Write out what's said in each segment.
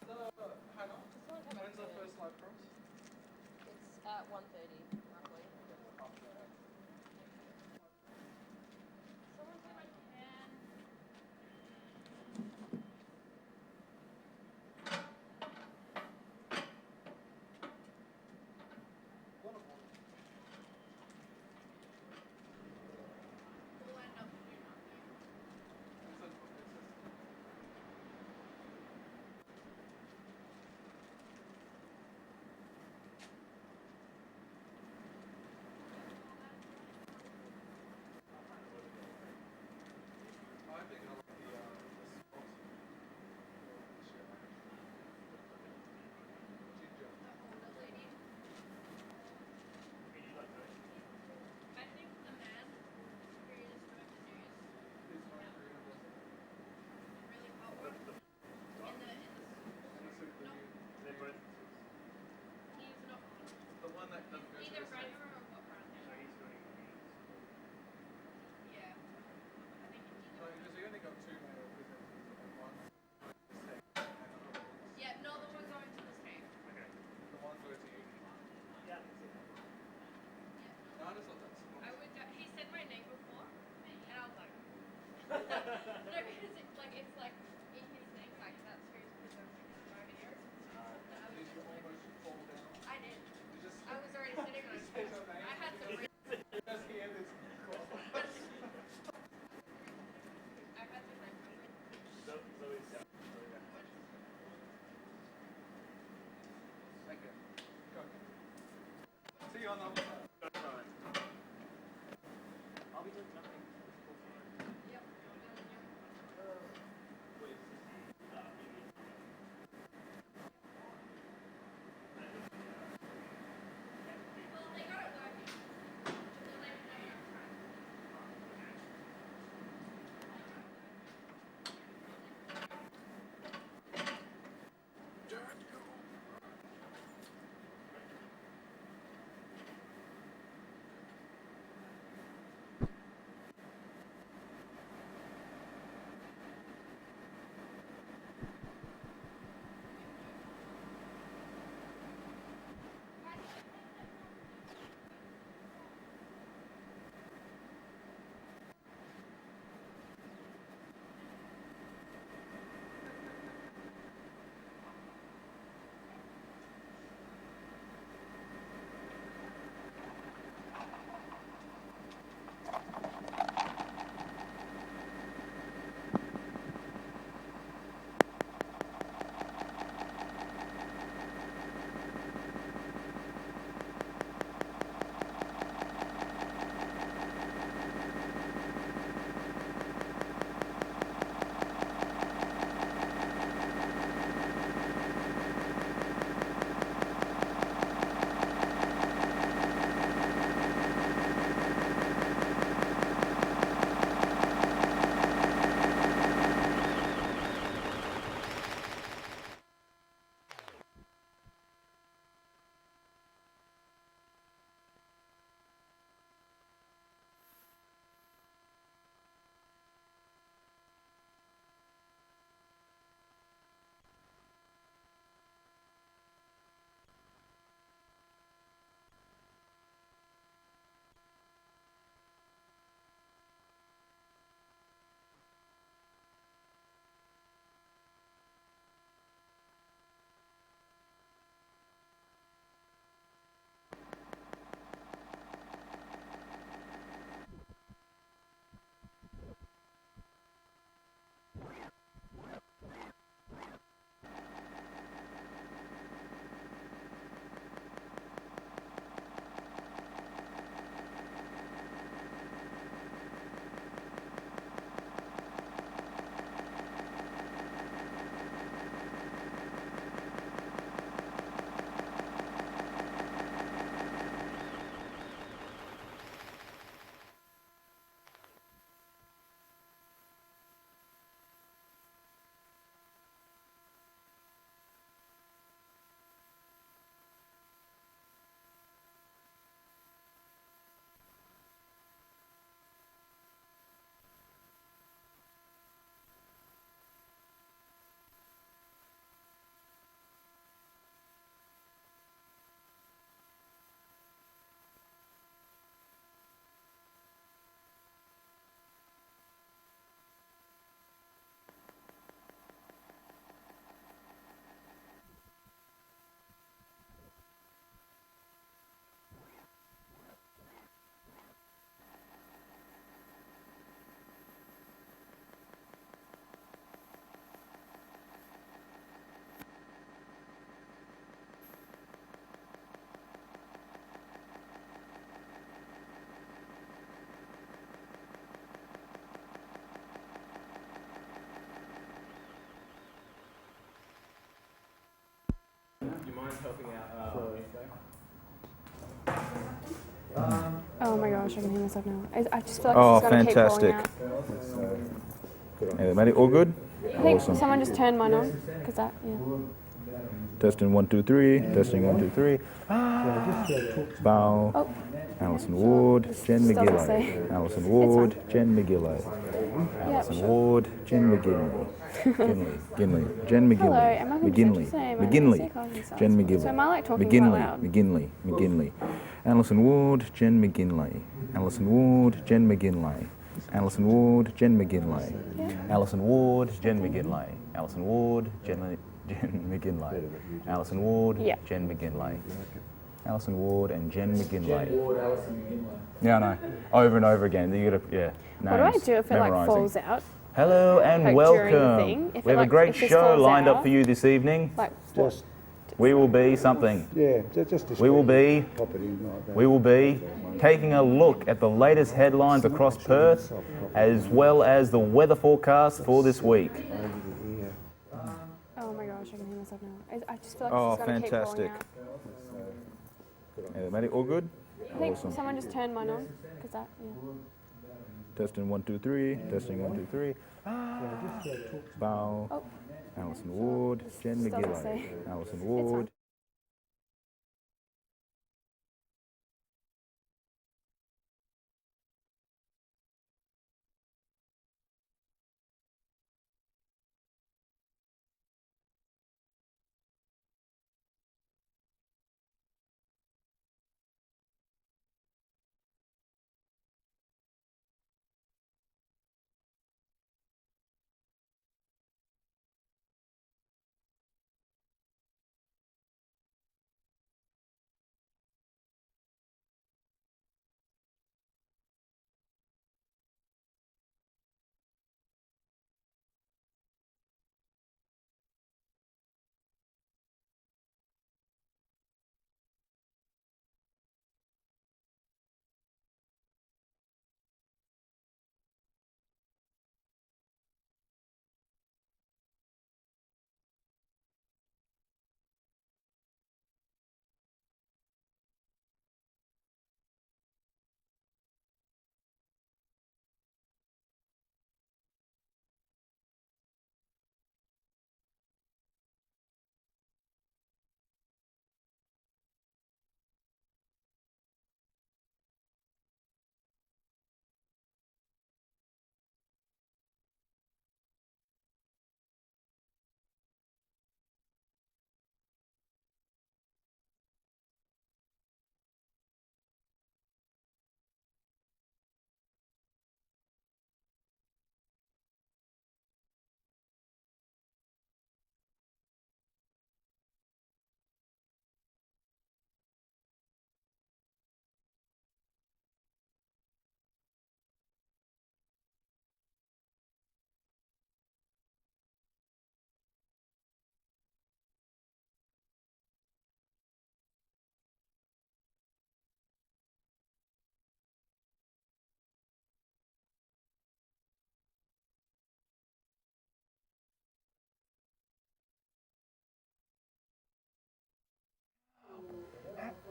Hannah, Someone come when's up the to first live cross? It's at 1:30 roughly. After that. Someone say my can. What a morning. We'll end up doing nothing. I think I like the spot. Ginger. That older lady. I think the man who is going to news. It's my career. Really hot one. In the no, They're both. he's not on. The one that doesn't go to Either the red States. or what brown So hair. he's doing Yeah. I think it's No, either. because we only got two male presenters and one Yeah, no, the one going to the state. okay. the one go to uni. Yeah, I can see that. Yeah. No, I just thought that's I would. He said my name before, and I was like, no, because it's like in his name, like that's who's presenting over here. And I was Did you almost fall down? I did. You just I was already sitting on You it. said your name. I had to. Just hear this cross. I had to like. Zoe's down. Thank you. Go. See you on the other side. I'll be doing nothing. Yep. Wait. Well, they got it working. So they know you're trying. Do you mind helping out? Oh my gosh, I can hear myself now. I just feel like Oh, it's just going to keep falling fantastic. out. Hey, mate, all good? I think Awesome. someone just turned mine on, because that, yeah. Testing 1 2 3. Testing 1 2 3. Bow. Oh. Alison Ward, Jen Stuff to McGillay. say. Alison Ward, Jen McGillay. Yeah, Alison sure. Ward, Jen McGinley. Ginley. Jen McGinley. Hello, am I being McGinley. to say? Am I McGinley. being sick? Jen McGilley. So am I like talking quite loud? McGinley. Alison Ward, Jen McGinley. Alison Ward, Jen McGinley. Alison Ward, Jen McGinley. Yeah. Alison Ward, Jen McGinley. Alison Ward, Jen McGinley. Alison Ward, Yeah. Jen McGinley. Alison Ward and Jen McGinley. Ward, Alison McGinley. Yeah, I know. Over and over again. You gotta, yeah. What do I names, do if it like memorising. falls out? Hello and Like, welcome. during the thing, if We it, have a like, great if this show falls lined up out- for you this evening. Like, what? Just, We will be something. yeah, just We will be. pop it in like that. We will be taking a look at the latest headlines across Perth, as well as the weather forecast for this week. Oh my gosh, I can hear myself now. I just feel like Oh, it's just going to keep fantastic. falling out. Hey, mate, all good? I think Awesome. someone just turned mine on, because that, yeah. Testing 1 2 3. Testing 1 2 3. Bow. Oh. Alison Ward, Jen Stuff to McGillay. say. Alison fine. Ward.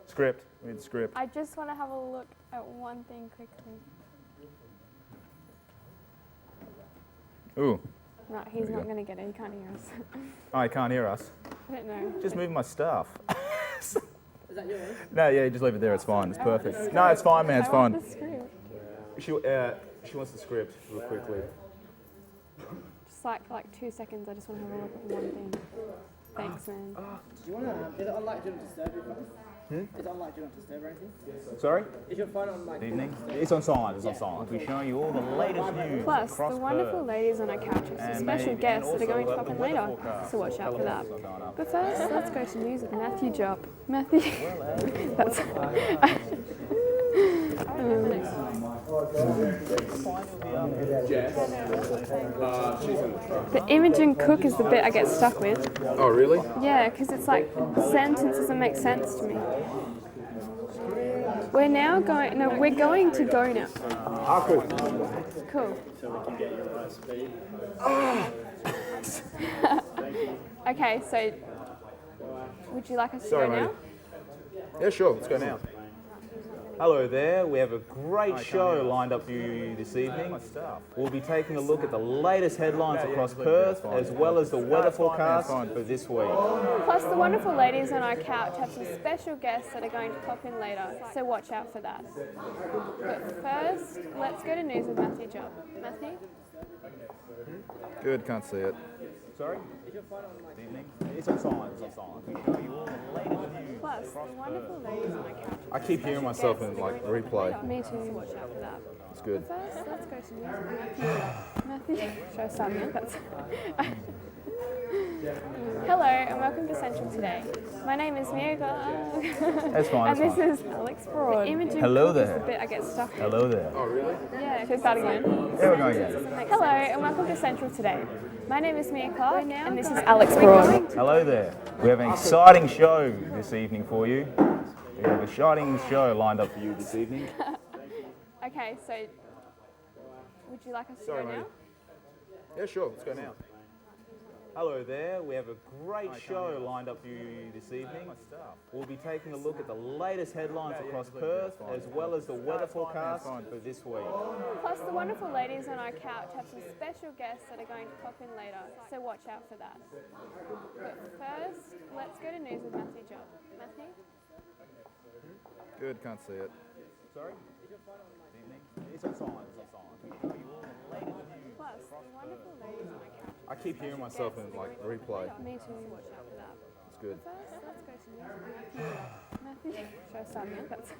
Script. We need script. I just want to have a look at one thing quickly. Ooh. No, he's we not go. going to get it. He can't hear us. Oh, you can't hear us. I don't know. Just moving my stuff. Is that yours? No, yeah, just leave it there. It's fine. It's perfect. No, it's fine, man. It's I fine. want the script. She wants the script real quickly. Just like 2 seconds. I just want to have a look at one thing. Thanks, man. Do you want to, is it on like do not disturb your phone? Is it on like do not disturb or anything? Sorry? Is your phone on like Evening. It's on silent. It's on silent. We show you all the latest news Plus, across the wonderful Perth. ladies on our couches, And special maybe- guests and that are going to also pop in the weather later. forecast. So watch out for that. Telemeters are going up. But first, let's go to news with Matthew Jopp. Matthew. That's. The Imogen Cook is the bit I get stuck with. Oh, really? Yeah, because it's like the sentence doesn't make sense to me. We're now going. No, we're going to go now. Ah, cool. Cool. Okay, so Would you like us to Sorry, go now? mate. Yeah, sure. Let's go now. Hello there. We have a great show lined up for you this evening. We'll be taking a look at the latest headlines across Perth, as well as the weather forecast for this week. Plus, the wonderful ladies on our couch have some special guests that are going to pop in later, so watch out for that. But first, let's go to news with Matthew Job. Matthew? Good. Can't see it. Sorry? Evening. It's on silent. It's on silent. We show you all the latest news. Plus, the wonderful ladies on our couch. I keep hearing myself in like replay. Me too, so watch out for that. It's good. First, let's go to news with Matthew. Matthew? Should I start again? That's... Hello and welcome to Central Today. My name is Miega. That's fine. And this is Alex Broad. The imaging Hello is there. the bit I get stuck in. Hello there. Yeah, should we start again? Yeah, we're going again. Hello and welcome to Central Today. My name is Mia Clark and this is Alex Broad. Hello there. We have an exciting show this evening for you. We have an exciting show lined up for you this evening. Okay, so would you like us to Sorry, go mate. now? Yeah, sure. Let's go now. Hello there. We have a great show lined up for you this evening. We'll be taking a look at the latest headlines across Perth, as well as the weather forecast for this week. Plus, the wonderful ladies on our couch have some special guests that are going to pop in later, so watch out for that. But first, let's go to news with Matthew Job. Matthew? Good. Can't see it. Sorry? Evening. It's on silent. It's on silent. We show you all the latest news. Plus, the wonderful ladies on our couch. I keep hearing myself in like replay. Me too, so watch out for that. It's good. First, let's go to news with Matthew. Should I start again? That's...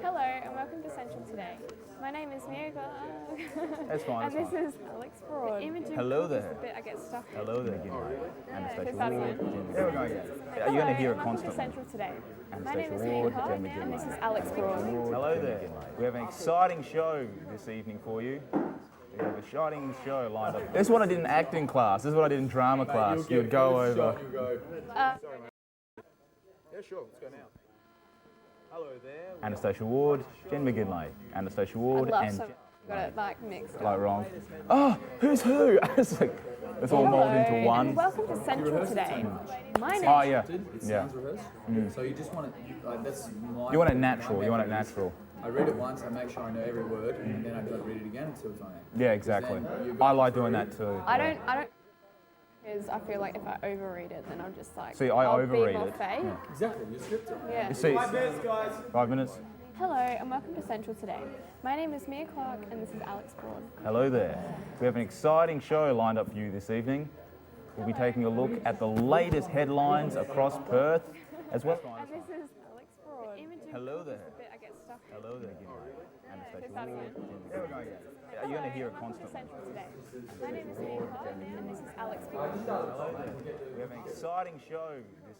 Hello and welcome to Central Today. My name is Miega. That's fine. And this is Alex Broad. The imaging Hello is there. the bit I get stuck in. Hello there. Yeah, should we start again? Yeah, we're going again. Are you going to hear it Hello and welcome to constantly? Central Today. My name is Anastasia Mia Ward, Clark Jen and this McGinley. is Alex Broad. Hello there. We have an exciting show this evening for you. We have an exciting show lined up. This is what I did in acting class. This is what I did in drama class. You would go over. Yeah, sure. Let's go now. Hello there. Anastasia Ward, Jen McGinley. Anastasia Ward and Got it like mixed up. like wrong. Oh, who's who? It's like it's all molded into Hello, one. and welcome to Central Today. My name Oh yeah, It's yeah. sounds rehearsed. So you just want it, like, that's my... You want it natural. You want it natural. I read it once, I make sure I know every word, and then I don't read it again until it's on it. Yeah, exactly. Then you I like doing that too. I don't because I feel like if I overread it, then I'm just like, See, I I'll overread be more it. fake. Exactly, you're scripted. Yeah. You see, 5 minutes. Hello and welcome to Central Today. My name is Mia Clark and this is Alex Broad. Hello there. We have an exciting show lined up for you this evening. We'll be taking a look at the latest headlines across Perth, as well. And this is Alex Broad. The imaging Hello there. is the bit I get stuck in. Hello there. Anastasia Should we start Ward, again? Jen- Yeah, we're going again. Are you going to hear it Welcome to constantly? Central Today. My name is Mia Clark and this is Alex Broad. We have an exciting show this evening.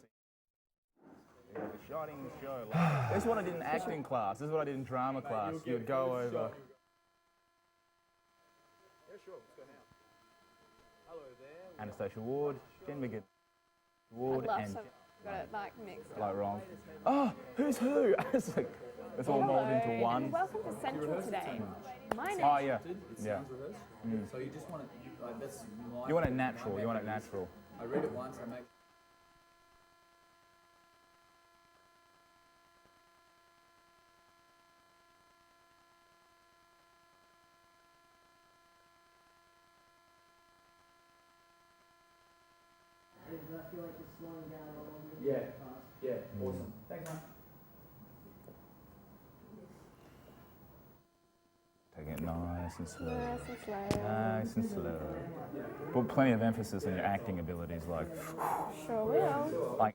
We have an exciting show. This is what I did in acting class. This is what I did in drama class. You would go over. Yeah, sure. Let's go now. Hello there. Anastasia Ward, Jen McGinley. Ward I love and some, got it like mixed up. like wrong. Oh, who's who? It's like it's all molded into Hello, one. and welcome to Central Today. My name Oh yeah, It yeah. sounds rehearsed. So you just want it, like, that's my... You want it natural. You want it natural. I read it once, I make... Yeah, yeah, awesome. Thanks, man. Taking it nice and slow. Nice and slow. Nice and slow. Put plenty of emphasis on your acting abilities, like Sure will. like.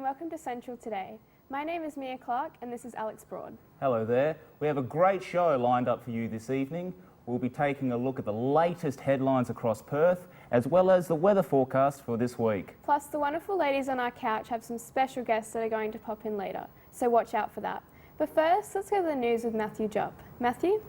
Welcome to Central Today. My name is Mia Clark and this is Alex Broad. Hello there. We have a great show lined up for you this evening. We'll be taking a look at the latest headlines across Perth, as well as the weather forecast for this week. Plus, the wonderful ladies on our couch have some special guests that are going to pop in later, so watch out for that. But first, let's go to the news with Matthew Jupp. Matthew?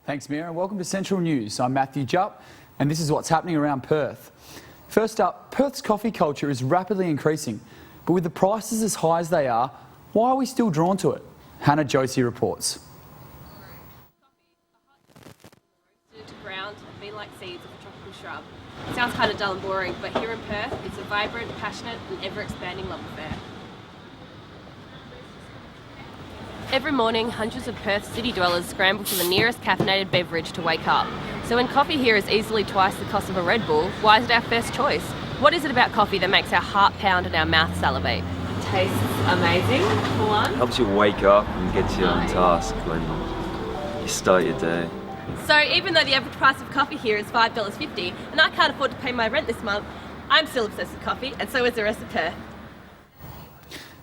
Thanks, Mira, and welcome to Central News. I'm Matthew Jupp, and this is what's happening around Perth. First up, Perth's coffee culture is rapidly increasing, but with the prices as high as they are, why are we still drawn to it? Hannah Josie reports. Roasted, ground, and been like seeds of a tropical shrub. It sounds kind of dull and boring, but here in Perth, it's a vibrant, passionate, and ever-expanding love affair. Every morning, hundreds of Perth city dwellers scramble for the nearest caffeinated beverage to wake up. So when coffee here is easily twice the cost of a Red Bull, why is it our first choice? What is it about coffee that makes our heart pound and our mouth salivate? It tastes amazing, for one. Helps you wake up and get you on task when you start your day. So even though the average price of coffee here is $5.50 and I can't afford to pay my rent this month, I'm still obsessed with coffee, and so is the rest of Perth.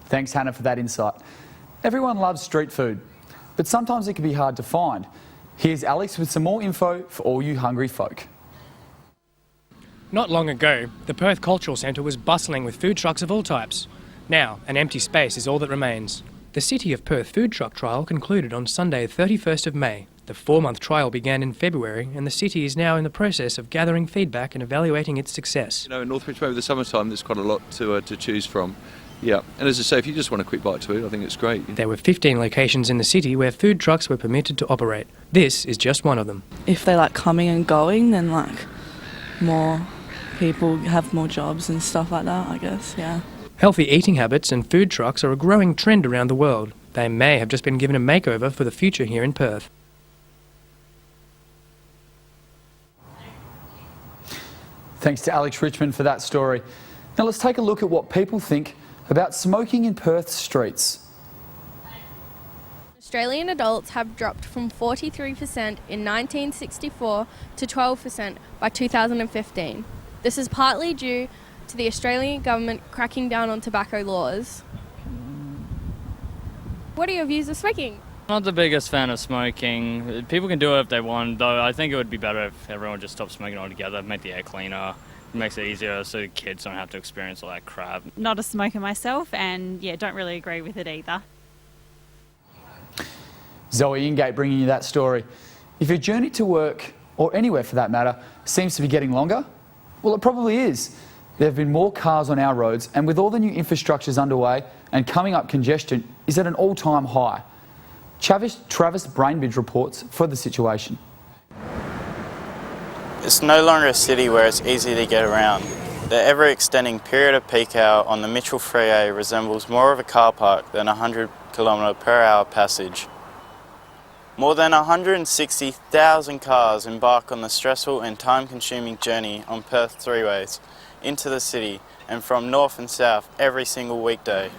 Thanks, Hannah, for that insight. Everyone loves street food, but sometimes it can be hard to find. Here's Alex with some more info for all you hungry folk. Not long ago, the Perth Cultural Centre was bustling with food trucks of all types. Now, an empty space is all that remains. The City of Perth food truck trial concluded on Sunday 31st of May. The 4-month trial began in February, and the city is now in the process of gathering feedback and evaluating its success. You know, in Northbridge over the summertime, there's quite a lot to choose from. Yeah, and as I say, if you just want a quick bite to eat, I think it's great. There were 15 locations in the city where food trucks were permitted to operate. This is just one of them. If they like coming and going, then like more people have more jobs and stuff like that, I guess, yeah. Healthy eating habits and food trucks are a growing trend around the world. They may have just been given a makeover for the future here in Perth. Thanks to Alex Richmond for that story. Now let's take a look at what people think about smoking in Perth's streets. Australian adults have dropped from 43% in 1964 to 12% by 2015. This is partly due to the Australian government cracking down on tobacco laws. What are your views of smoking? Not the biggest fan of smoking. People can do it if they want, though I think it would be better if everyone just stopped smoking altogether, make the air cleaner. It makes it easier so kids don't have to experience all that crap. Not a smoker myself, and yeah, don't really agree with it either. Zoe Ingate bringing you that story. If your journey to work, or anywhere for that matter, seems to be getting longer, well, it probably is. There have been more cars on our roads, and with all the new infrastructures underway and coming up, congestion is at an all-time high. Travis Brainbridge reports for the situation. It's no longer a city where it's easy to get around. The ever-extending period of peak hour on the Mitchell Freeway resembles more of a car park than a 100km/h passage. More than 160,000 cars embark on the stressful and time-consuming journey on Perth threeways into the city and from north and south every single weekday.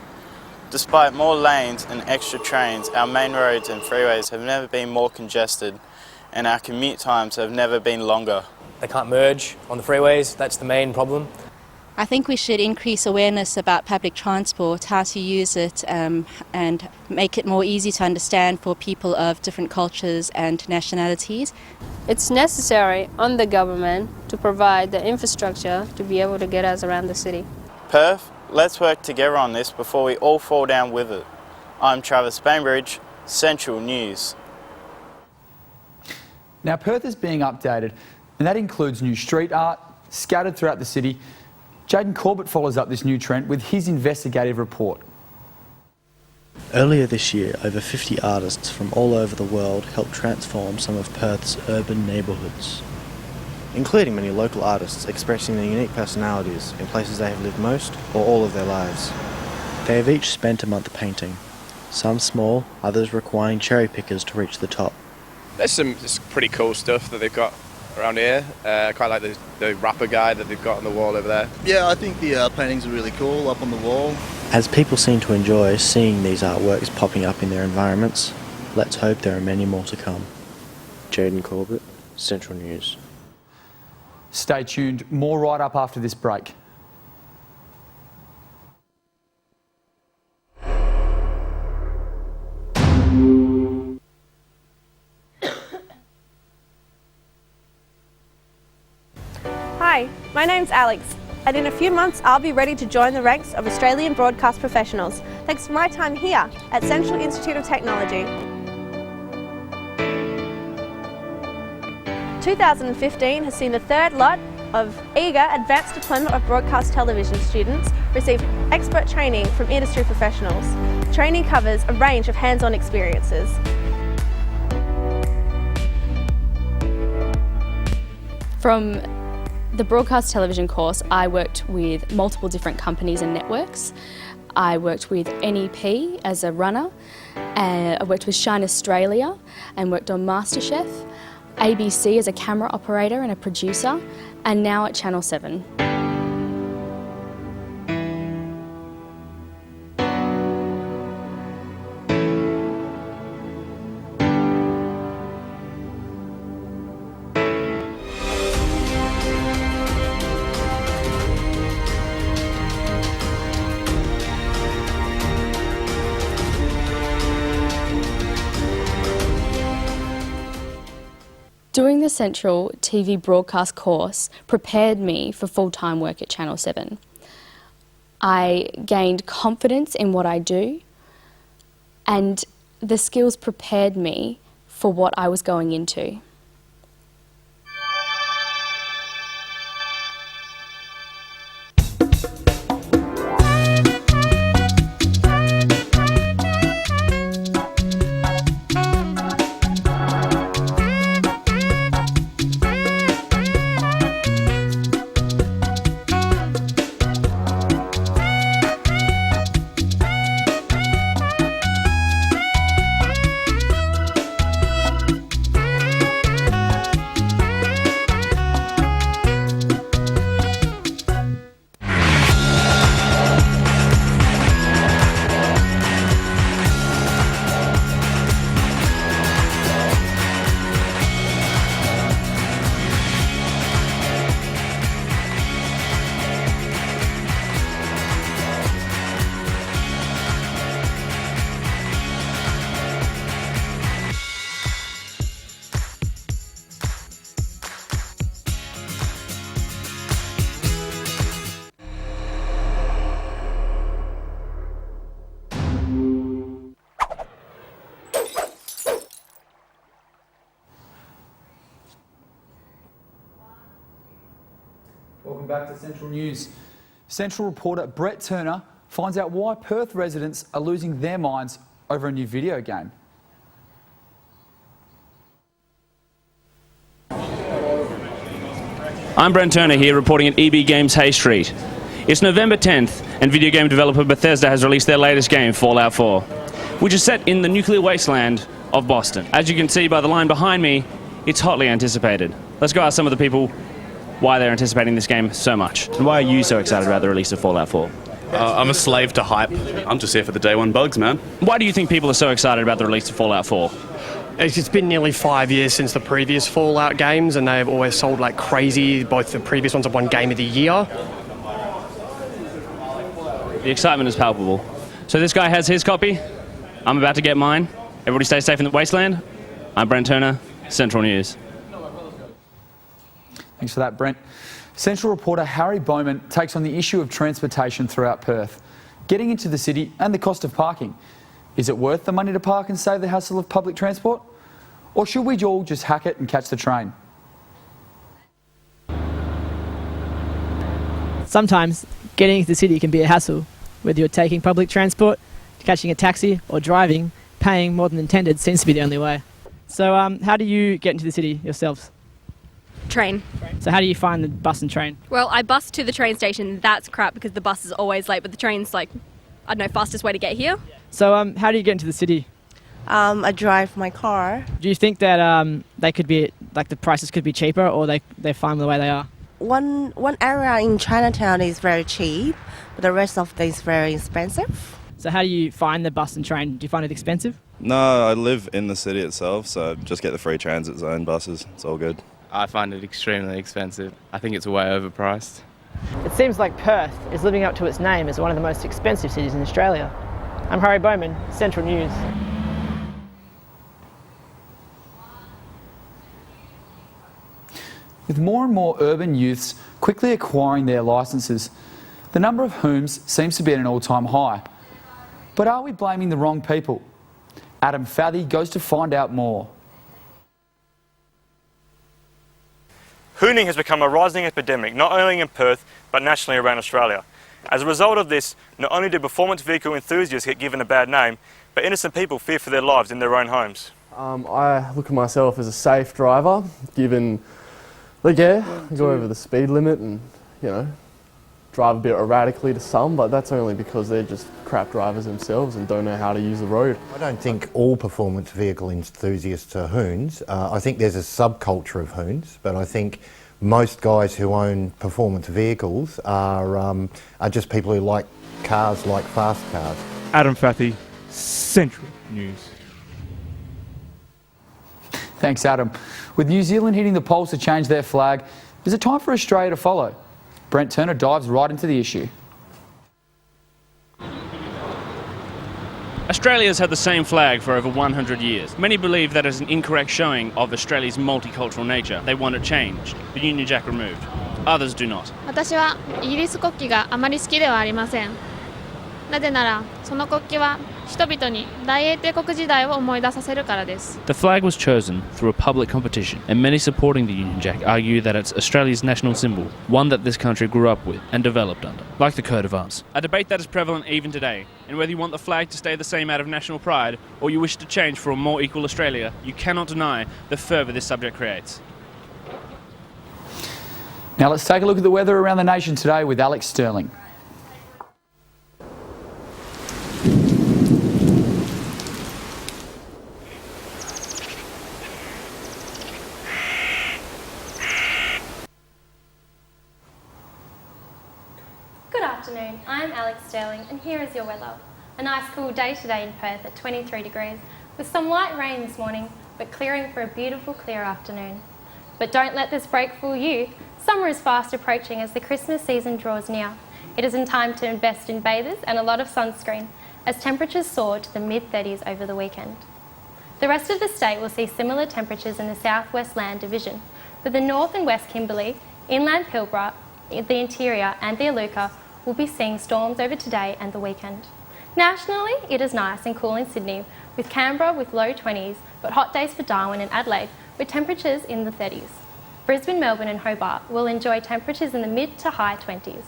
Despite more lanes and extra trains, our main roads and freeways have never been more congested, and our commute times have never been longer. They can't merge on the freeways, that's the main problem. I think we should increase awareness about public transport, how to use it, and make it more easy to understand for people of different cultures and nationalities. It's necessary on the government to provide the infrastructure to be able to get us around the city. Perth, let's work together on this before we all fall down with it. I'm Travis Bainbridge, Central News. Now Perth is being updated, and that includes new street art scattered throughout the city. Jaden Corbett follows up this new trend with his investigative report. Earlier this year, over 50 artists from all over the world helped transform some of Perth's urban neighbourhoods, including many local artists expressing their unique personalities in places they have lived most or all of their lives. They have each spent a month painting, some small, others requiring cherry pickers to reach the top. There's some pretty cool stuff that they've got around here. I quite like the rapper guy that they've got on the wall over there. Yeah, I think the paintings are really cool up on the wall. As people seem to enjoy seeing these artworks popping up in their environments, let's hope there are many more to come. Jaden Corbett, Central News. Stay tuned, more right up after this break. Hi, my name's Alex, and in a few months I'll be ready to join the ranks of Australian broadcast professionals, thanks to my time here at Central Institute of Technology. 2015 has seen the third lot of eager advanced diploma of broadcast television students receive expert training from industry professionals. Training covers a range of hands-on experiences. From the broadcast television course, I worked with multiple different companies and networks. I worked with NEP as a runner, I worked with Shine Australia and worked on MasterChef, ABC as a camera operator and a producer, and now at Channel 7. Doing the Central TV broadcast course prepared me for full-time work at Channel 7. I gained confidence in what I do, and the skills prepared me for what I was going into. Welcome back to Central News. Central reporter Brett Turner finds out why Perth residents are losing their minds over a new video game. I'm Brent Turner here reporting at EB Games Hay Street. It's November 10th and video game developer Bethesda has released their latest game, Fallout 4, which is set in the nuclear wasteland of Boston. As you can see by the line behind me, it's hotly anticipated. Let's go ask some of the people why they're anticipating this game so much. And why are you so excited about the release of Fallout 4? I'm a slave to hype. I'm just here for the day one bugs, man. Why do you think people are so excited about the release of Fallout 4? It's been nearly 5 years since the previous Fallout games, and they've always sold like crazy. Both the previous ones have won Game of the Year. The excitement is palpable. So this guy has his copy. I'm about to get mine. Everybody stay safe in the wasteland. I'm Brent Turner, Central News. Thanks for that, Brent. Central reporter Harry Bowman takes on the issue of transportation throughout Perth, getting into the city and the cost of parking. Is it worth the money to park and save the hassle of public transport? Or should we all just hack it and catch the train? Sometimes getting into the city can be a hassle, whether you're taking public transport, catching a taxi or driving, paying more than intended seems to be the only way. So how do you get into the city yourselves? Train. So how do you find the bus and train? Well, I bus to the train station. That's crap because the bus is always late, but the train's like, I don't know, fastest way to get here. So how do you get into the city? I drive my car. Do you think that they could be, like the prices could be cheaper, or they're fine the way they are? One area in Chinatown is very cheap, but the rest of it is very expensive. So how do you find the bus and train? Do you find it expensive? No, I live in the city itself, so just get the free transit zone buses. It's all good. I find it extremely expensive. I think it's way overpriced. It seems like Perth is living up to its name as one of the most expensive cities in Australia. I'm Harry Bowman, Central News. With more and more urban youths quickly acquiring their licences, the number of whom's seems to be at an all-time high. But are we blaming the wrong people? Adam Fathy goes to find out more. Hooning has become a rising epidemic not only in Perth but nationally around Australia. As a result of this, not only do performance vehicle enthusiasts get given a bad name, but innocent people fear for their lives in their own homes. I look at myself as a safe driver, given I go over the speed limit and, you know, drive a bit erratically to some, but that's only because they're just crap drivers themselves and don't know how to use the road. I don't think all performance vehicle enthusiasts are hoons. I think there's a subculture of hoons, but I think most guys who own performance vehicles are just people who like cars, like fast cars. Adam Fathy, Central News. Thanks, Adam. With New Zealand hitting the polls to change their flag, is it time for Australia to follow? Brent Turner dives right into the issue. Australia's had the same flag for over 100 years. Many believe that is an incorrect showing of Australia's multicultural nature. They want it changed, the Union Jack removed. Others do not. 私はイギリス国旗があまり好きではありません。なぜなら、その国旗は人々に大英帝国時代を思い出させるからです。 The flag was chosen through a public competition, and many supporting the Union Jack argue that it's Australia's national symbol, one that this country grew up with and developed under, like the coat of arms. A debate that is prevalent even today, and whether you want the flag to stay the same out of national pride, or you wish to change for a more equal Australia, you cannot deny the fervour this subject creates. Now let's take a look at the weather around the nation today with Alex Sterling. Good afternoon, I'm Alex Sterling and here is your weather. A nice cool day today in Perth at 23 degrees with some light rain this morning but clearing for a beautiful clear afternoon. But don't let this break fool you. Summer is fast approaching as the Christmas season draws near. It is in time to invest in bathers and a lot of sunscreen as temperatures soar to the mid-30s over the weekend. The rest of the state will see similar temperatures in the Southwest Land Division, but the North and West Kimberley, Inland Pilbara, the interior and the Iluka will be seeing storms over today and the weekend. Nationally, it is nice and cool in Sydney, with Canberra with low 20s, but hot days for Darwin and Adelaide with temperatures in the 30s. Brisbane, Melbourne and Hobart will enjoy temperatures in the mid to high 20s.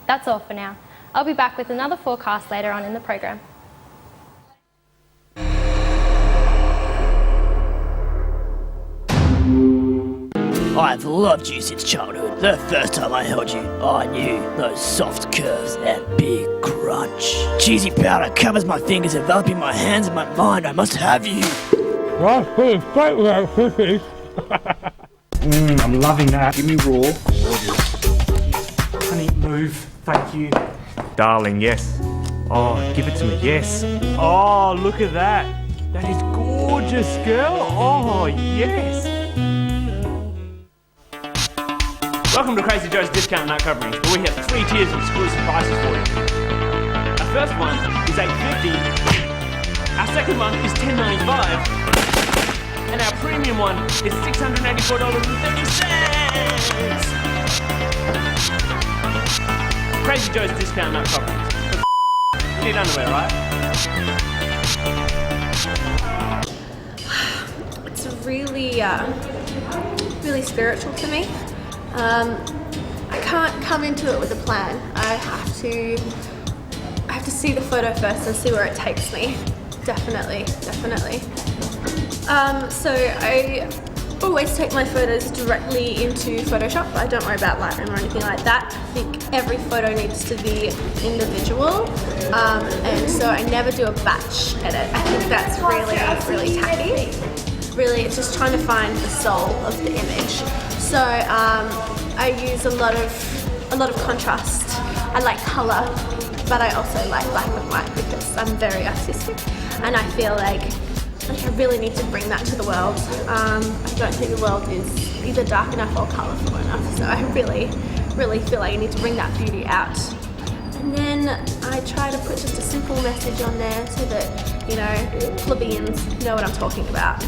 That's all for now. I'll be back with another forecast later on in the program. I've loved you since childhood. The first time I held you, I knew those soft curves and big crunch. Cheesy powder covers my fingers, enveloping my hands and my mind. I must have you. That's pretty great without cookies. I'm loving that. Give me raw. Honey, move. Thank you. Darling, yes. Oh, give it to me. Yes. Oh, look at that. That is gorgeous, girl. Oh, yes. Welcome to Crazy Joe's Discount Nut Coverings, where we have 3 tiers of exclusive prices for you. Our first one is $8.50, our second one is $10.95, and our premium one is $684.30. Crazy Joe's Discount Nut Coverings. You need underwear, right? It's really spiritual to me. I can't come into it with a plan. I have to see the photo first and see where it takes me. Definitely. So I always take my photos directly into Photoshop. I don't worry about Lightroom or anything like that. I think every photo needs to be individual, and so I never do a batch edit. I think that's really tacky. Really, it's just trying to find the soul of the image. So I use a lot of contrast. I like colour, but I also like black and white because I'm very artistic, and I feel like I really need to bring that to the world. I don't think the world is either dark enough or colourful enough, so I really feel like I need to bring that beauty out. And then I try to put just a simple message on there so that, you know, plebeians know what I'm talking about.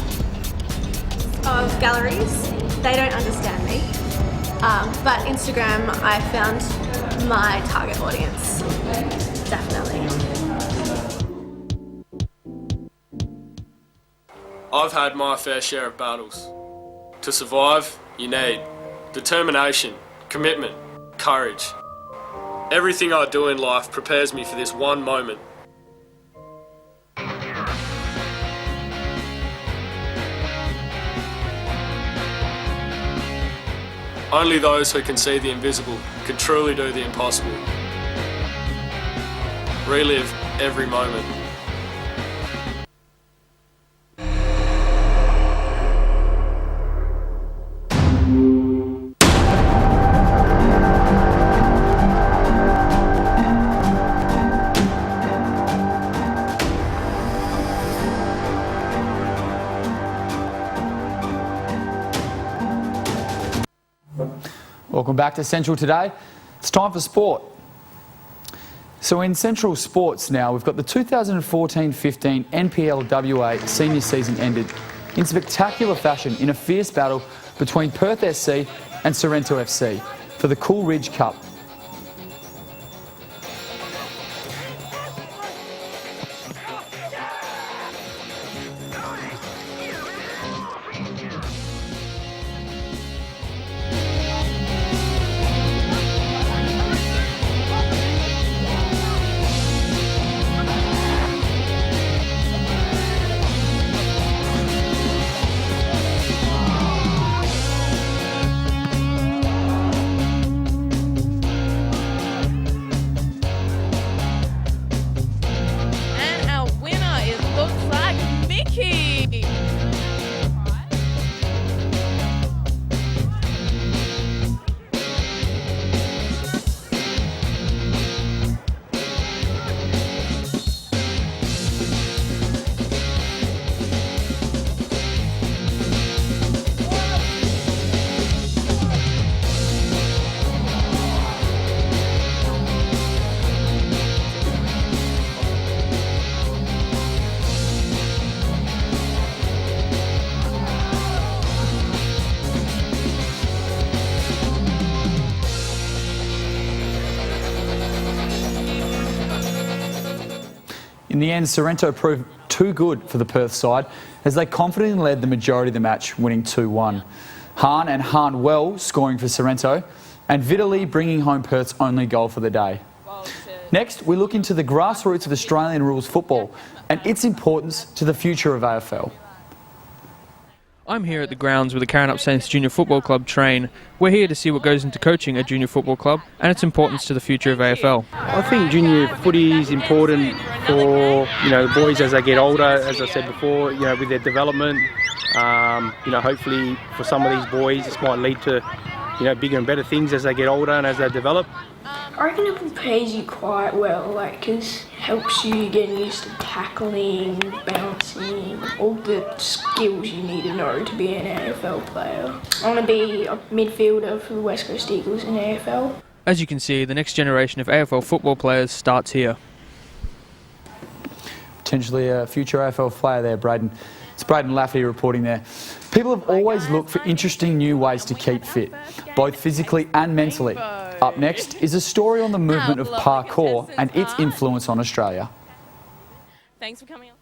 Of galleries, they don't understand me, but Instagram, I found my target audience, definitely. I've had my fair share of battles. To survive, you need determination, commitment, courage. Everything I do in life prepares me for this one moment. Only those who can see the invisible can truly do the impossible. Relive every moment. Welcome back to Central Today. It's time for sport. So in Central Sports now, we've got the 2014-15 NPLWA senior season ended in spectacular fashion in a fierce battle between Perth SC and Sorrento FC for the Coolridge Cup. In the end, Sorrento proved too good for the Perth side as they confidently led the majority of the match, winning 2-1. Hahn and Hahn well scoring for Sorrento, and Vitali bringing home Perth's only goal for the day. Next, we look into the grassroots of Australian rules football and its importance to the future of AFL. I'm here at the grounds where the Karrinyup Saints Junior Football Club train. We're here to see what goes into coaching a junior football club and its importance to the future of AFL. I think junior footy is important for the boys as they get older, as I said before, with their development. Hopefully for some of these boys this might lead to bigger and better things as they get older and as they develop. I reckon it prepares you quite well, because it helps you get used to tackling, bouncing, all the skills you need to know to be an AFL player. I want to be a midfielder for the West Coast Eagles in AFL. As you can see, the next generation of AFL football players starts here. Potentially a future AFL player there, Braden. It's Braden Lafferty reporting there. People have always looked for interesting new ways to keep fit, both physically and mentally. Up next is a story on the movement of parkour and its influence on Australia. Thanks for coming on.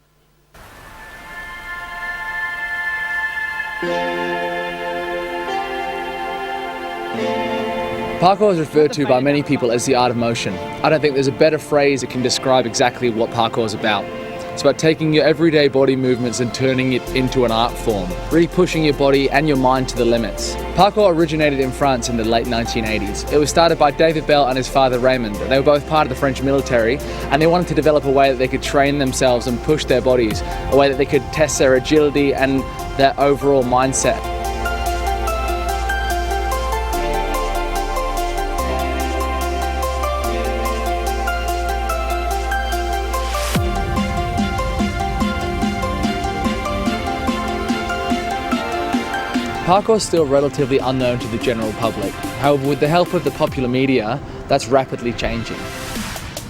Parkour is referred to by many people as the art of motion. I don't think there's a better phrase that can describe exactly what parkour is about. It's about taking your everyday body movements and turning it into an art form, really pushing your body and your mind to the limits. Parkour originated in France in the late 1980s. It was started by David Bell and his father Raymond. They were both part of the French military, and they wanted to develop a way that they could train themselves and push their bodies, a way that they could test their agility and their overall mindset. Parkour is still relatively unknown to the general public. However, with the help of the popular media, that's rapidly changing.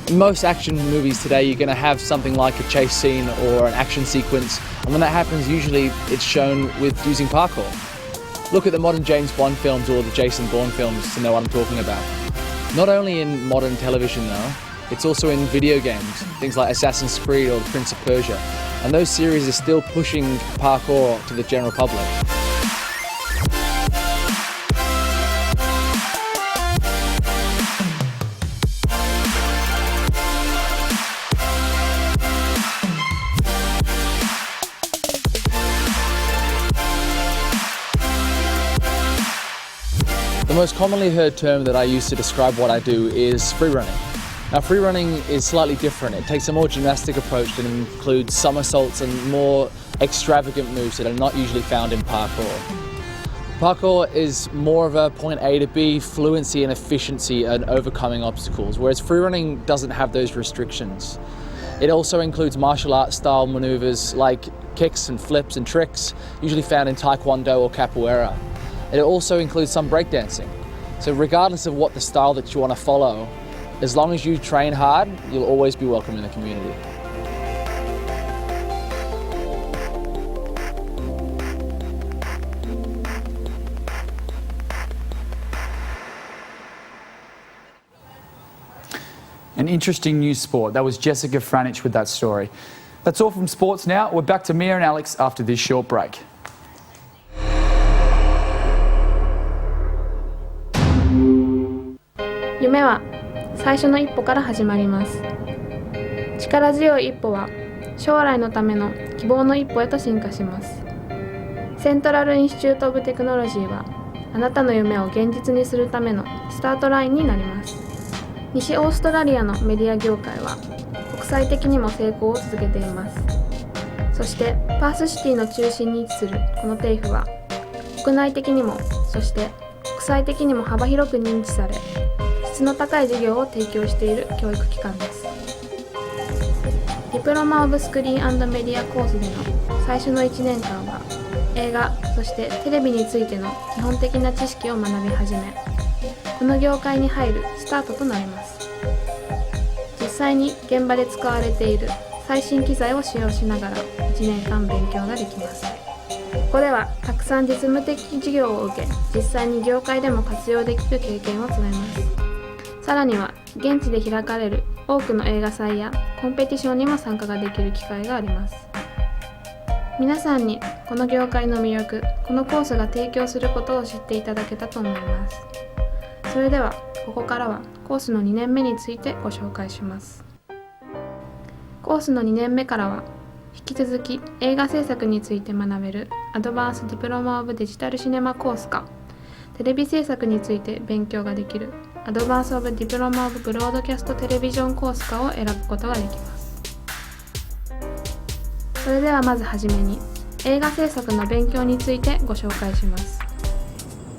In most action movies today, you're going to have something like a chase scene or an action sequence, and when that happens, usually it's shown with using parkour. Look at the modern James Bond films or the Jason Bourne films to know what I'm talking about. Not only in modern television though, it's also in video games, things like Assassin's Creed or the Prince of Persia, and those series are still pushing parkour to the general public. The most commonly heard term that I use to describe what I do is free running. Now, free running is slightly different. It takes a more gymnastic approach that includes somersaults and more extravagant moves that are not usually found in parkour. Parkour is more of a point A to B fluency and efficiency and overcoming obstacles, whereas free running doesn't have those restrictions. It also includes martial arts style maneuvers like kicks and flips and tricks, usually found in Taekwondo or Capoeira. It also includes some breakdancing. So regardless of what the style that you want to follow, as long as you train hard, you'll always be welcome in the community. An interesting new sport. That was Jessica Franich with that story. That's all from sports now. We're back to Mia and Alex after this short break.夢は最初の一歩から始まります。力強い一歩は将来のための希望の一歩へと進化します。セントラルインスチュート・オブ・テクノロジーはあなたの夢を現実にするためのスタートラインになります。西オーストラリアのメディア業界は国際的にも成功を続けています。そしてパースシティの中心に位置するこのテイフは国内的にもそして国際的にも幅広く認知され、質の高い授業を提供している教育機関です。ディプロマ・オブ・スクリーン&メディアコースでの最初の1年間は映画そしてテレビについての基本的な知識を学び始め、この業界に入るスタートとなります。実際に現場で使われている最新機材を使用しながら1年間勉強ができます。ここではたくさん実務的授業を受け、実際に業界でも活用できる経験を積めます。さらには現地で開かれる多くの映画祭やコンペティションにも参加ができる機会があります。皆さんにこの業界の魅力、このコースが提供することを知っていただけたと思います。それではここからはコースの2年目についてご紹介します。コースの2年目からは引き続き映画制作について学べるアドバンスディプロマ・オブ・デジタル・シネマコースか、テレビ制作について勉強ができるアドバンス・オブ・ディプロマ・オブ・ブロードキャスト・テレビジョンコースかを選ぶことができます。それではまずはじめに映画制作の勉強についてご紹介します。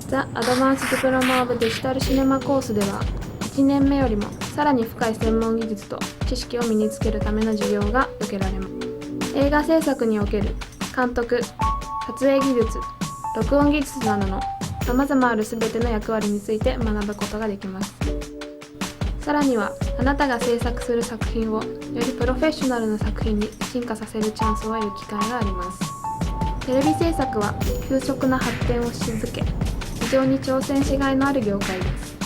The Advanced Diploma of Digital Cinema コースでは1年目よりもさらに深い専門技術と知識を身につけるための授業が受けられます。映画制作における監督、撮影技術、録音技術などのさまざまある全ての役割について学ぶことができます。さらにはあなたが制作する作品をよりプロフェッショナルな作品に進化させるチャンスを得る機会があります。テレビ制作は急速な発展をし続け、非常に挑戦しがいのある業界です。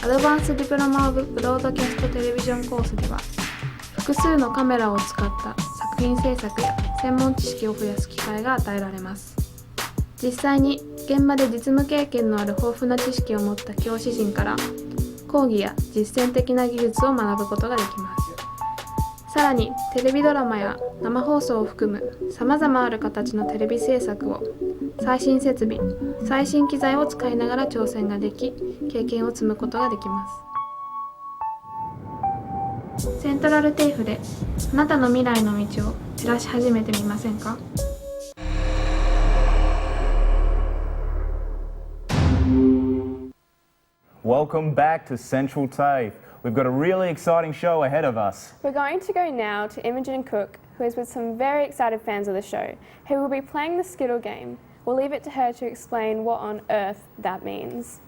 アドバンスディプロマ・オブ・ブロードキャスト・テレビジョンコースでは複数のカメラを使った作品制作や専門知識を増やす機会が与えられます。実際に現場で実務経験のある豊富な知識を持った教師陣から講義や実践的な技術を学ぶことができます。さらにテレビドラマや生放送を含むさまざまある形のテレビ制作を最新設備、最新機材を使いながら挑戦ができ、経験を積むことができます。セントラルテーフであなたの未来の道を照らし始めてみませんか？Welcome back to Central TAFE. We've got a really exciting show ahead of us. We're going to go now to Imogen Cook, who is with some very excited fans of the show, who will be playing the Skittle game. We'll leave it to her to explain what on earth that means.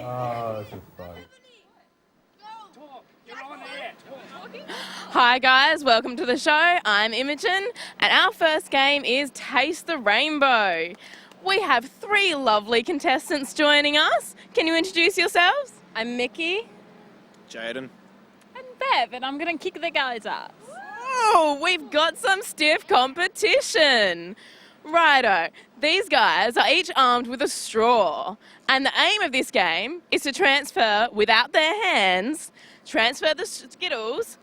Oh, this is funny. Hi guys, welcome to the show. I'm Imogen and our first game is Taste the Rainbow. We have 3 lovely contestants joining us. Can you introduce yourselves? I'm Mickey. Jaden. And Bev, and I'm going to kick the guys ass. Oh, we've got some stiff competition. Righto, these guys are each armed with a straw, and the aim of this game is to transfer, without their hands, transfer the Skittles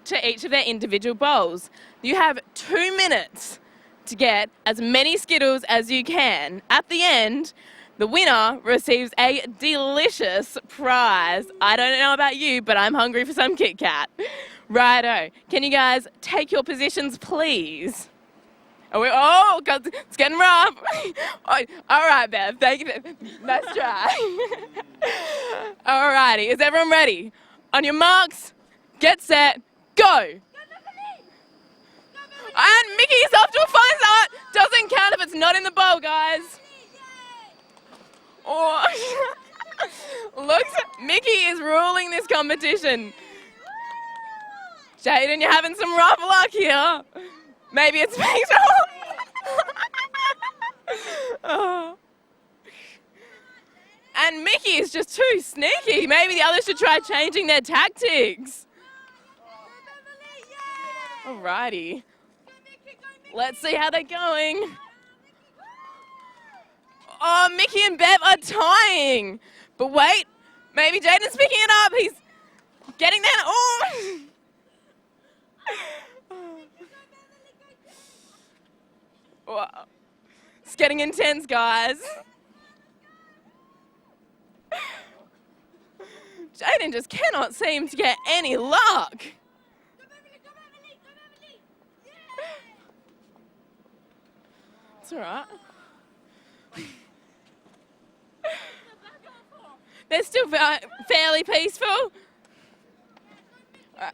to each of their individual bowls. You have 2 minutes to get as many Skittles as you can. At the end, the winner receives a delicious prize. I don't know about you, but I'm hungry for some Kit Kat. Righto, can you guys take your positions, please? Oh, God, it's getting rough. Oh, all right, Bev, thank you. Nice try. All righty, is everyone ready? On your marks, get set, go. And Mickey's off to a fine start. Doesn't count if it's not in the bowl, guys. Oh, looks, Mickey is ruling this competition. Jaden, you're having some rough luck here. Maybe it's being oh. And Mickey is just too sneaky. Maybe the others should try changing their tactics. Alrighty. Let's see how they're going. Oh, Mickey and Bev are tying. But wait, maybe Jaden's picking it up. He's getting there. Oh. Wow. It's getting intense, guys. Jaden just cannot seem to get any luck. It's all right. They're still fairly peaceful. All right.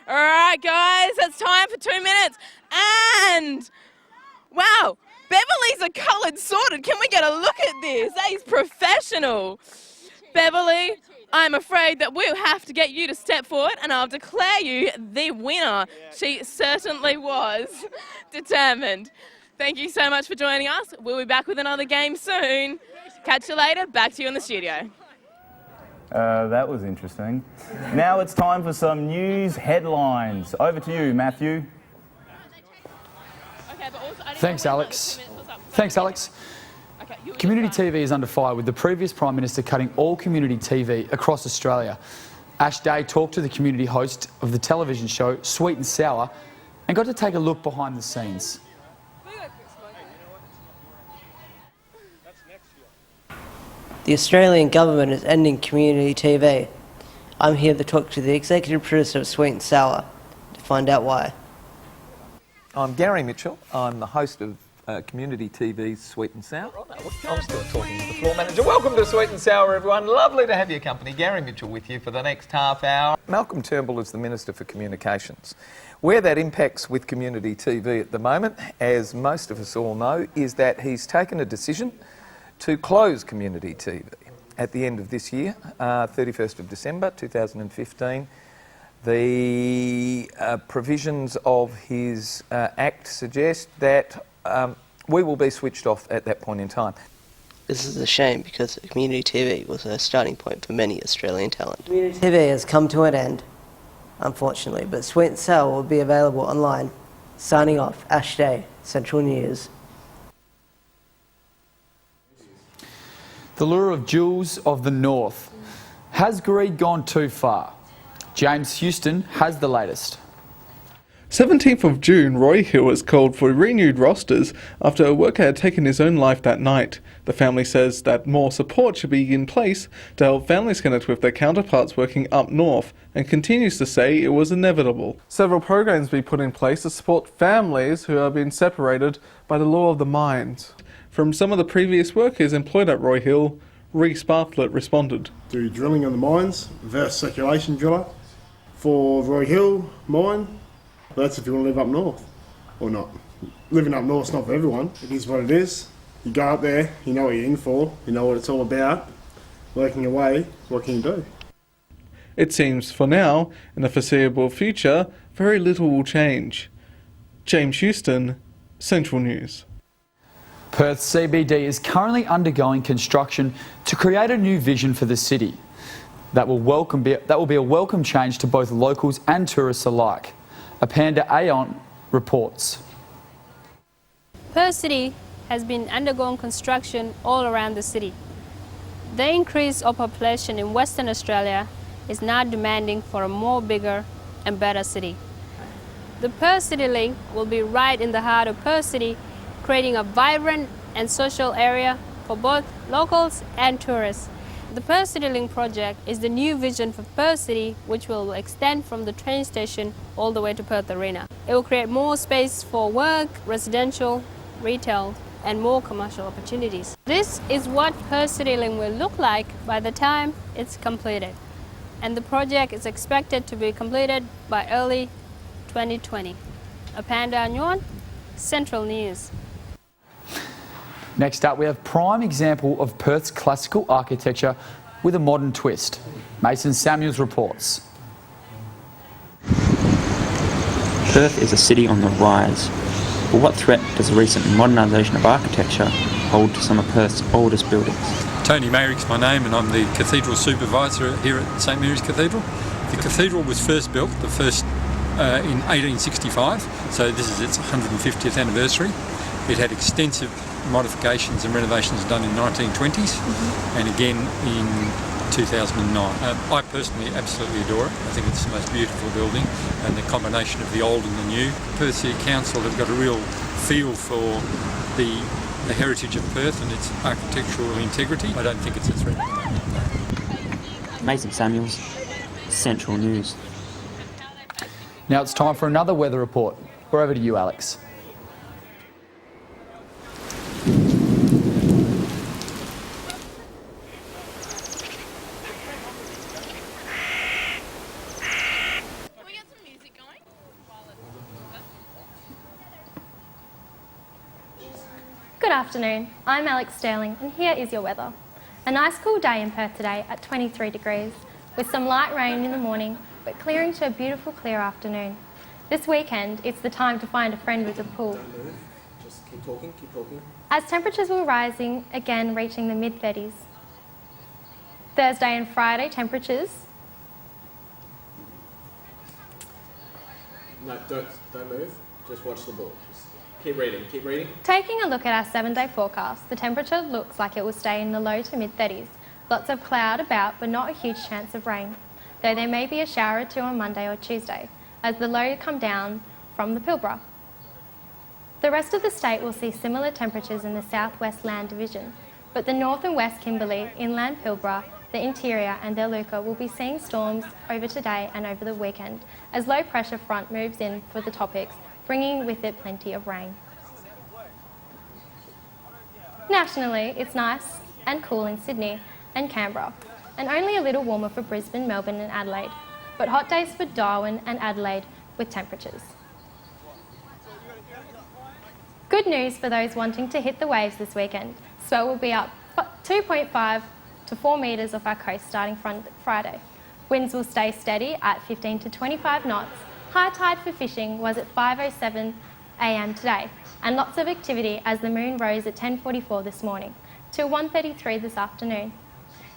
All right, guys, it's time for 2 minutes. And, wow, Beverly's a coloured sorted. Can we get a look at this? That is professional. Beverly, I'm afraid that we'll have to get you to step forward and I'll declare you the winner. She certainly was determined. Thank you so much for joining us. We'll be back with another game soon. Catch you later. Back to you in the studio. That was interesting. Now it's time for some news headlines. Over to you, Matthew. Thanks, Alex. Community TV is under fire, with the previous Prime Minister cutting all community TV across Australia. Ash Day talked to the community host of the television show Sweet and Sour and got to take a look behind the scenes. The Australian government is ending community TV. I'm here to talk to the executive producer of Sweet and Sour to find out why. I'm Gary Mitchell. I'm the host of Community TV's Sweet and Sour. I'm still talking to the floor manager. Welcome to Sweet and Sour, everyone. Lovely to have your company. Gary Mitchell with you for the next half hour. Malcolm Turnbull is the Minister for Communications. Where that impacts with Community TV at the moment, as most of us all know, is that he's taken a decision to close Community TV at the end of this year, 31st of December 2015. The provisions of his Act suggest that we will be switched off at that point in time. This is a shame because community TV was a starting point for many Australian talent. Community TV has come to an end, unfortunately, but Sweet and Sour will be available online. Signing off, Ash Day, Central News. The lure of jewels of the north. Has greed gone too far? James Houston has the latest. 17th of June, Roy Hill has called for renewed rosters after a worker had taken his own life that night. The family says that more support should be in place to help families connect with their counterparts working up north, and continues to say it was inevitable. Several programs be put in place to support families who have been separated by the law of the mines. From some of the previous workers employed at Roy Hill, Reece Bartlett responded. Do drilling on the mines, reverse circulation driller for Roy Hill mine. That's if you want to live up north or not. Living up north's not for everyone. It is what it is. You go up there, you know what you're in for, you know what it's all about. Working away, what can you do? It seems for now, in the foreseeable future, very little will change. James Houston, Central News. Perth CBD is currently undergoing construction to create a new vision for the city that will be a welcome change to both locals and tourists alike. Apanda Aon reports. Perth City has been undergoing construction all around the city. The increase of population in Western Australia is now demanding for a more bigger and better city. The Perth City Link will be right in the heart of Perth City, creating a vibrant and social area for both locals and tourists. The Perth City Link project is the new vision for Perth City, which will extend from the train station all the way to Perth Arena. It will create more space for work, residential, retail, and more commercial opportunities. This is what Perth City Link will look like by the time it's completed. And the project is expected to be completed by early 2020. Apanda Nguyen, Central News. Next up, we have prime example of Perth's classical architecture with a modern twist. Mason Samuels reports. Perth is a city on the rise, but what threat does the recent modernisation of architecture hold to some of Perth's oldest buildings? Tony Mayrick's my name, and I'm the Cathedral Supervisor here at St Mary's Cathedral. The cathedral was first built, in 1865, so this is its 150th anniversary. It had extensive modifications and renovations done in the 1920s and again in 2009. I personally absolutely adore it. I think it's the most beautiful building, and the combination of the old and the new. Perth City Council have got a real feel for the heritage of Perth and its architectural integrity. I don't think it's a threat. Mason Samuels, Central News. Now it's time for another weather report. We're over to you, Alex. Good afternoon, I'm Alex Sterling and here is your weather. A nice cool day in Perth today at 23 degrees, with some light rain in the morning but clearing to a beautiful clear afternoon. This weekend it's the time to find a friend with a pool. Just keep talking, keep talking. As temperatures will rising, again reaching the mid-30s. Thursday and Friday temperatures. No, don't move, just watch the ball. Keep reading, keep reading. Taking a look at our 7-day forecast, the temperature looks like it will stay in the low to mid-30s. Lots of cloud about, but not a huge chance of rain, though there may be a shower or two on Monday or Tuesday, as the low come down from the Pilbara. The rest of the state will see similar temperatures in the southwest land division, but the north and west Kimberley, inland Pilbara, the interior and Del Luca will be seeing storms over today and over the weekend, as low pressure front moves in for the tropics, bringing with it plenty of rain. Nationally, it's nice and cool in Sydney and Canberra, and only a little warmer for Brisbane, Melbourne and Adelaide, but hot days for Darwin and Adelaide with temperatures. Good news for those wanting to hit the waves this weekend. Swell will be up 2.5 to 4 metres off our coast starting from Friday. Winds will stay steady at 15 to 25 knots. High tide for fishing was at 5:07 a.m. today. and lots of activity as the moon rose at 10:44 this morning till 1:33 this afternoon.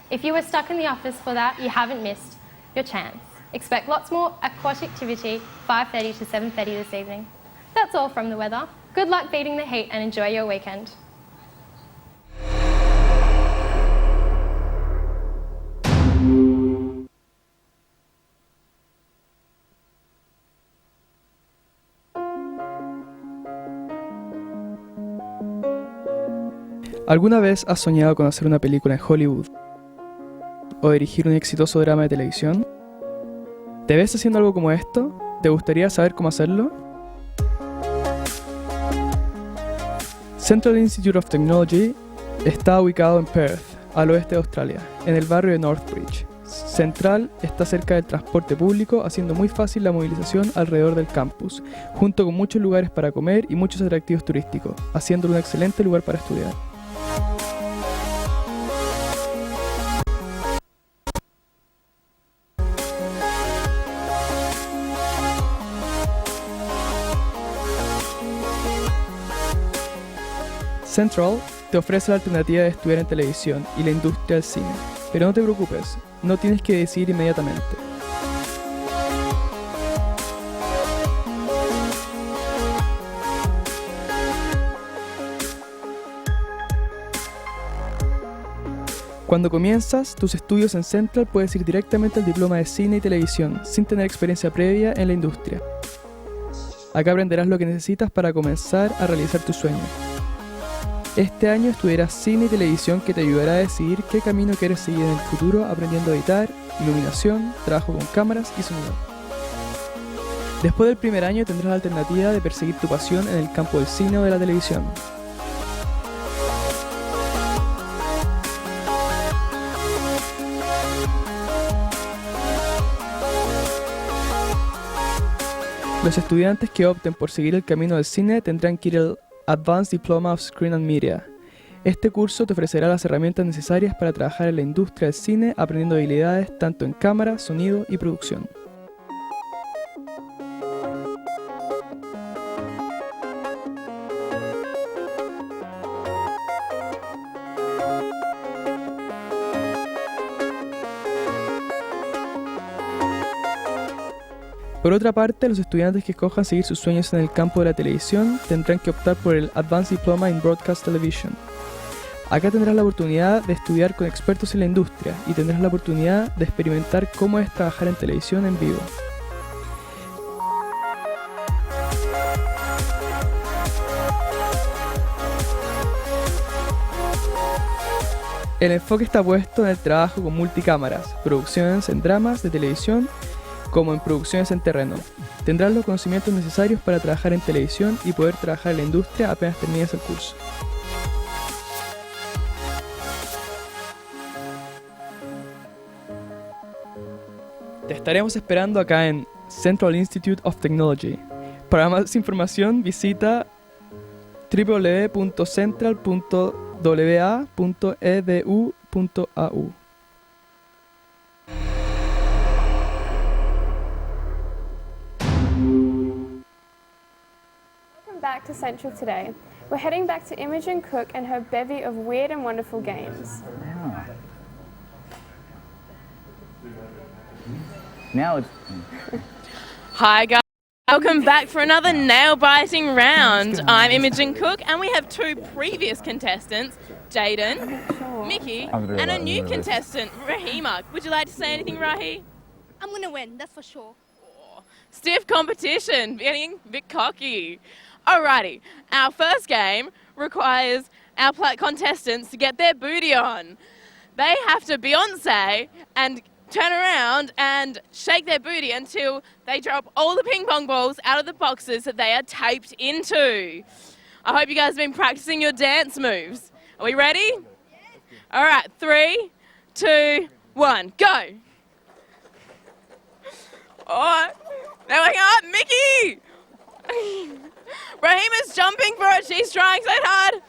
If you were stuck in the office for that, you haven't missed your chance. Expect lots more aquatic activity 5:30 to 7:30 this evening. That's all from the weather. Good luck beating the heat and enjoy your weekend. ¿Alguna vez has soñado con hacer una película en Hollywood? ¿O dirigir un exitoso drama de televisión? ¿Te ves haciendo algo como esto? ¿Te gustaría saber cómo hacerlo? Central Institute of Technology está ubicado en Perth, al oeste de Australia, en el barrio de Northbridge. Central está cerca del transporte público, haciendo muy fácil la movilización alrededor del campus, junto con muchos lugares para comer y muchos atractivos turísticos, haciéndolo un excelente lugar para estudiar. Central te ofrece la alternativa de estudiar en televisión y la industria del cine, pero no te preocupes, no tienes que decidir inmediatamente. Cuando comienzas tus estudios en Central puedes ir directamente al diploma de cine y televisión sin tener experiencia previa en la industria. Acá aprenderás lo que necesitas para comenzar a realizar tus sueños. Este año estudiarás cine y televisión que te ayudará a decidir qué camino quieres seguir en el futuro aprendiendo a editar, iluminación, trabajo con cámaras y sonido. Después del primer año tendrás la alternativa de perseguir tu pasión en el campo del cine o de la televisión. Los estudiantes que opten por seguir el camino del cine tendrán que ir al Advanced Diploma of Screen and Media. Este curso te ofrecerá las herramientas necesarias para trabajar en la industria del cine, aprendiendo habilidades tanto en cámara, sonido y producción. Por otra parte, los estudiantes que escojan seguir sus sueños en el campo de la televisión tendrán que optar por el Advanced Diploma in Broadcast Television. Acá tendrás la oportunidad de estudiar con expertos en la industria y tendrás la oportunidad de experimentar cómo es trabajar en televisión en vivo. El enfoque está puesto en el trabajo con multicámaras, producciones en dramas de televisión como en producciones en terreno. Tendrás los conocimientos necesarios para trabajar en televisión y poder trabajar en la industria apenas termines el curso. Te estaremos esperando acá en Central Institute of Technology. Para más información visita www.central.wa.edu.au. Back to Central today. We're heading back to Imogen Cook and her bevy of weird and wonderful games. Now it's... Hi guys, welcome back for another nail-biting round. I'm Imogen Cook and we have two previous contestants, Jaden, Mickey, and a new contestant, Rahima. Would you like to say anything, Rahi? I'm going to win, that's for sure. Stiff competition, getting a bit cocky. Alrighty, our first game requires our contestants to get their booty on. They have to Beyonce and turn around and shake their booty until they drop all the ping pong balls out of the boxes that they are taped into. I hope you guys have been practicing your dance moves. Are we ready? Alright, 3, 2, 1, go! Oh, they're going up, Mickey! Rahima's jumping for it, she's trying so hard.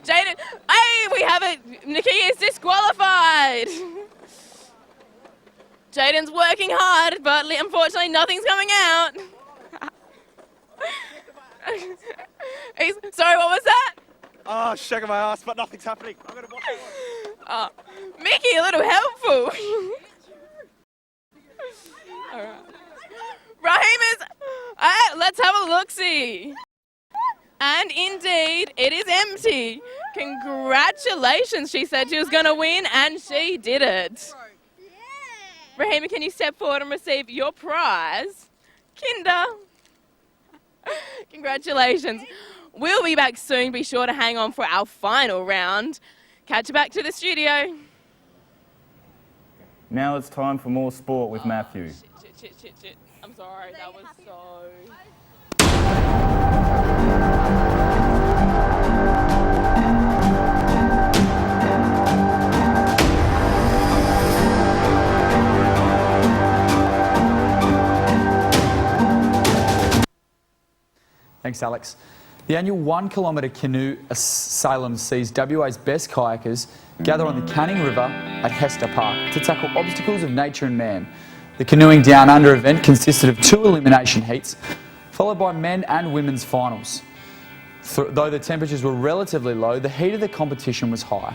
Jaden, hey, we have it, Nikki is disqualified. Jaden's working hard, but unfortunately nothing's coming out. Sorry, what was that? Oh, shaking my ass, but nothing's happening. I'm going to watch it. Oh, Mickey, a little helpful. All right. Raheem is... let's have a look-see. And indeed, it is empty. Congratulations, she said she was going to win, and she did it. Rahima, can you step forward and receive your prize? Kinder. Congratulations. We'll be back soon. Be sure to hang on for our final round. Catch you back to the studio. Now it's time for more sport with Matthew. Shit. I'm sorry, that was so... Thanks, Alex. The annual 1 kilometre canoe Salem sees WA's best kayakers gather on the Canning River at Hester Park to tackle obstacles of nature and man. The Canoeing Down Under event consisted of 2 elimination heats, followed by men and women's finals. Though the temperatures were relatively low, the heat of the competition was high.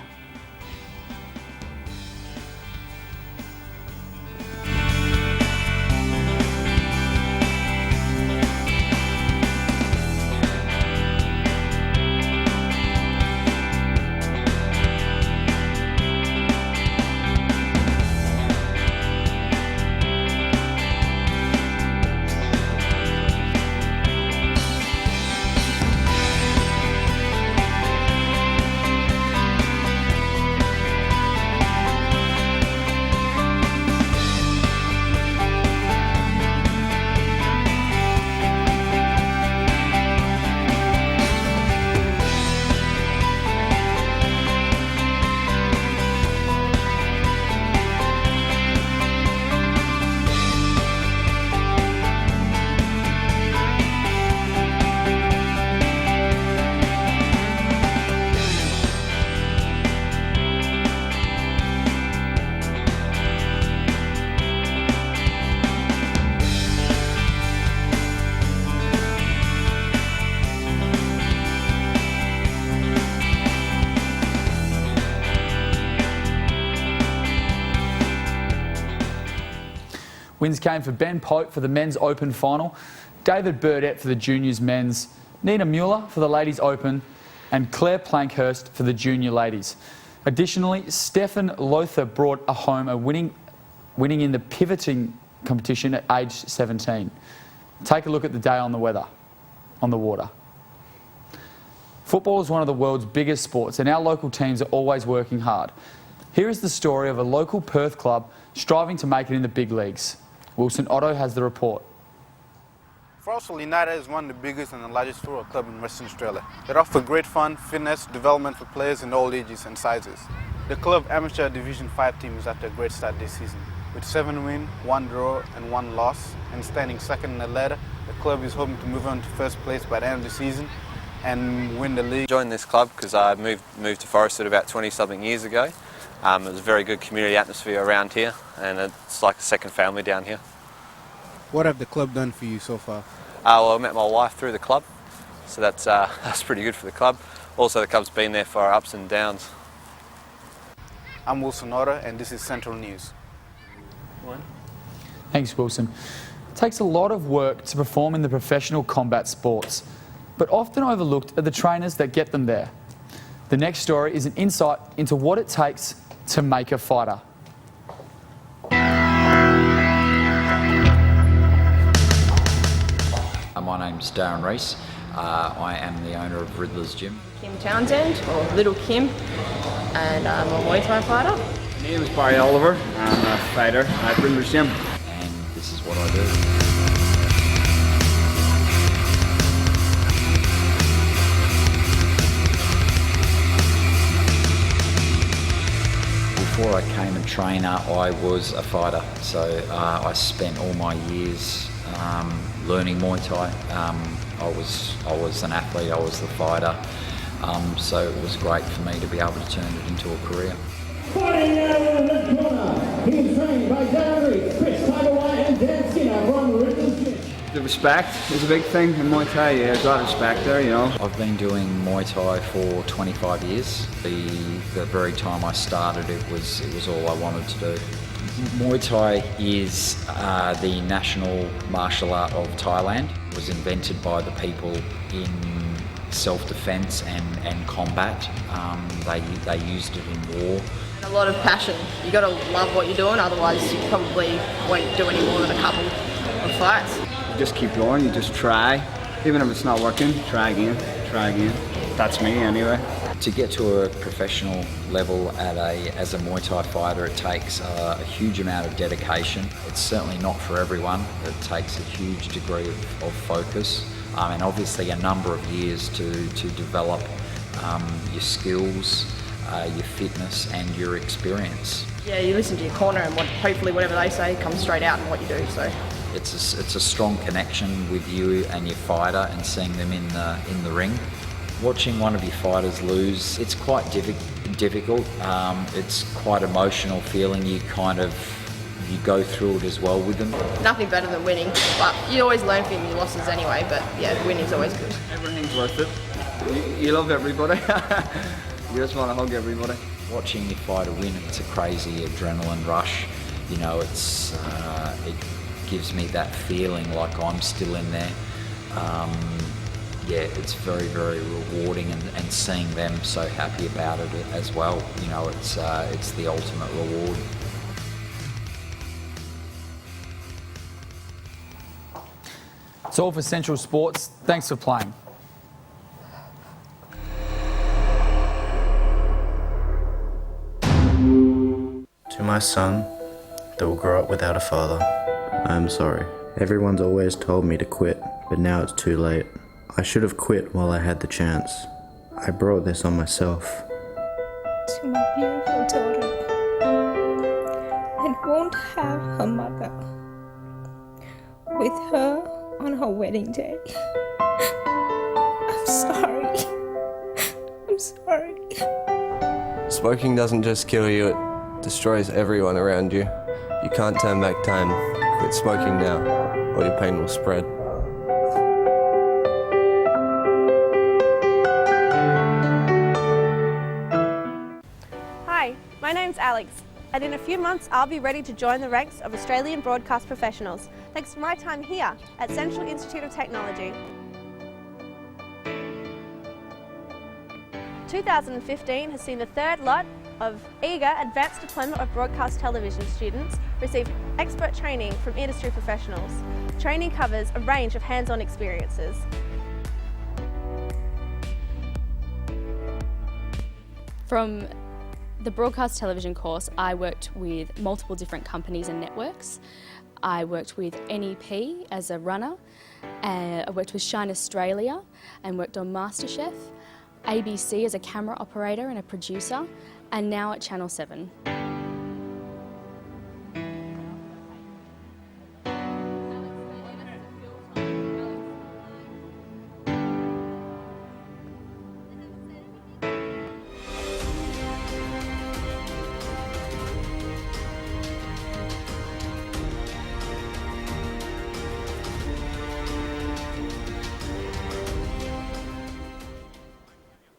Wins came for Ben Pope for the men's open final, David Burdett for the juniors men's, Nina Mueller for the ladies open, and Claire Plankhurst for the junior ladies. Additionally, Stefan Lothar brought home a winning in the pivoting competition at age 17. Take a look at the day on the water. Football is one of the world's biggest sports, and our local teams are always working hard. Here is the story of a local Perth club striving to make it in the big leagues. Wilson Otto has the report. Forestall United is one of the biggest and the largest football club in Western Australia. They offer great fun, fitness, development for players in all ages and sizes. The club amateur Division 5 team is after a great start this season. With 7 wins, 1 draw and 1 loss, and standing second in the ladder, the club is hoping to move on to first place by the end of the season and win the league. I joined this club because I moved to Forestall about 20-something years ago. It was a very good community atmosphere around here, and it's like a second family down here. What have the club done for you so far? Well, I met my wife through the club, so that's pretty good for the club. Also, the club's been there for our ups and downs. I'm Wilson Otto, and this is Central News. Thanks, Wilson. It takes a lot of work to perform in the professional combat sports, but often overlooked are the trainers that get them there. The next story is an insight into what it takes to make a fighter. My name's Darren Reese. I am the owner of Riddler's Gym. Kim Townsend, or Little Kim, and I'm a Muay Thai fighter. My name is Barry Oliver. I'm a fighter at Riddler's Gym. And this is what I do. Before I came a trainer, I was a fighter. So I spent all my years learning Muay Thai. I was an athlete, I was the fighter. So it was great for me to be able to turn it into a career. Fighting out of the left corner, he's trained by Darren Reese, Chris Tiger White and Dan Skinner from Riddler's Gym. The respect is a big thing in Muay Thai. Yeah, there's a lot of respect there, you know. I've been doing Muay Thai for 25 years. The very time I started, it was all I wanted to do. Muay Thai is the national martial art of Thailand. It was invented by the people in self-defense and combat. They used it in war. A lot of passion. You got to love what you're doing, otherwise you probably won't do any more than a couple of fights. You just keep going, you just try. Even if it's not working, try again, try again. That's me anyway. To get to a professional level as a Muay Thai fighter, it takes a huge amount of dedication. It's certainly not for everyone. It takes a huge degree of focus and obviously a number of years to develop your skills, your fitness and your experience. Yeah, you listen to your corner and hopefully whatever they say comes straight out in what you do. So it's a strong connection with you and your fighter and seeing them in the ring. Watching one of your fighters lose, it's quite difficult. It's quite emotional feeling. You go through it as well with them. Nothing better than winning, but you always learn from your losses anyway. But yeah, winning's always good. Everything's worth it. You love everybody. You just want to hug everybody. Watching your fighter win, it's a crazy adrenaline rush. You know, it gives me that feeling like I'm still in there. Yeah, it's very, very rewarding, and seeing them so happy about it as well. You know, it's the ultimate reward. It's all for Central Sports. Thanks for playing. To my son that will grow up without a father, I am sorry. Everyone's always told me to quit, but now it's too late. I should have quit while I had the chance. I brought this on myself. To my beautiful daughter that won't have her mother with her on her wedding day. I'm sorry. I'm sorry. Smoking doesn't just kill you, it destroys everyone around you. You can't turn back time. Quit smoking now, or your pain will spread. Hi, my name's Alex, and in a few months I'll be ready to join the ranks of Australian broadcast professionals, thanks to my time here at Central Institute of Technology. 2015 has seen the third lot of eager advanced diploma of broadcast television students receive expert training from industry professionals. Training covers a range of hands-on experiences. From the broadcast television course, I worked with multiple different companies and networks. I worked with NEP as a runner, I worked with Shine Australia and worked on MasterChef, ABC as a camera operator and a producer, and now at Channel 7.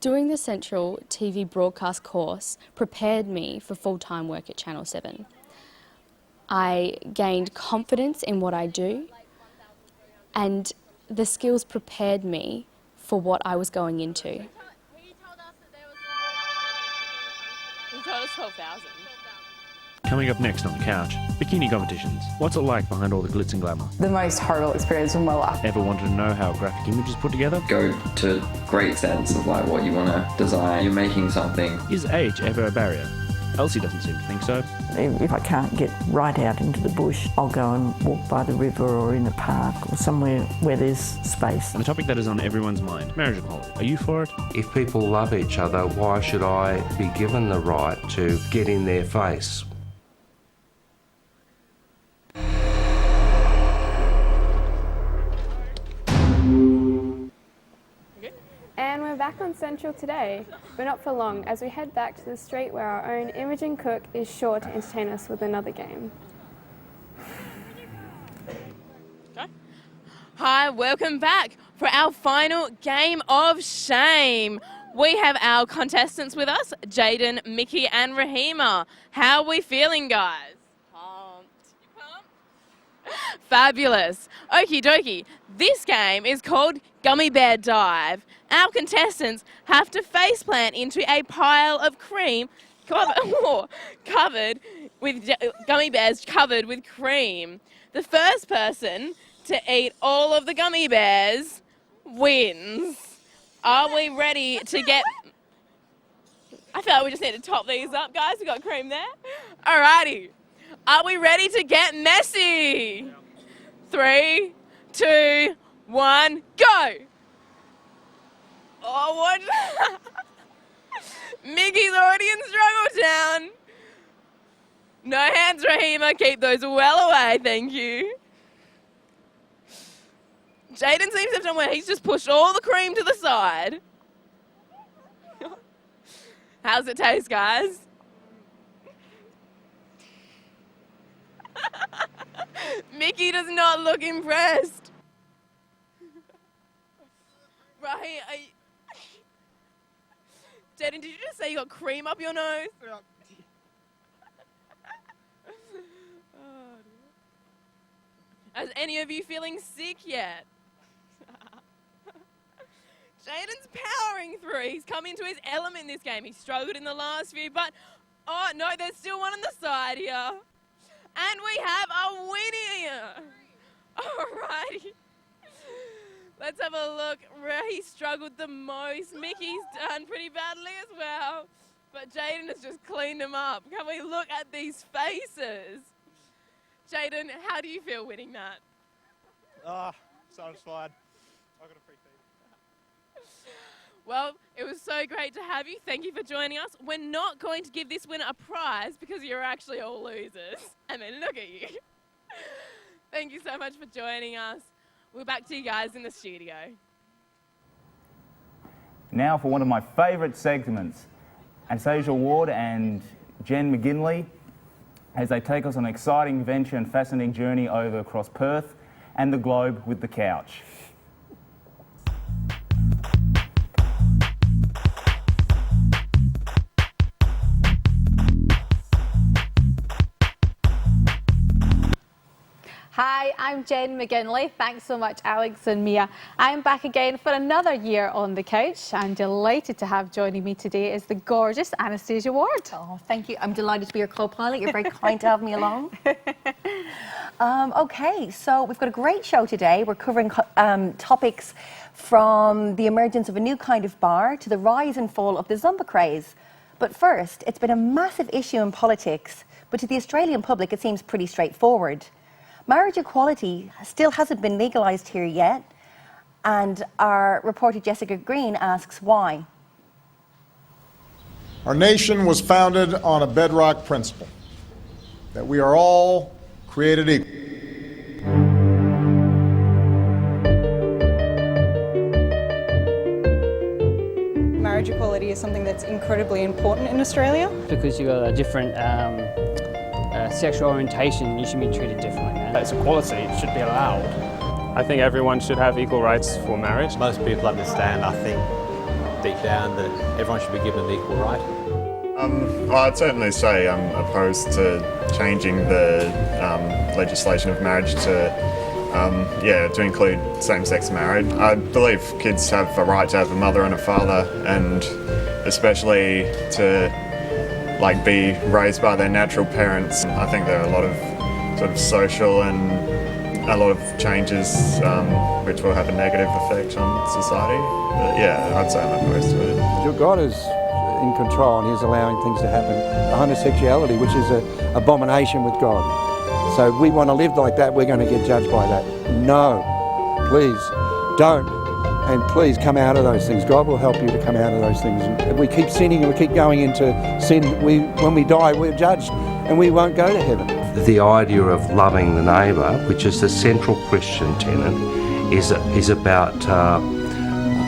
Doing the Central TV broadcast course prepared me for full-time work at Channel 7. I gained confidence in what I do, and the skills prepared me for what I was going into. He told us 12,000. Coming up next on the couch, bikini competitions. What's it like behind all the glitz and glamour? The most horrible experience of my life. Ever wanted to know how a graphic image is put together? Go to great sense of like what you want to design. You're making something. Is age ever a barrier? Elsie doesn't seem to think so. If I can't get right out into the bush, I'll go and walk by the river or in a park or somewhere where there's space. And the topic that is on everyone's mind, marriage equality. Are you for it? If people love each other, why should I be given the right to get in their face? And we're back on Central today, but not for long, as we head back to the street where our own Imogen Cook is sure to entertain us with another game. Okay. Hi, welcome back for our final game of shame. We have our contestants with us, Jaden, Mickey and Rahima. How are we feeling, guys? Pumped. You pumped? Fabulous. Okie dokie. This game is called Gummy Bear Dive. Our contestants have to faceplant into a pile of cream covered with gummy bears covered with cream. The first person to eat all of the gummy bears wins. Are we ready to get... I feel like we just need to top these up, guys. We got cream there. Alrighty. Are we ready to get messy? 3, 2, 1, go! Oh, what? Mickey's already in struggle town. No hands, Rahima. Keep those well away, thank you. Jaden seems to have done well. He's just pushed all the cream to the side. How's it taste, guys? Mickey does not look impressed. Right, Jaden, did you just say you got cream up your nose? Yep. Is any of you feeling sick yet? Jaden's powering through. He's come into his element in this game. He struggled in the last few, but oh no, there's still one on the side here. And we have a winner here. Alrighty. Let's have a look where he struggled the most. Mickey's done pretty badly as well, but Jaden has just cleaned him up. Can we look at these faces? Jaden, how do you feel winning that? Satisfied. I got a free feed. Well, it was so great to have you. Thank you for joining us. We're not going to give this winner a prize because you're actually all losers. I mean, look at you. Thank you so much for joining us. We're back to you guys in the studio. Now for one of my favourite segments, Anastasia Ward and Jen McGinley, as they take us on an exciting adventure and fascinating journey over across Perth and the globe with the couch. Hi, I'm Jen McGinley. Thanks so much, Alex and Mia. I'm back again for another year on the couch. I'm delighted to have joining me today is the gorgeous Anastasia Ward. Oh, thank you. I'm delighted to be your co-pilot. You're very kind to have me along. Okay, so we've got a great show today. We're covering topics from the emergence of a new kind of bar to the rise and fall of the Zumba craze. But first, it's been a massive issue in politics, but to the Australian public it seems pretty straightforward. Marriage equality still hasn't been legalised here yet, and our reporter Jessica Green asks why. Our nation was founded on a bedrock principle, that we are all created equal. Marriage equality is something that's incredibly important in Australia. Because you've got a different sexual orientation, you should be treated differently. It's equality, it should be allowed. I think everyone should have equal rights for marriage. Most people understand, I think, deep down that everyone should be given an equal right. Well, I'd certainly say I'm opposed to changing the legislation of marriage to include same-sex marriage. I believe kids have a right to have a mother and a father, and especially to be raised by their natural parents. I think there are a lot of sort of social and a lot of changes which will have a negative effect on society. But yeah, I'd say I'm opposed to it. Your God is in control and He's allowing things to happen. Homosexuality, which is an abomination with God. So we want to live like that, we're going to get judged by that. No, please don't. And please come out of those things. God will help you to come out of those things. And if we keep sinning and we keep going into sin, when we die, we're judged and we won't go to heaven. The idea of loving the neighbour, which is the central Christian tenet, is about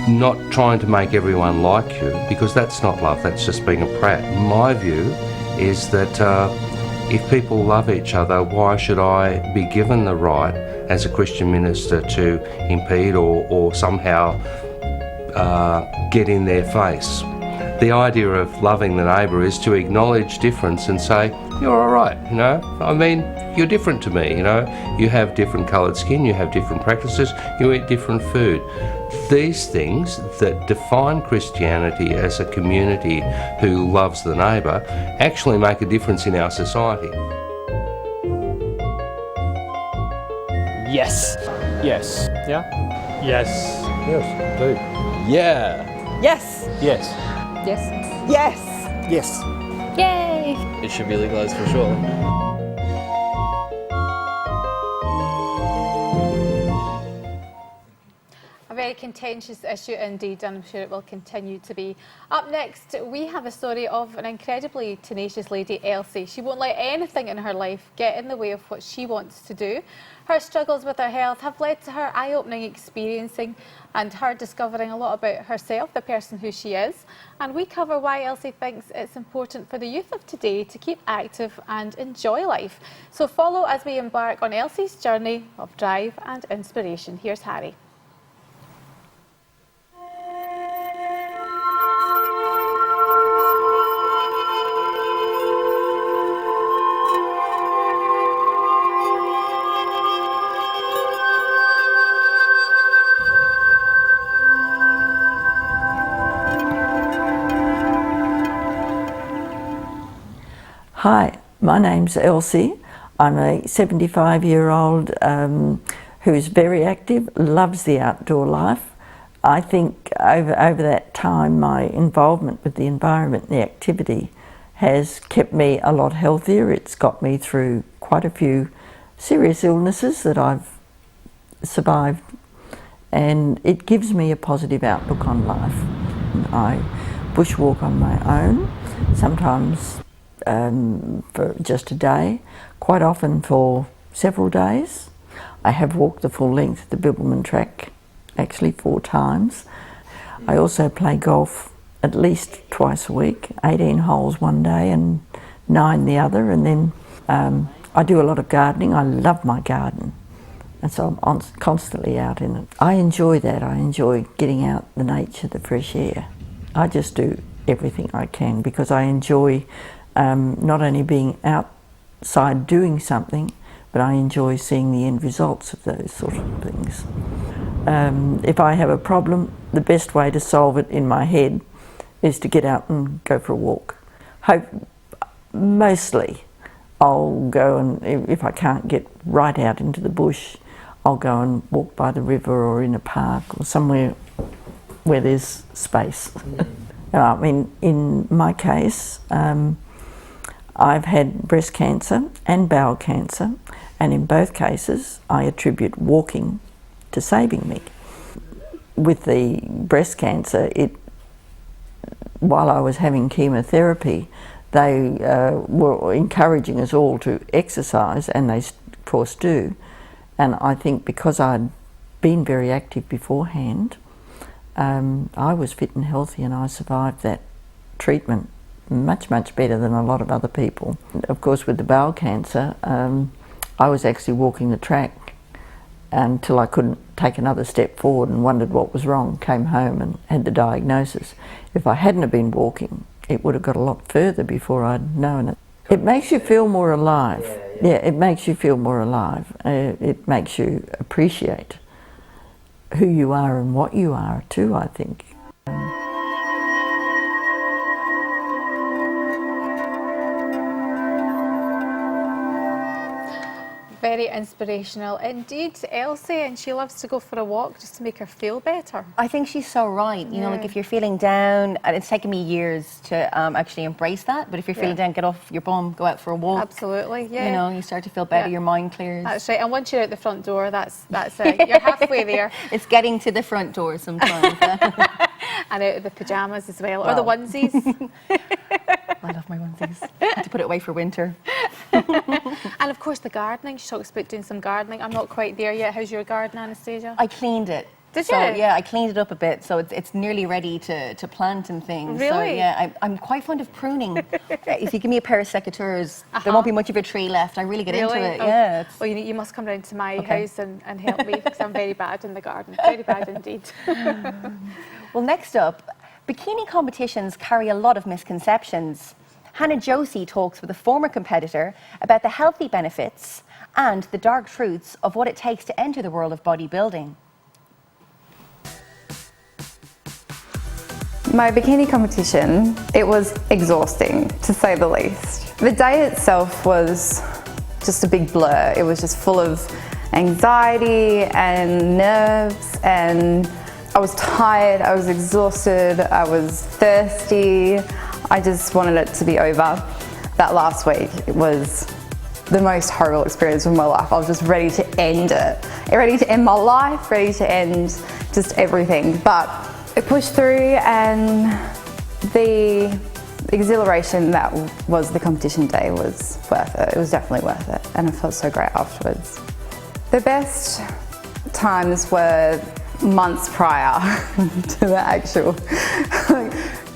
not trying to make everyone like you, because that's not love, that's just being a prat. My view is that if people love each other, why should I be given the right as a Christian minister to impede or somehow get in their face? The idea of loving the neighbour is to acknowledge difference and say, you're all right, you know, I mean, you're different to me, you know, you have different coloured skin, you have different practices, you eat different food. These things that define Christianity as a community who loves the neighbour actually make a difference in our society. Yes. Yes. Yeah? Yes. Yes, indeed. Yeah. Yes. Yes. Yes. Yes. Yes. Yay! It should be legalised for sure. A very contentious issue indeed, and I'm sure it will continue to be. Up next, we have a story of an incredibly tenacious lady, Elsie. She won't let anything in her life get in the way of what she wants to do. Her struggles with her health have led to her eye-opening experiencing and her discovering a lot about herself, the person who she is. And we cover why Elsie thinks it's important for the youth of today to keep active and enjoy life. So follow as we embark on Elsie's journey of drive and inspiration. Here's Harry. Hi, my name's Elsie. I'm a 75-year-old who's very active, loves the outdoor life. I think over that time my involvement with the environment and the activity has kept me a lot healthier. It's got me through quite a few serious illnesses that I've survived, and it gives me a positive outlook on life. I bushwalk on my own, sometimes for just a day, quite often for several days. I have walked the full length of the Bibbulmun track, actually 4 times. I also play golf at least twice a week, 18 holes one day and 9 the other, and then I do a lot of gardening. I love my garden, and so I'm constantly out in it. I enjoy that. I enjoy getting out the nature, the fresh air. I just do everything I can because I enjoy not only being outside doing something, but I enjoy seeing the end results of those sort of things. If I have a problem, the best way to solve it in my head is to get out and go for a walk. Mostly I'll go, and if I can't get right out into the bush, I'll go and walk by the river or in a park or somewhere where there's space. I mean, in my case, I've had breast cancer and bowel cancer, and in both cases I attribute walking to saving me. With the breast cancer, while I was having chemotherapy, they were encouraging us all to exercise, and they of course do. And I think because I'd been very active beforehand, I was fit and healthy, and I survived that treatment much better than a lot of other people. Of course, with the bowel cancer, I was actually walking the track until I couldn't take another step forward and wondered what was wrong, came home and had the diagnosis. If I hadn't have been walking, it would have got a lot further before I'd known it. It makes you feel more alive. Yeah, it makes you feel more alive. It makes you appreciate who you are and what you are too, I think. Very inspirational indeed, Elsie, and she loves to go for a walk just to make her feel better. I think she's so right. You know, like if you're feeling down, and it's taken me years to actually embrace that, but if you're feeling down, get off your bum, go out for a walk. Absolutely, yeah. You know, you start to feel better, your mind clears. That's right, and once you're out the front door, that's it. You're halfway there. It's getting to the front door sometimes. And out of the pyjamas as well, or the onesies. I love my onesies. I have to put it away for winter. And of course the gardening. She talks about doing some gardening. I'm not quite there yet. How's your garden, Anastasia? I cleaned it Did So, you? yeah, I cleaned it up a bit, so it's nearly ready to plant and things. So, Really? yeah, I'm quite fond of pruning. If you give me a pair of secateurs, there won't be much of a tree left. I really get into it. Oh. Yeah. Well, you must come down to my Okay. house and help me because I'm very bad in the garden. Very bad indeed. Well, next up, bikini competitions carry a lot of misconceptions. Hannah Josie talks with a former competitor about the healthy benefits and the dark truths of what it takes to enter the world of bodybuilding. My bikini competition, it was exhausting, to say the least. The day itself was just a big blur. It was just full of anxiety and nerves, and I was tired, I was exhausted, I was thirsty. I just wanted it to be over. That last week, it was the most horrible experience of my life. I was just ready to end it. Ready to end my life, ready to end just everything. But I pushed through, and the exhilaration that was the competition day was worth it. It was definitely worth it, and I felt so great afterwards. The best times were months prior to the actual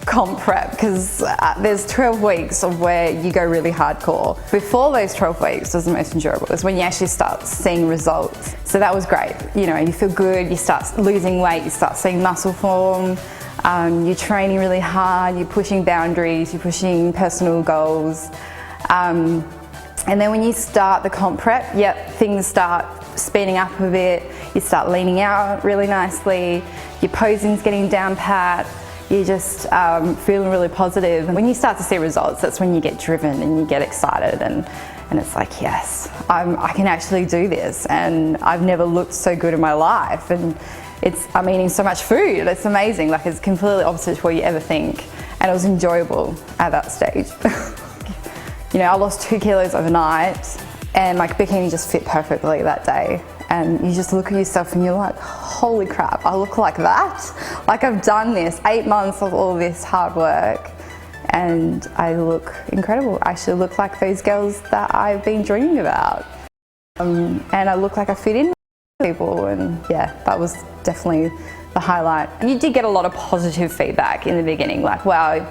comp prep, because there's 12 weeks of where you go really hardcore. Before those 12 weeks was the most enjoyable. It's when you actually start seeing results. So that was great. You know, you feel good, you start losing weight, you start seeing muscle form, you're training really hard, you're pushing boundaries, you're pushing personal goals. And then when you start the comp prep, things start speeding up a bit, you start leaning out really nicely, your posing's getting down pat, you're just feeling really positive. And when you start to see results, that's when you get driven and you get excited, and it's like, yes, I can actually do this, and I've never looked so good in my life, and I'm eating so much food, it's amazing. Like, it's completely opposite to what you ever think, and it was enjoyable at that stage. You know, I lost 2 kilos overnight, and my bikini just fit perfectly that day. And you just look at yourself and you're like, holy crap, I look like that? Like, I've done this, 8 months of all this hard work, and I look incredible. I actually look like those girls that I've been dreaming about. And I look like I fit in with people, and yeah, that was definitely the highlight. You did get a lot of positive feedback in the beginning, like, wow,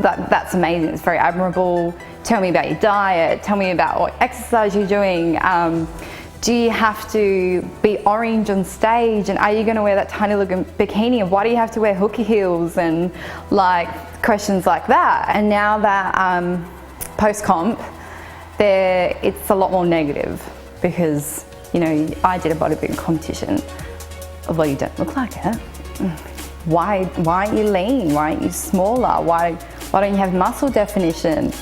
that's amazing, it's very admirable. Tell me about your diet, tell me about what exercise you're doing. Do you have to be orange on stage, and are you going to wear that tiny looking bikini, and why do you have to wear hooky heels, and like questions like that. And now that post-comp, it's a lot more negative, because, you know, I did a bodybuilding competition. Well, you don't look like it. Why aren't you lean? Why aren't you smaller? Why don't you have muscle definition?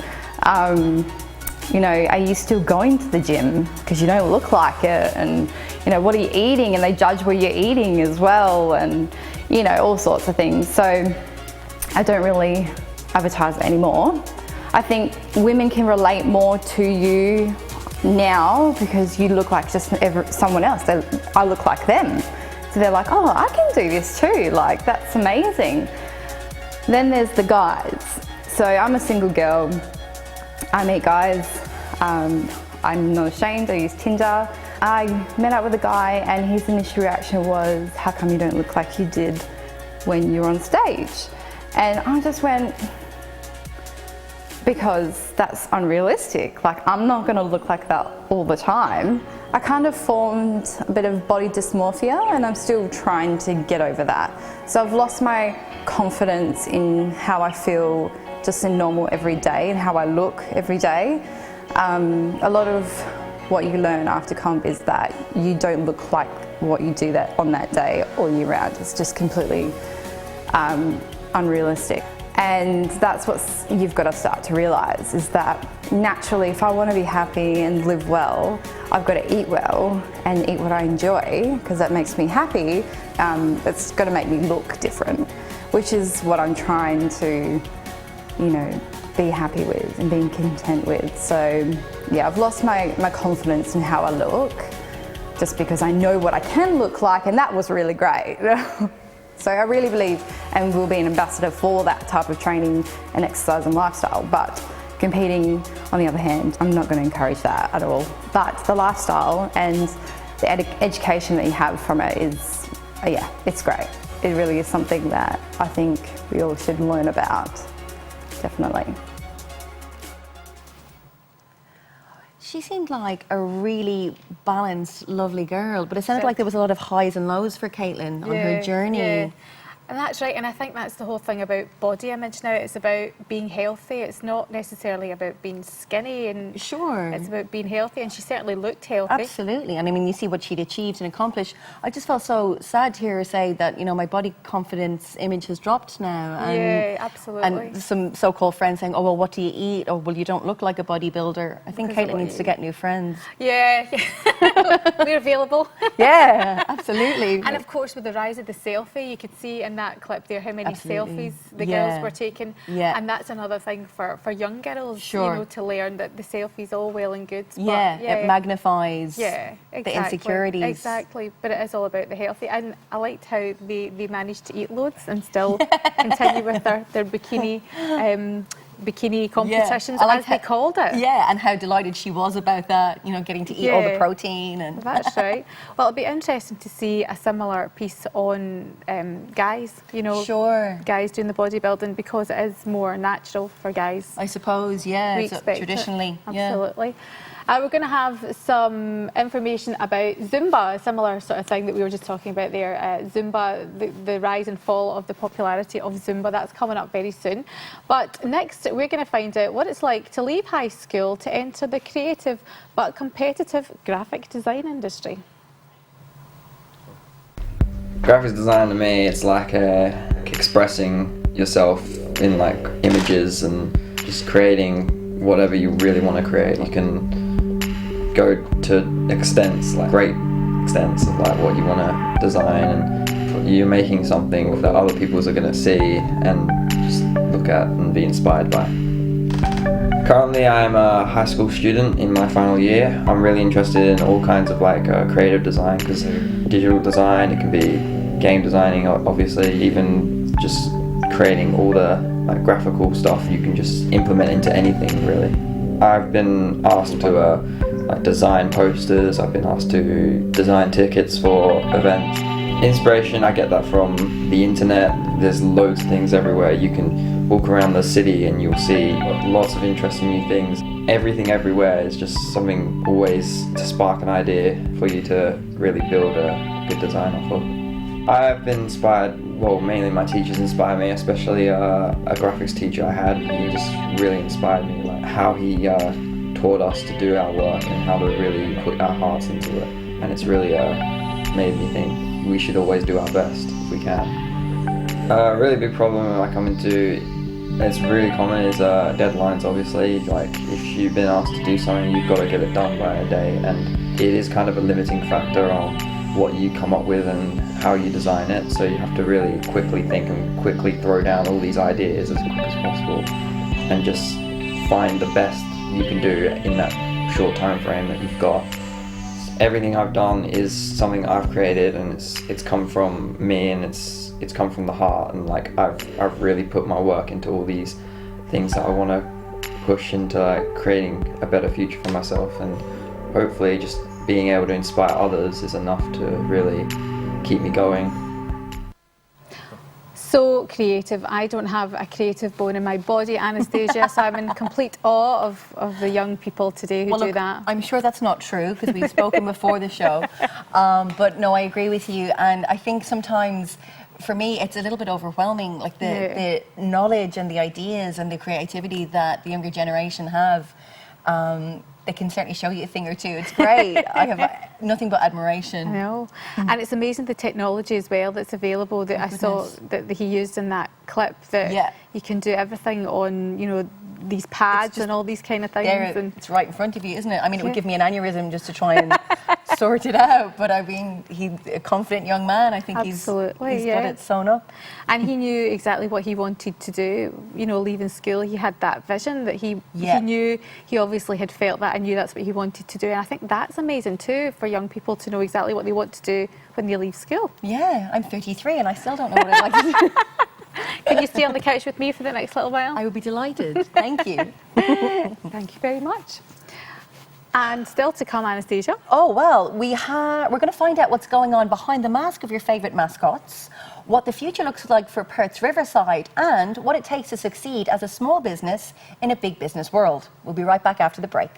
You know, are you still going to the gym? Because you don't look like it. And, you know, what are you eating? And they judge what you're eating as well, and, you know, all sorts of things. So I don't really advertise it anymore. I think women can relate more to you now because you look like just someone else. I look like them. So they're like, oh, I can do this too. Like, that's amazing. Then there's the guys. So I'm a single girl. I meet guys. I'm not ashamed. I use Tinder. I met up with a guy, and his initial reaction was, how come you don't look like you did when you were on stage? And I just went, because that's unrealistic. Like, I'm not going to look like that all the time. I kind of formed a bit of body dysmorphia, and I'm still trying to get over that. So I've lost my confidence in how I feel just in normal every day and how I look every day. A lot of what you learn after comp is that you don't look like what you do on that day all year round. It's just completely unrealistic. And that's what you've got to start to realise, is that naturally, if I want to be happy and live well, I've got to eat well and eat what I enjoy, because that makes me happy. It's got to make me look different, which is what I'm trying to, you know, be happy with and being content with. So yeah, I've lost my confidence in how I look, just because I know what I can look like, and that was really great. So I really believe and will be an ambassador for that type of training and exercise and lifestyle. But competing, on the other hand, I'm not going to encourage that at all. But the lifestyle and the education that you have from it is yeah, it's great. It really is something that I think we all should learn about, definitely. She seemed like a really balanced, lovely girl, but it sounded like there was a lot of highs and lows for Caitlin on her journey. Yeah. And that's right, and I think that's the whole thing about body image now. It's about being healthy. It's not necessarily about being skinny, and sure, it's about being healthy. And she certainly looked healthy. Absolutely, and I mean, you see what she'd achieved and accomplished. I just felt so sad to hear her say that, you know, my body confidence image has dropped now. And, yeah, absolutely. And some so-called friends saying, "Oh well, what do you eat?" Or, "Well, you don't look like a bodybuilder." I think Caitlin needs to get new friends. Yeah, we're available. Yeah, absolutely. And of course, with the rise of the selfie, you could see in that clip there how many selfies the girls were taking. Yeah. And that's another thing for young girls, sure, you know, to learn that the selfie's all well and good. But yeah, it magnifies the insecurities. Exactly, but it is all about the healthy. And I liked how they managed to eat loads and still continue with their bikini competitions, as they called it. Yeah, and how delighted she was about that, you know, getting to eat all the protein. And that's right. Well, it'll be interesting to see a similar piece on guys, you know, guys doing the bodybuilding, because it is more natural for guys. I suppose, yeah, we expect traditionally. Absolutely. We're going to have some information about Zumba, a similar sort of thing that we were just talking about there. Zumba, the rise and fall of the popularity of Zumba, that's coming up very soon. But next, we're going to find out what it's like to leave high school to enter the creative but competitive graphic design industry. Graphics design to me, it's like expressing yourself in like images and just creating whatever you really want to create. You can go to extents, like great extents of like what you want to design, and you're making something that other people are going to see and just look at and be inspired by. Currently I'm a high school student in my final year. I'm really interested in all kinds of like creative design, because digital design, it can be game designing obviously, even just creating all the like graphical stuff you can just implement into anything really. I've been asked to like design posters, I've been asked to design tickets for events. Inspiration, I get that from the internet. There's loads of things everywhere. You can walk around the city and you'll see lots of interesting new things. Everything everywhere is just something always to spark an idea for you to really build a good design off of. I've been inspired, well, mainly my teachers inspire me, especially a graphics teacher I had. He just really inspired me, like how he taught us to do our work and how to really put our hearts into it. And it's really made me think we should always do our best if we can. A really big problem I come into, it's really common, is deadlines obviously. Like if you've been asked to do something, you've got to get it done by a day, and it is kind of a limiting factor on what you come up with and how you design it. So you have to really quickly think and quickly throw down all these ideas as quick as possible and just find the best you can do in that short time frame that you've got. Everything I've done is something I've created, and it's come from me, and it's come from the heart, and like I've really put my work into all these things that I want to push into like creating a better future for myself, and hopefully just being able to inspire others is enough to really keep me going. So creative. I don't have a creative bone in my body, Anastasia, so I'm in complete awe of the young people today who do that. I'm sure that's not true, because we've spoken before the show. But no, I agree with you. And I think sometimes, for me, it's a little bit overwhelming, like the knowledge and the ideas and the creativity that the younger generation have. They can certainly show you a thing or two. It's great. I have nothing but admiration. I know. And it's amazing the technology as well that's available that I saw that he used in that clip, that you can do everything on, you know, these pads and all these kind of things. It's right in front of you, isn't it? I mean, it would give me an aneurysm just to try and sort it out. But I mean, he's a confident young man. I think he's got it sewn up. And he knew exactly what he wanted to do. You know, leaving school, he had that vision that he knew. He obviously had felt that and knew that's what he wanted to do. And I think that's amazing too, for young people to know exactly what they want to do when they leave school. Yeah, I'm 33 and I still don't know what I'd like to do. Can you stay on the couch with me for the next little while? I would be delighted. Thank you. Thank you very much. And still to come, Anastasia. Oh, well, we're going to find out what's going on behind the mask of your favourite mascots, what the future looks like for Perth's Riverside, and what it takes to succeed as a small business in a big business world. We'll be right back after the break.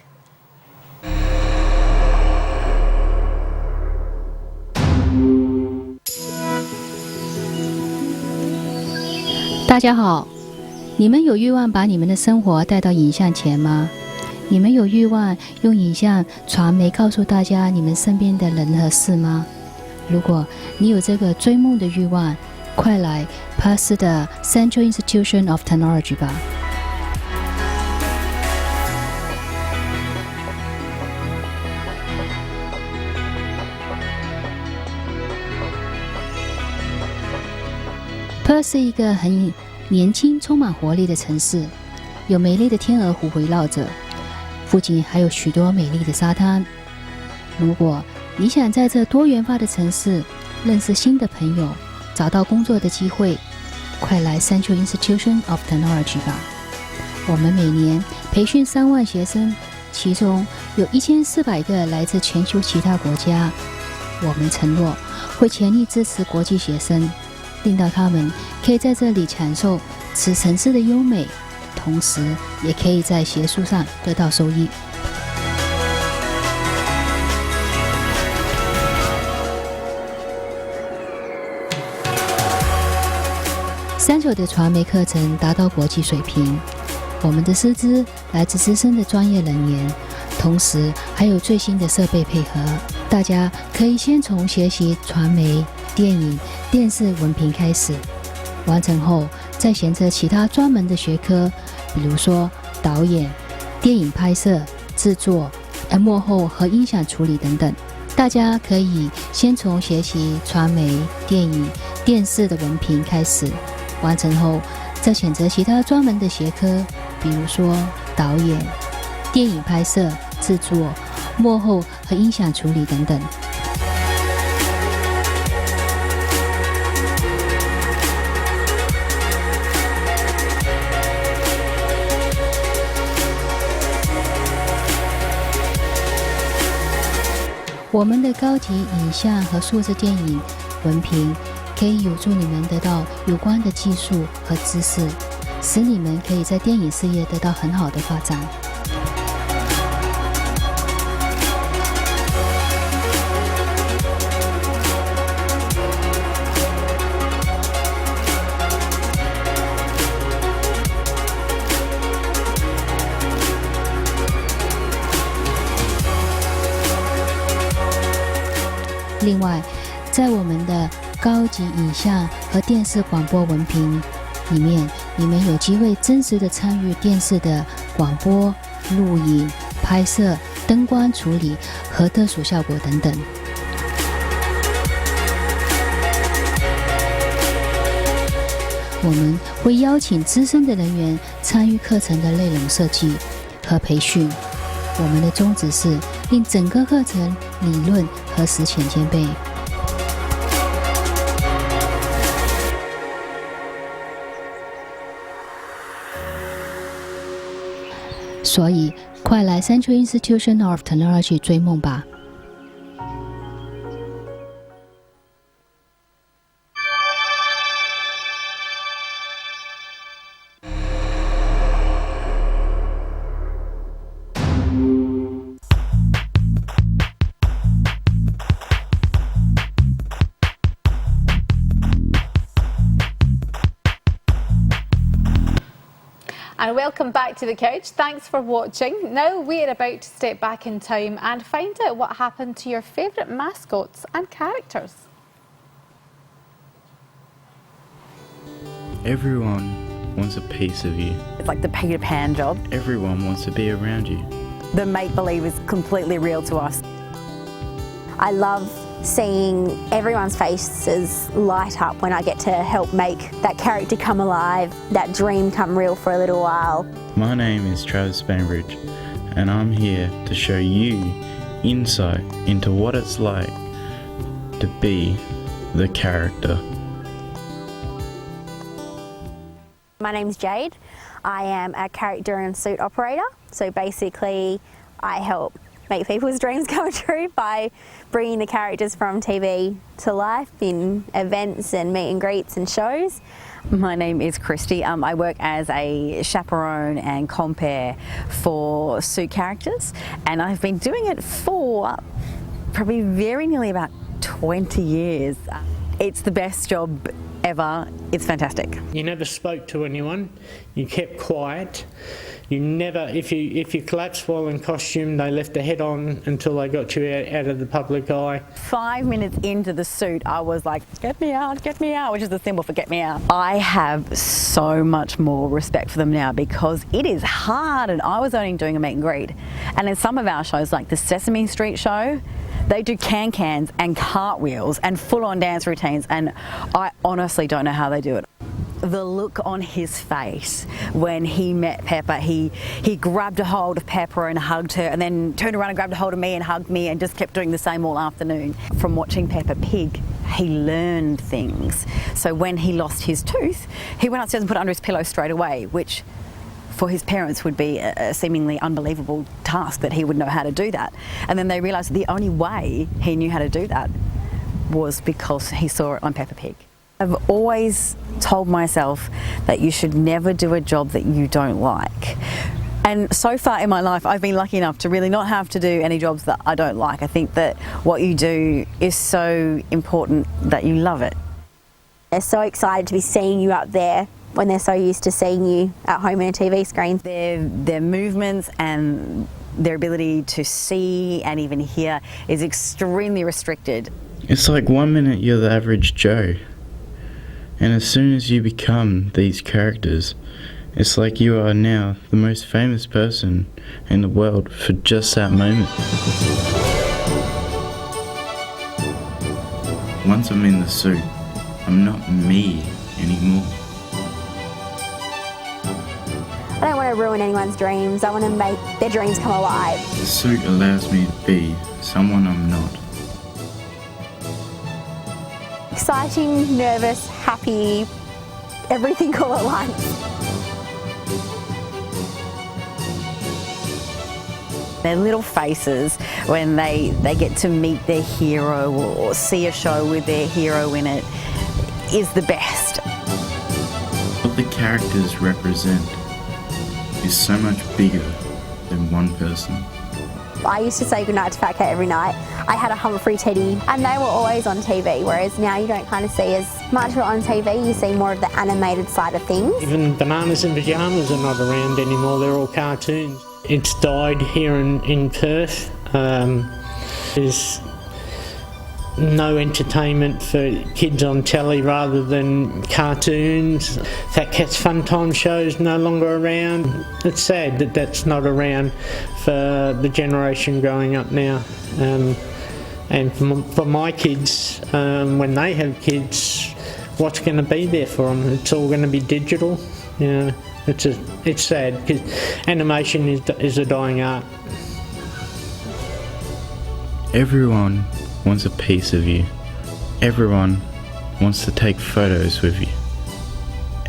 大家好，你们有欲望把你们的生活带到影像前吗？你们有欲望用影像传媒告诉大家你们身边的人和事吗？如果你有这个追梦的欲望，快来珀斯的 Central Institution of Technology 吧。珀斯是一个很年轻、充满活力的城市，有美丽的天鹅湖围绕着，附近还有许多美丽的沙滩。如果你想在这多元化的城市认识新的朋友，找到工作的机会，快来 Central Institution of Technology 吧。我们每年培训3万学生，其中有1400个来自全球其他国家。我们承诺会全力支持国际学生，令到他们可以在这里享受此城市的优美，同时也可以在学术上得到收益。Central的传媒课程达到国际水平，我们的师资来自资深的专业人员，同时还有最新的设备配合。大家可以先从学习传媒、电影、电视文凭开始，完成后再选择其他专门的学科，比如说导演、电影拍摄、制作、幕后和音响处理等等。大家可以先从学习传媒、电影、电视的文凭开始，完成后再选择其他专门的学科，比如说导演、电影拍摄、制作、幕后和音响处理等等。我们的高级影像和数字电影文凭可以有助你们得到有关的技术和知识，使你们可以在电影事业得到很好的发展。另外，在我们的高级影像和电视广播文凭里面，你们有机会真实的参与电视的广播、录影、拍摄、灯光处理和特殊效果等等。我们会邀请资深的人员参与课程的内容设计和培训。我们的宗旨是令整个课程理论和实践兼备。所以，快来 Central Institution of Technology 追梦吧！And welcome back to the couch. Thanks for watching. Now we're about to step back in time and find out what happened to your favourite mascots and characters. Everyone wants a piece of you. It's like the Peter Pan job. Everyone wants to be around you. The make-believe is completely real to us. I love seeing everyone's faces light up when I get to help make that character come alive, that dream come real for a little while. My name is Travis Bainbridge, and I'm here to show you insight into what it's like to be the character. My name's Jade. I am a character and suit operator, so basically I help make people's dreams come true by bringing the characters from TV to life in events and meet and greets and shows. My name is Christy. I work as a chaperone and compere for suit characters, and I've been doing it for probably very nearly about 20 years. It's the best job ever. It's fantastic. You never spoke to anyone. You kept quiet. You never, if you collapsed while in costume, they left the head on until they got you out of the public eye. 5 minutes into the suit, I was like, get me out, which is the symbol for get me out. I have so much more respect for them now because it is hard, and I was only doing a meet and greet. And in some of our shows, like the Sesame Street show, they do can-cans and cartwheels and full-on dance routines, and I honestly don't know how they do it. The look on his face when he met Pepper, he grabbed a hold of Pepper and hugged her, and then turned around and grabbed a hold of me and hugged me, and just kept doing the same all afternoon. From watching Peppa Pig, he learned things. So when he lost his tooth, he went upstairs and put it under his pillow straight away, which for his parents would be a seemingly unbelievable task that he would know how to do that. And then they realised that the only way he knew how to do that was because he saw it on Peppa Pig. I've always told myself that you should never do a job that you don't like. And so far in my life, I've been lucky enough to really not have to do any jobs that I don't like. I think that what you do is so important that you love it. They're so excited to be seeing you up there when they're so used to seeing you at home in a TV screen. Their movements and their ability to see and even hear is extremely restricted. It's like 1 minute you're the average Joe, and as soon as you become these characters, it's like you are now the most famous person in the world for just that moment. Once I'm in the suit, I'm not me anymore. I don't want to ruin anyone's dreams. I want to make their dreams come alive. The suit allows me to be someone I'm not. Exciting, nervous, happy, everything all at once. Their little faces when they get to meet their hero or see a show with their hero in it is the best. What the characters represent is so much bigger than one person. I used to say goodnight to Fat Cat every night. I had a Humphrey Teddy, and they were always on TV, whereas now you don't kind of see as much on TV. You see more of the animated side of things. Even Bananas in Pyjamas are not around anymore, they're all cartoons. It's died here in Perth. There's no entertainment for kids on telly rather than cartoons. Fat Cat's Fun Time show's no longer around. It's sad that that's not around for the generation growing up now. And for my kids, when they have kids, what's going to be there for them? It's all going to be digital. You know, it's sad because animation is a dying art. Everyone wants a piece of you. Everyone wants to take photos with you.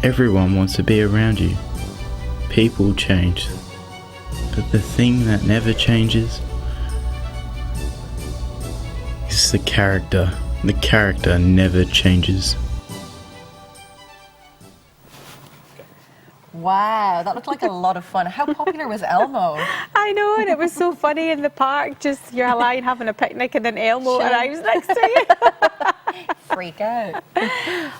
Everyone wants to be around you. People change. But the thing that never changes is the character. The character never changes. Wow, that looked like a lot of fun. How popular was Elmo? I know, and it was so funny in the park. Just you're lying having a picnic, and then Elmo arrives next to you. Freak out.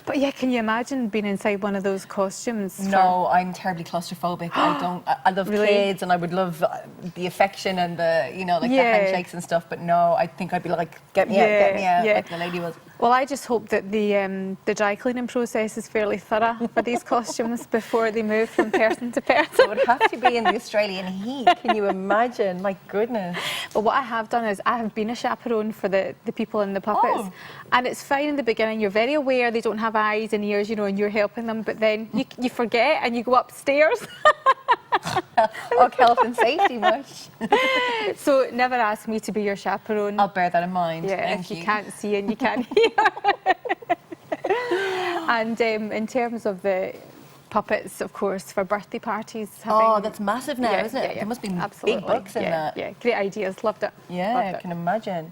But yeah, can you imagine being inside one of those costumes? No, I'm terribly claustrophobic. I love kids, and I would love the affection and the, you know, like the handshakes and stuff. But no, I think I'd be like, get me out, like the lady was. Well, I just hope that the dry cleaning process is fairly thorough for these costumes before they move from person to person. It would have to be in the Australian heat. Can you imagine? My goodness. Well, what I have done is I have been a chaperone for the people in the puppets. And it's fine in the beginning. You're very aware they don't have eyes and ears, you know, and you're helping them. But then you forget and you go upstairs. Health and safety much. So never ask me to be your chaperone. I'll bear that in mind. Yeah, Thank if you can't see and you can't hear. And in terms of the puppets, of course, for birthday parties. Oh, that's massive now, isn't it? Yeah, There must be absolutely. big bucks in that. Yeah, great ideas. Loved it. Yeah, Loved I it. can imagine.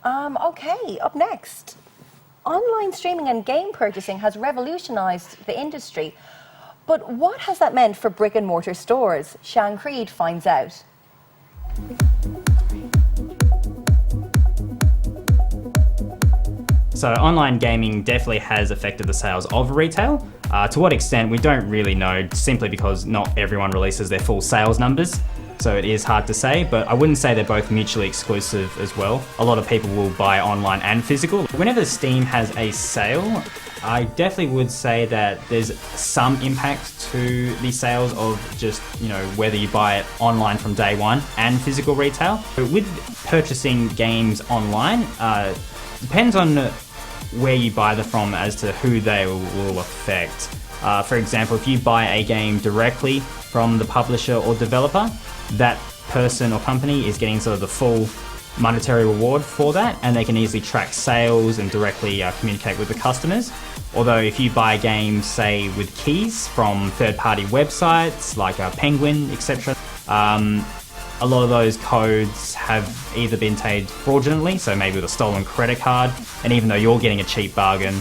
Okay, up next. Online streaming and game purchasing has revolutionised the industry. But what has that meant for brick and mortar stores? Sian Creed finds out. So online gaming definitely has affected the sales of retail. To what extent, we don't really know, simply because not everyone releases their full sales numbers. So it is hard to say, but I wouldn't say they're both mutually exclusive as well. A lot of people will buy online and physical. Whenever Steam has a sale, I definitely would say that there's some impact to the sales of just, whether you buy it online from day one and physical retail. But with purchasing games online, depends on where you buy them from as to who they will affect. For example, if you buy a game directly from the publisher or developer, that person or company is getting sort of the full monetary reward for that, and they can easily track sales and directly communicate with the customers. Although if you buy games, say, with keys from third-party websites like Penguin, etc., a lot of those codes have either been paid fraudulently, so maybe with a stolen credit card, and even though you're getting a cheap bargain,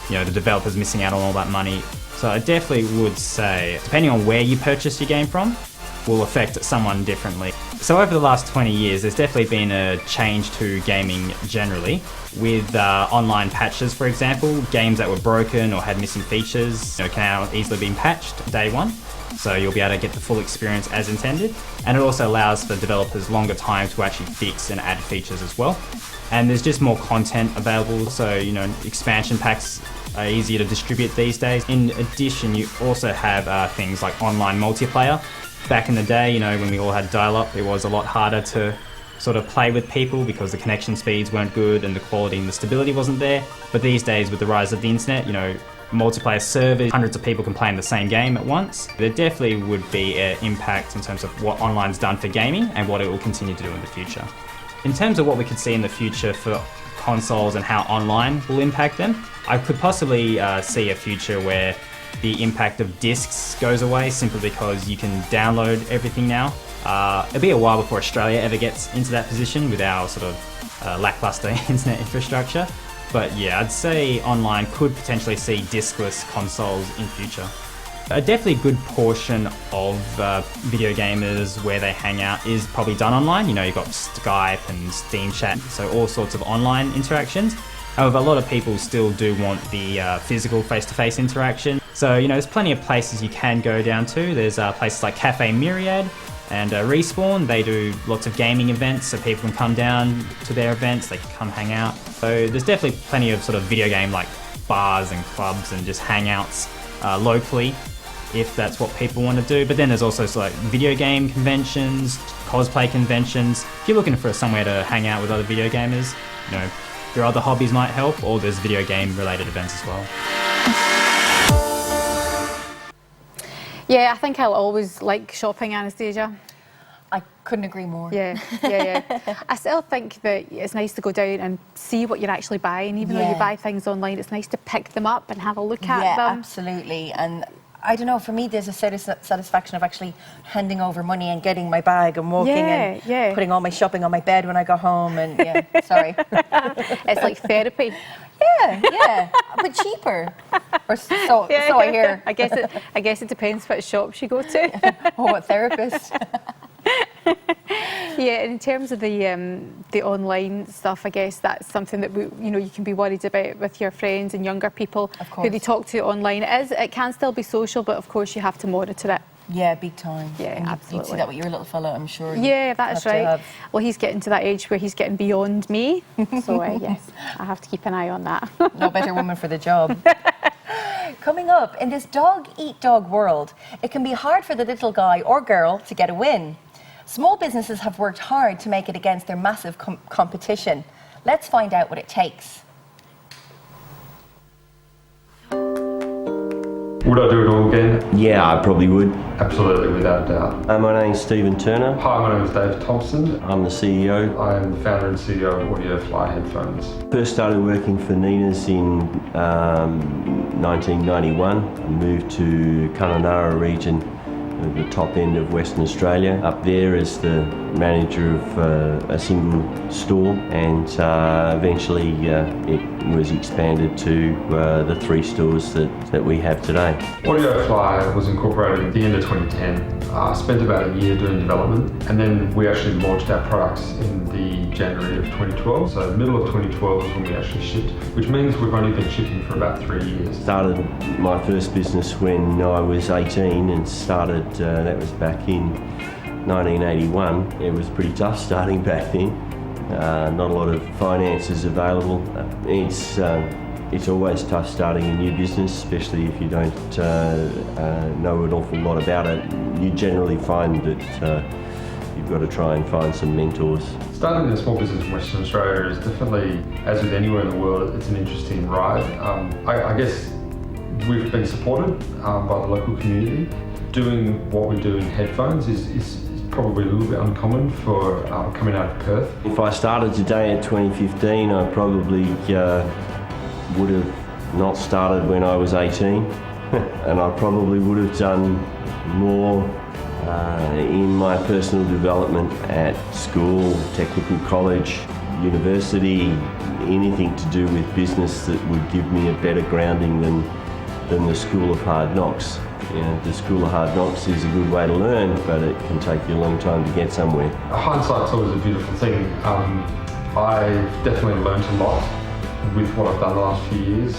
the developer's missing out on all that money. So I definitely would say, depending on where you purchase your game from, will affect someone differently. So over the last 20 years, there's definitely been a change to gaming generally, with online patches, for example. Games that were broken or had missing features can now easily be patched day one. So you'll be able to get the full experience as intended. And it also allows for developers longer time to actually fix and add features as well. And there's just more content available, so expansion packs are easier to distribute these days. In addition, you also have things like online multiplayer. Back in the day, when we all had dial-up, it was a lot harder to sort of play with people because the connection speeds weren't good and the quality and the stability wasn't there. But these days, with the rise of the internet, multiplayer servers, hundreds of people can play in the same game at once. There definitely would be an impact in terms of what online's done for gaming and what it will continue to do in the future. In terms of what we could see in the future for consoles and how online will impact them, I could possibly see a future where the impact of discs goes away simply because you can download everything now. It'll be a while before Australia ever gets into that position with our sort of lackluster internet infrastructure. But yeah, I'd say online could potentially see discless consoles in future. A definitely good portion of video gamers where they hang out is probably done online. You've got Skype and Steam Chat, so all sorts of online interactions. However, a lot of people still do want the physical face-to-face interaction. So, there's plenty of places you can go down to. There's places like Cafe Myriad and Respawn. They do lots of gaming events, so people can come down to their events, they can come hang out. So there's definitely plenty of sort of video game like bars and clubs and just hangouts locally, if that's what people want to do. But then there's also like video game conventions, cosplay conventions. If you're looking for somewhere to hang out with other video gamers, your other hobbies might help, or there's video game related events as well. Yeah, I think I'll always like shopping, Anastasia. I couldn't agree more. Yeah. I still think that it's nice to go down and see what you're actually buying. Even though you buy things online, it's nice to pick them up and have a look at them. Yeah, absolutely. And I don't know, for me, there's a satisfaction of actually handing over money and getting my bag and walking and putting all my shopping on my bed when I go home. And sorry. It's like therapy. Yeah, but cheaper. Or so I hear. I guess it depends what shops you go to. Or what therapist. Yeah, in terms of the online stuff, I guess that's something that you can be worried about with your friends and younger people who they talk to online. It can still be social, but of course you have to monitor it. Yeah, big time. Yeah, and absolutely. You'd see that with your little fella, I'm sure. Yeah, that's right. Well, he's getting to that age where he's getting beyond me. So, yes, I have to keep an eye on that. No better woman for the job. Coming up, in this dog-eat-dog world, it can be hard for the little guy or girl to get a win. Small businesses have worked hard to make it against their massive competition. Let's find out what it takes. What Would I do it all again? Yeah, I probably would. Absolutely, without a doubt. My name's Stephen Turner. Hi, my name is Dave Thompson. I'm the CEO. I am the founder and CEO of AudioFly headphones. First started working for Nina's in 1991. I moved to Kununurra region, at the top end of Western Australia. Up there as the manager of a single store, and eventually it was expanded to the 3 stores that we have today. AudioFly was incorporated at the end of 2010. I spent about a year doing development, and then we actually launched our products in the January of 2012. So the middle of 2012 is when we actually shipped, which means we've only been shipping for about 3 years. Started my first business when I was 18 and started, that was back in 1981. It was pretty tough starting back then. Not a lot of finances available. It's always tough starting a new business, especially if you don't know an awful lot about it. You generally find that you've got to try and find some mentors. Starting a small business in Western Australia is definitely, as with anywhere in the world, it's an interesting ride. I guess we've been supported by the local community. Doing what we do in headphones is probably a little bit uncommon for coming out of Perth. If I started today at 2015, I probably would have not started when I was 18, and I probably would have done more in my personal development at school, technical college, university, anything to do with business that would give me a better grounding than the School of Hard Knocks. You know, the School of Hard Knocks is a good way to learn, but it can take you a long time to get somewhere. Hindsight's always a beautiful thing. I've definitely learned a lot with what I've done the last few years.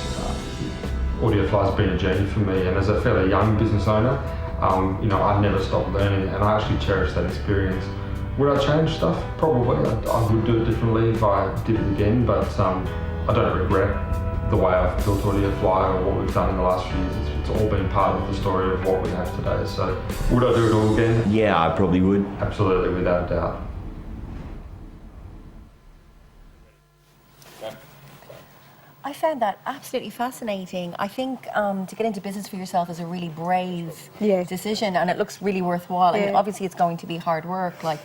AudioFly's been a journey for me, and as a fairly young business owner, I've never stopped learning, and I actually cherish that experience. Would I change stuff? Probably. I would do it differently if I did it again, but I don't regret the way I've built AudioFly or what we've done in the last few years. It's all been part of the story of what we have today. So, would I do it all again? Yeah, I probably would. Absolutely, without a doubt. I found that absolutely fascinating. I think to get into business for yourself is a really brave decision, and it looks really worthwhile. I mean, obviously it's going to be hard work, like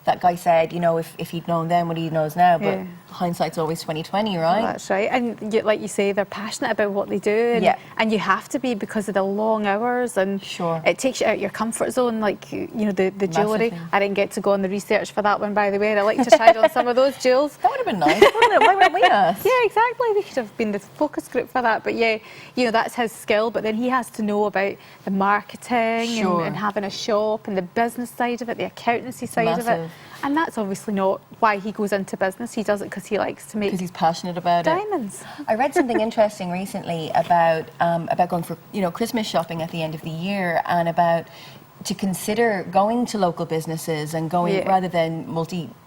that guy said, you know, if he'd known then what he knows now, but hindsight's always 20/20, right? Well, that's right. And like you say, they're passionate about what they do, and you have to be because of the long hours, and it takes you out of your comfort zone. Like, you know, the jewellery. I didn't get to go on the research for that one, by the way. And I like to try on some of those jewels. That would have been nice, wouldn't it? Why weren't we asked? Yeah, exactly. We should have been the focus group for that. But yeah, you know, that's his skill. But then he has to know about the marketing and having a shop and the business side of it, the accountancy side of it. And that's obviously not why he goes into business. He does it because he likes to make. Because he's passionate about diamonds. I read something interesting recently about going for Christmas shopping at the end of the year, and about to consider going to local businesses and going rather than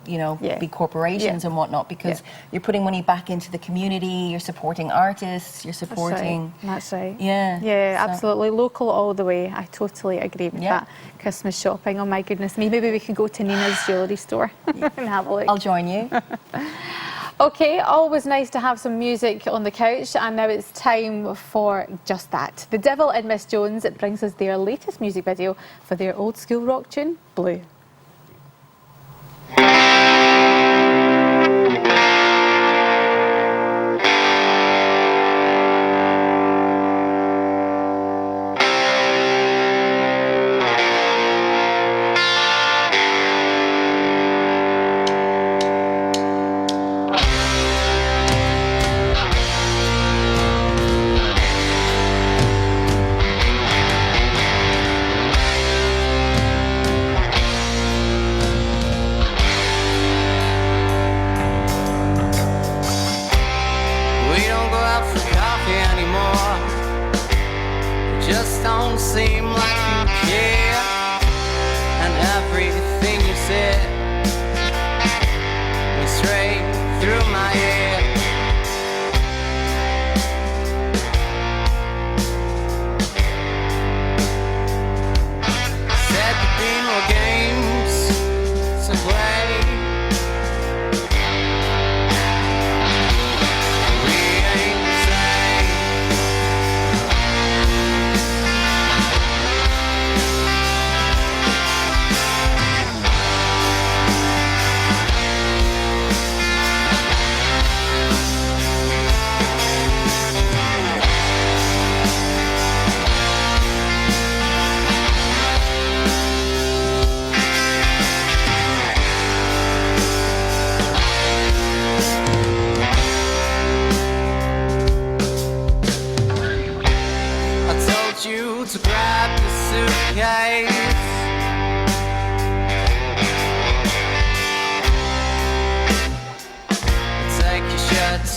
big corporations and whatnot, because you're putting money back into the community, you're supporting artists, you're supporting. That's right. Yeah. Yeah, absolutely. Local all the way. I totally agree with that. Christmas shopping, oh my goodness me. Maybe we can go to Nina's jewellery store and have a look. I'll join you. Okay, always nice to have some music on the couch, and now it's time for just that. The Devil and Miss Jones, it brings us their latest music video for their old school rock tune, Blue.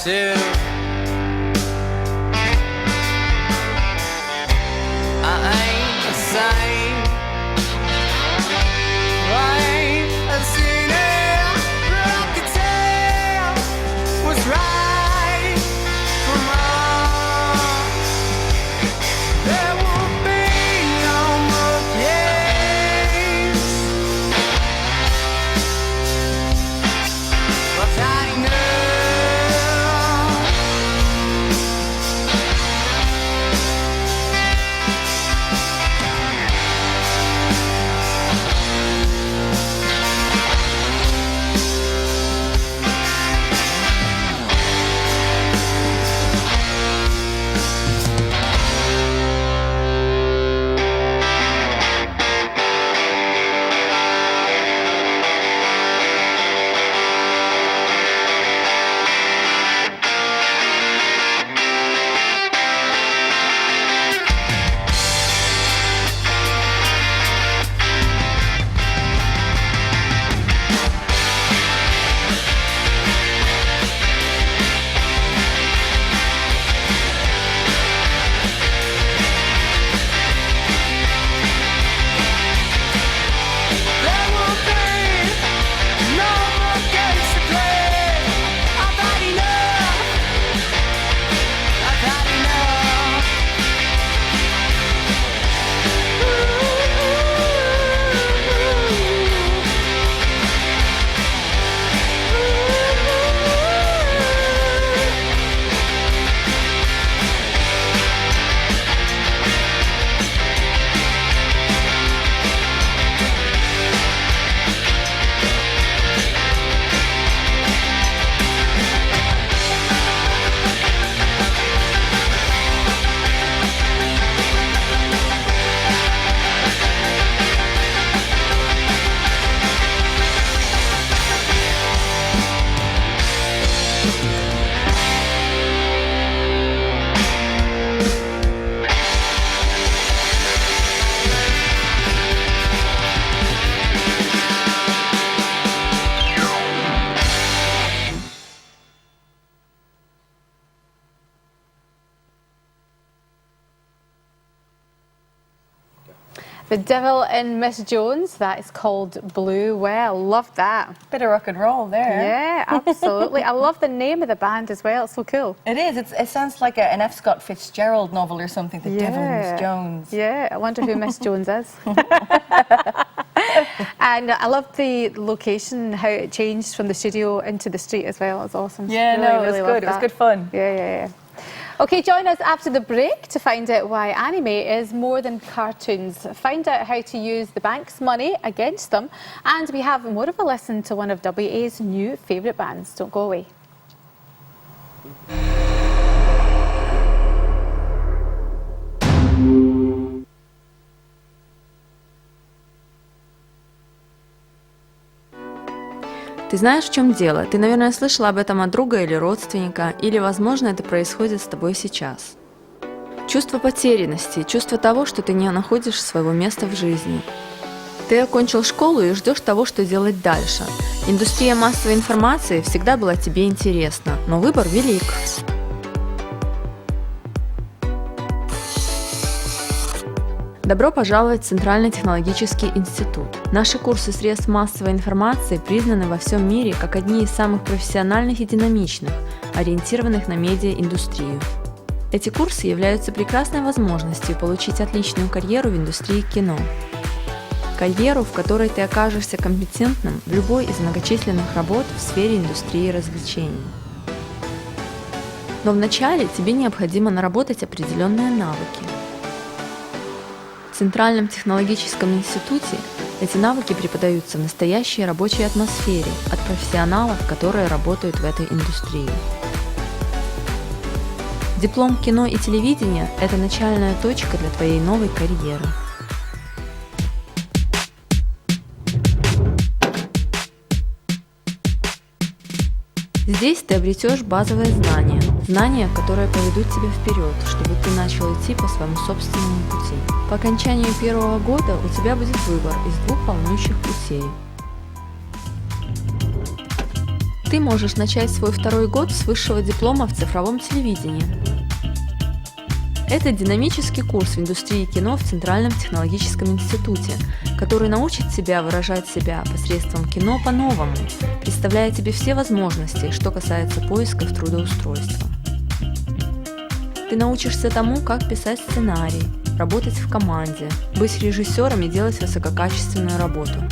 too. I ain't the same. I ain't a sinner, but I could tell what's right from wrong. There will be no more games. I've had enough. The Devil in Miss Jones, that is called Blue Well. Love that. Bit of rock and roll there. Yeah, absolutely. I love the name of the band as well. It's so cool. It is. It sounds like an F. Scott Fitzgerald novel or something. The Devil in Miss Jones. Yeah, I wonder who Miss Jones is. And I love the location, how it changed from the studio into the street as well. It's awesome. Yeah, Really, no, it really was loved good. It was that. good fun. Yeah. Okay, join us after the break to find out why anime is more than cartoons. Find out how to use the bank's money against them. And we have more of a listen to one of WA's new favourite bands. Don't go away. Ты знаешь, в чем дело? Ты, наверное, слышала об этом от друга или родственника, или, возможно, это происходит с тобой сейчас. Чувство потерянности, чувство того, что ты не находишь своего места в жизни. Ты окончил школу и ждешь того, что делать дальше. Индустрия массовой информации всегда была тебе интересна, но выбор велик. Добро пожаловать в Центральный технологический институт. Наши курсы средств массовой информации признаны во всем мире как одни из самых профессиональных и динамичных, ориентированных на медиаиндустрию. Эти курсы являются прекрасной возможностью получить отличную карьеру в индустрии кино. Карьеру, в которой ты окажешься компетентным в любой из многочисленных работ в сфере индустрии развлечений. Но вначале тебе необходимо наработать определенные навыки. В Центральном технологическом институте эти навыки преподаются в настоящей рабочей атмосфере от профессионалов, которые работают в этой индустрии. Диплом кино и телевидения – это начальная точка для твоей новой карьеры. Здесь ты обретешь базовые знания, которые поведут тебя вперед, чтобы ты начал идти по своему собственному пути. По окончанию первого года у тебя будет выбор из двух полнующих путей. Ты можешь начать свой второй год с высшего диплома в цифровом телевидении. Это динамический курс в индустрии кино в Центральном технологическом институте, который научит тебя выражать себя посредством кино по-новому, представляя тебе все возможности, что касается поисков трудоустройства. Ты научишься тому, как писать сценарий, работать в команде, быть режиссером и делать высококачественную работу.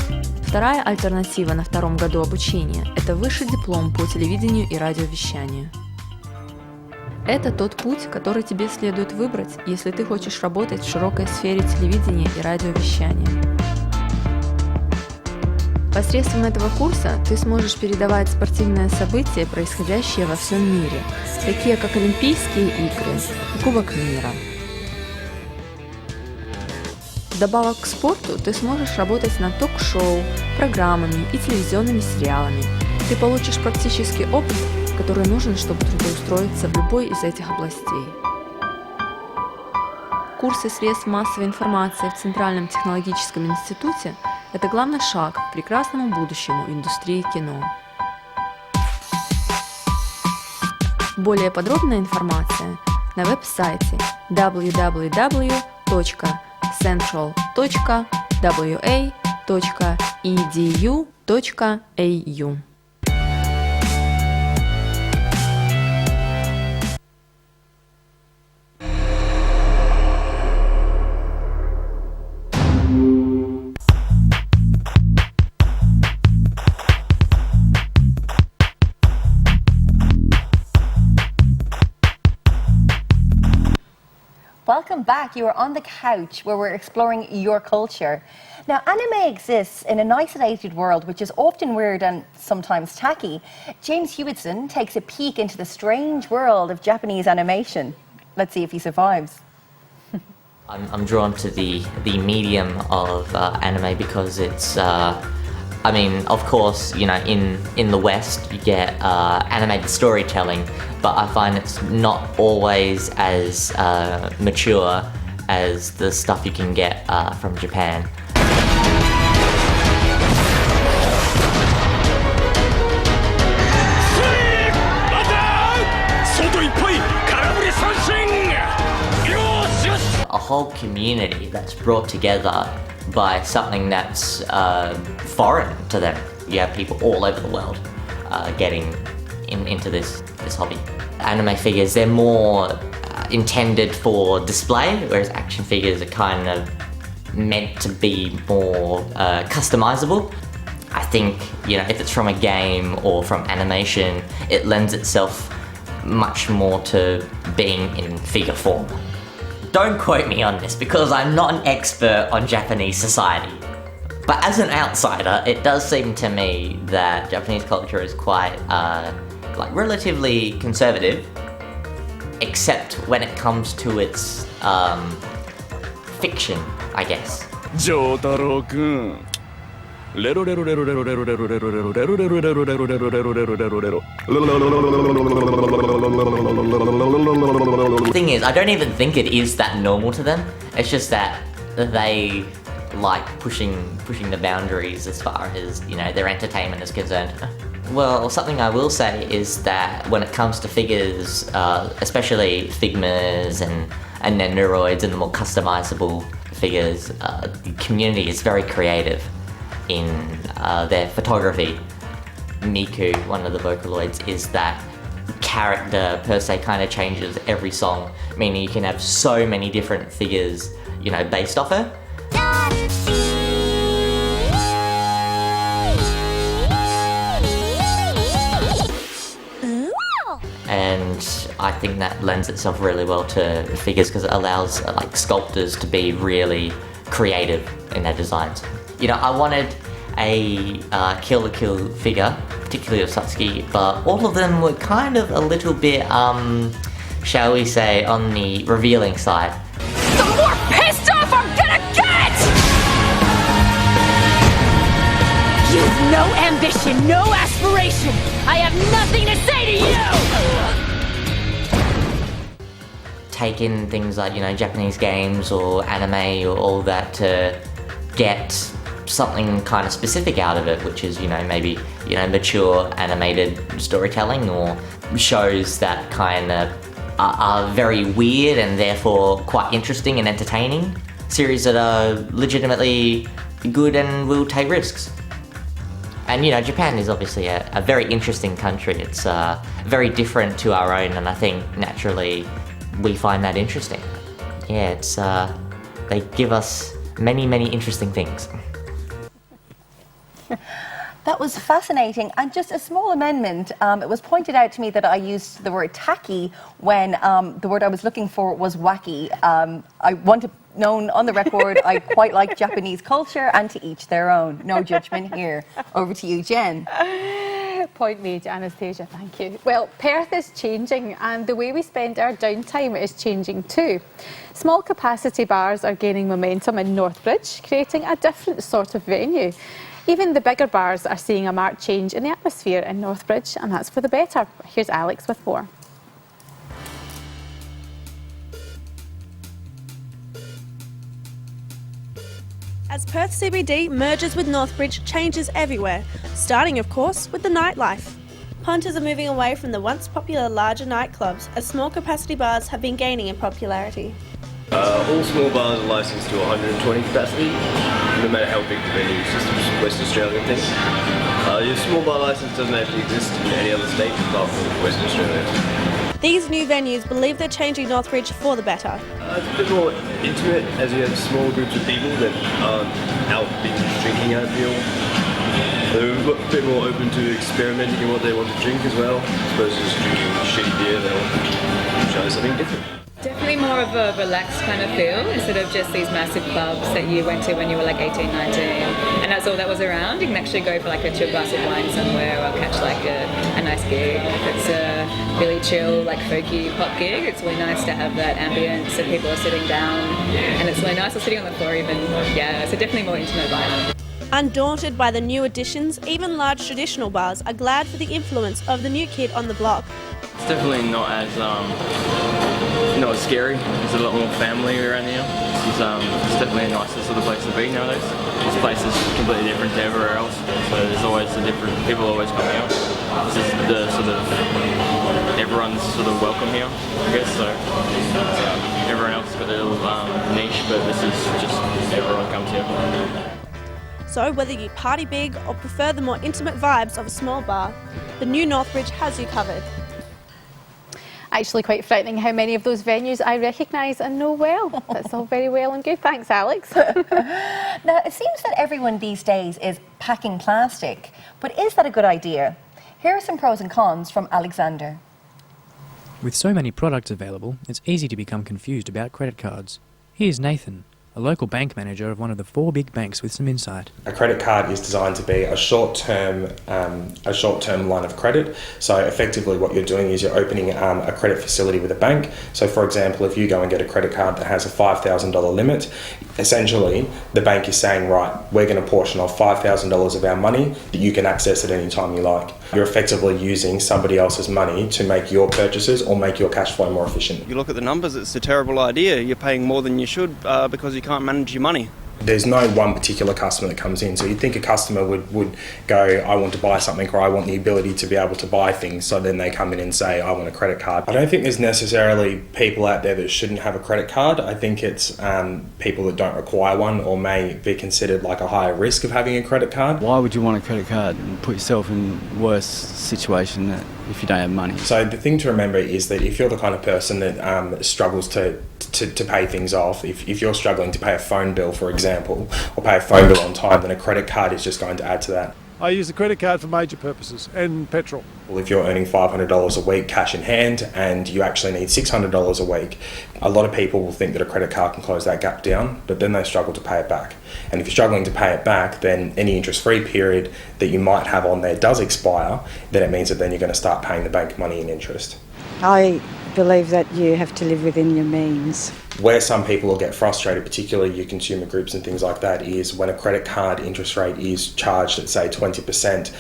Вторая альтернатива на втором году обучения – это высший диплом по телевидению и радиовещанию. Это тот путь, который тебе следует выбрать, если ты хочешь работать в широкой сфере телевидения и радиовещания. Посредством этого курса ты сможешь передавать спортивные события, происходящие во всем мире, такие как Олимпийские игры и Кубок мира. Вдобавок к спорту ты сможешь работать над ток-шоу, программами и телевизионными сериалами. Ты получишь практический опыт, который нужен, чтобы трудоустроиться в любой из этих областей. Курсы средств массовой информации в Центральном технологическом институте – это главный шаг к прекрасному будущему индустрии кино. Более подробная информация на веб-сайте www.central.wa.edu.au. Welcome back. You are on the couch where we're exploring your culture. Now, anime exists in an isolated world which is often weird and sometimes tacky. James Hewitson takes a peek into the strange world of Japanese animation. Let's see if he survives. I'm drawn to the medium of anime because it's, I mean, of course, you know, in the West you get animated storytelling, but I find it's not always as mature as the stuff you can get from Japan. A whole community that's brought together by something that's foreign to them. You have people all over the world getting into this hobby. Anime figures, they're more intended for display, whereas action figures are kind of meant to be more customizable. I think, you know, if it's from a game or from animation, it lends itself much more to being in figure form. Don't quote me on this because I'm not an expert on Japanese society. But as an outsider, it does seem to me that Japanese culture is quite, like, relatively conservative, except when it comes to its, fiction, I guess. Jotaro-kun. The thing is, I don't even think it is that normal to them. It's just that they like pushing the boundaries as far as, you know, their entertainment is concerned. Well, something I will say is that when it comes to figures, especially Figmas and Nendoroids and the more customizable figures, the community is very creative in their photography. Miku, one of the Vocaloids, is that character per se kind of changes every song, meaning you can have so many different figures, you know, based off her. And I think that lends itself really well to figures because it allows like sculptors to be really creative in their designs. You know, I wanted a Kill la Kill figure, particularly of Satsuki, but all of them were kind of a little bit, shall we say, on the revealing side. The more pissed off I'm gonna get! You've no ambition, no aspiration! I have nothing to say to you! Take in things like, you know, Japanese games or anime or all that to get something kind of specific out of it, which is, maybe, mature animated storytelling, or shows that kind of are very weird and therefore quite interesting and entertaining. Series that are legitimately good and will take risks. And Japan is obviously a very interesting country. It's very different to our own, and I think naturally we find that interesting. Yeah, it's they give us many, many interesting things. That was fascinating. And just a small amendment, it was pointed out to me that I used the word tacky when the word I was looking for was wacky. I want to known on the record, I quite like Japanese culture, and to each their own. No judgment here. Over to you, Jen. Point made, Anastasia, thank you. Well, Perth is changing, and the way we spend our downtime is changing too. Small capacity bars are gaining momentum in Northbridge, creating a different sort of venue. Even the bigger bars are seeing a marked change in the atmosphere in Northbridge, and that's for the better. Here's Alex with more. As Perth CBD merges with Northbridge, changes everywhere, starting of course with the nightlife. Punters are moving away from the once popular larger nightclubs as small capacity bars have been gaining in popularity. All small bars are licensed to 120 capacity, no matter how big the venue is, just a West Australian thing. Your small bar license doesn't actually exist in any other state apart from Western Australia. These new venues believe they're changing Northbridge for the better. It's a bit more intimate as you have smaller groups of people that aren't out binge drinking, I feel. They're a bit more open to experimenting in what they want to drink as well. As opposed to just drinking shitty beer, they'll try something different. Definitely more of a relaxed kind of feel instead of just these massive clubs that you went to when you were like 18, 19, and that's all that was around. You can actually go for like a chill glass of wine somewhere or catch like a nice gig. If it's a really chill, like folky pop gig, it's really nice to have that ambience and people are sitting down, and it's really nice or sitting on the floor even. Yeah, it's a definitely more intimate vibe. Undaunted by the new additions, even large traditional bars are glad for the influence of the new kid on the block. It's definitely not as not as scary. There's a lot more family around here. It's definitely a nicer sort of place to be nowadays. This place is completely different to everywhere else, so there's always a different people always come here. This is the sort of everyone's sort of welcome here, I guess. So everyone else has got their little niche, but this is just everyone comes here. So whether you party big or prefer the more intimate vibes of a small bar, the new Northbridge has you covered. Actually quite frightening how many of those venues I recognise and know well. That's all very well and good. Thanks, Alex. Now, it seems that everyone these days is packing plastic, but is that a good idea? Here are some pros and cons from Alexander. With so many products available, it's easy to become confused about credit cards. Here's Nathan, a local bank manager of one of the 4 big banks, with some insight. A credit card is designed to be a short-term line of credit. So effectively what you're doing is you're opening a credit facility with a bank. So for example, if you go and get a credit card that has a $5,000 limit, essentially the bank is saying, right, we're going to portion off $5,000 of our money that you can access at any time you like. You're effectively using somebody else's money to make your purchases or make your cash flow more efficient. You look at the numbers, it's a terrible idea. You're paying more than you should because you can't manage your money. There's no one particular customer that comes in. So you'd think a customer would go, I want to buy something, or I want the ability to be able to buy things. So then they come in and say, I want a credit card. I don't think there's necessarily people out there that shouldn't have a credit card. I think it's people that don't require one or may be considered like a higher risk of having a credit card. Why would you want a credit card and put yourself in a worse situation if you don't have money? So the thing to remember is that if you're the kind of person that struggles to pay things off, if you're struggling to pay a phone bill, for example, or pay a phone bill on time, then a credit card is just going to add to that. I use a credit card for major purposes and petrol. Well, if you're earning $500 a week cash in hand and you actually need $600 a week, a lot of people will think that a credit card can close that gap down, but then they struggle to pay it back. And if you're struggling to pay it back, then any interest-free period that you might have on there does expire, then it means that then you're going to start paying the bank money in interest. I believe that you have to live within your means. Where some people will get frustrated, particularly your consumer groups and things like that, is when a credit card interest rate is charged at, say, 20%,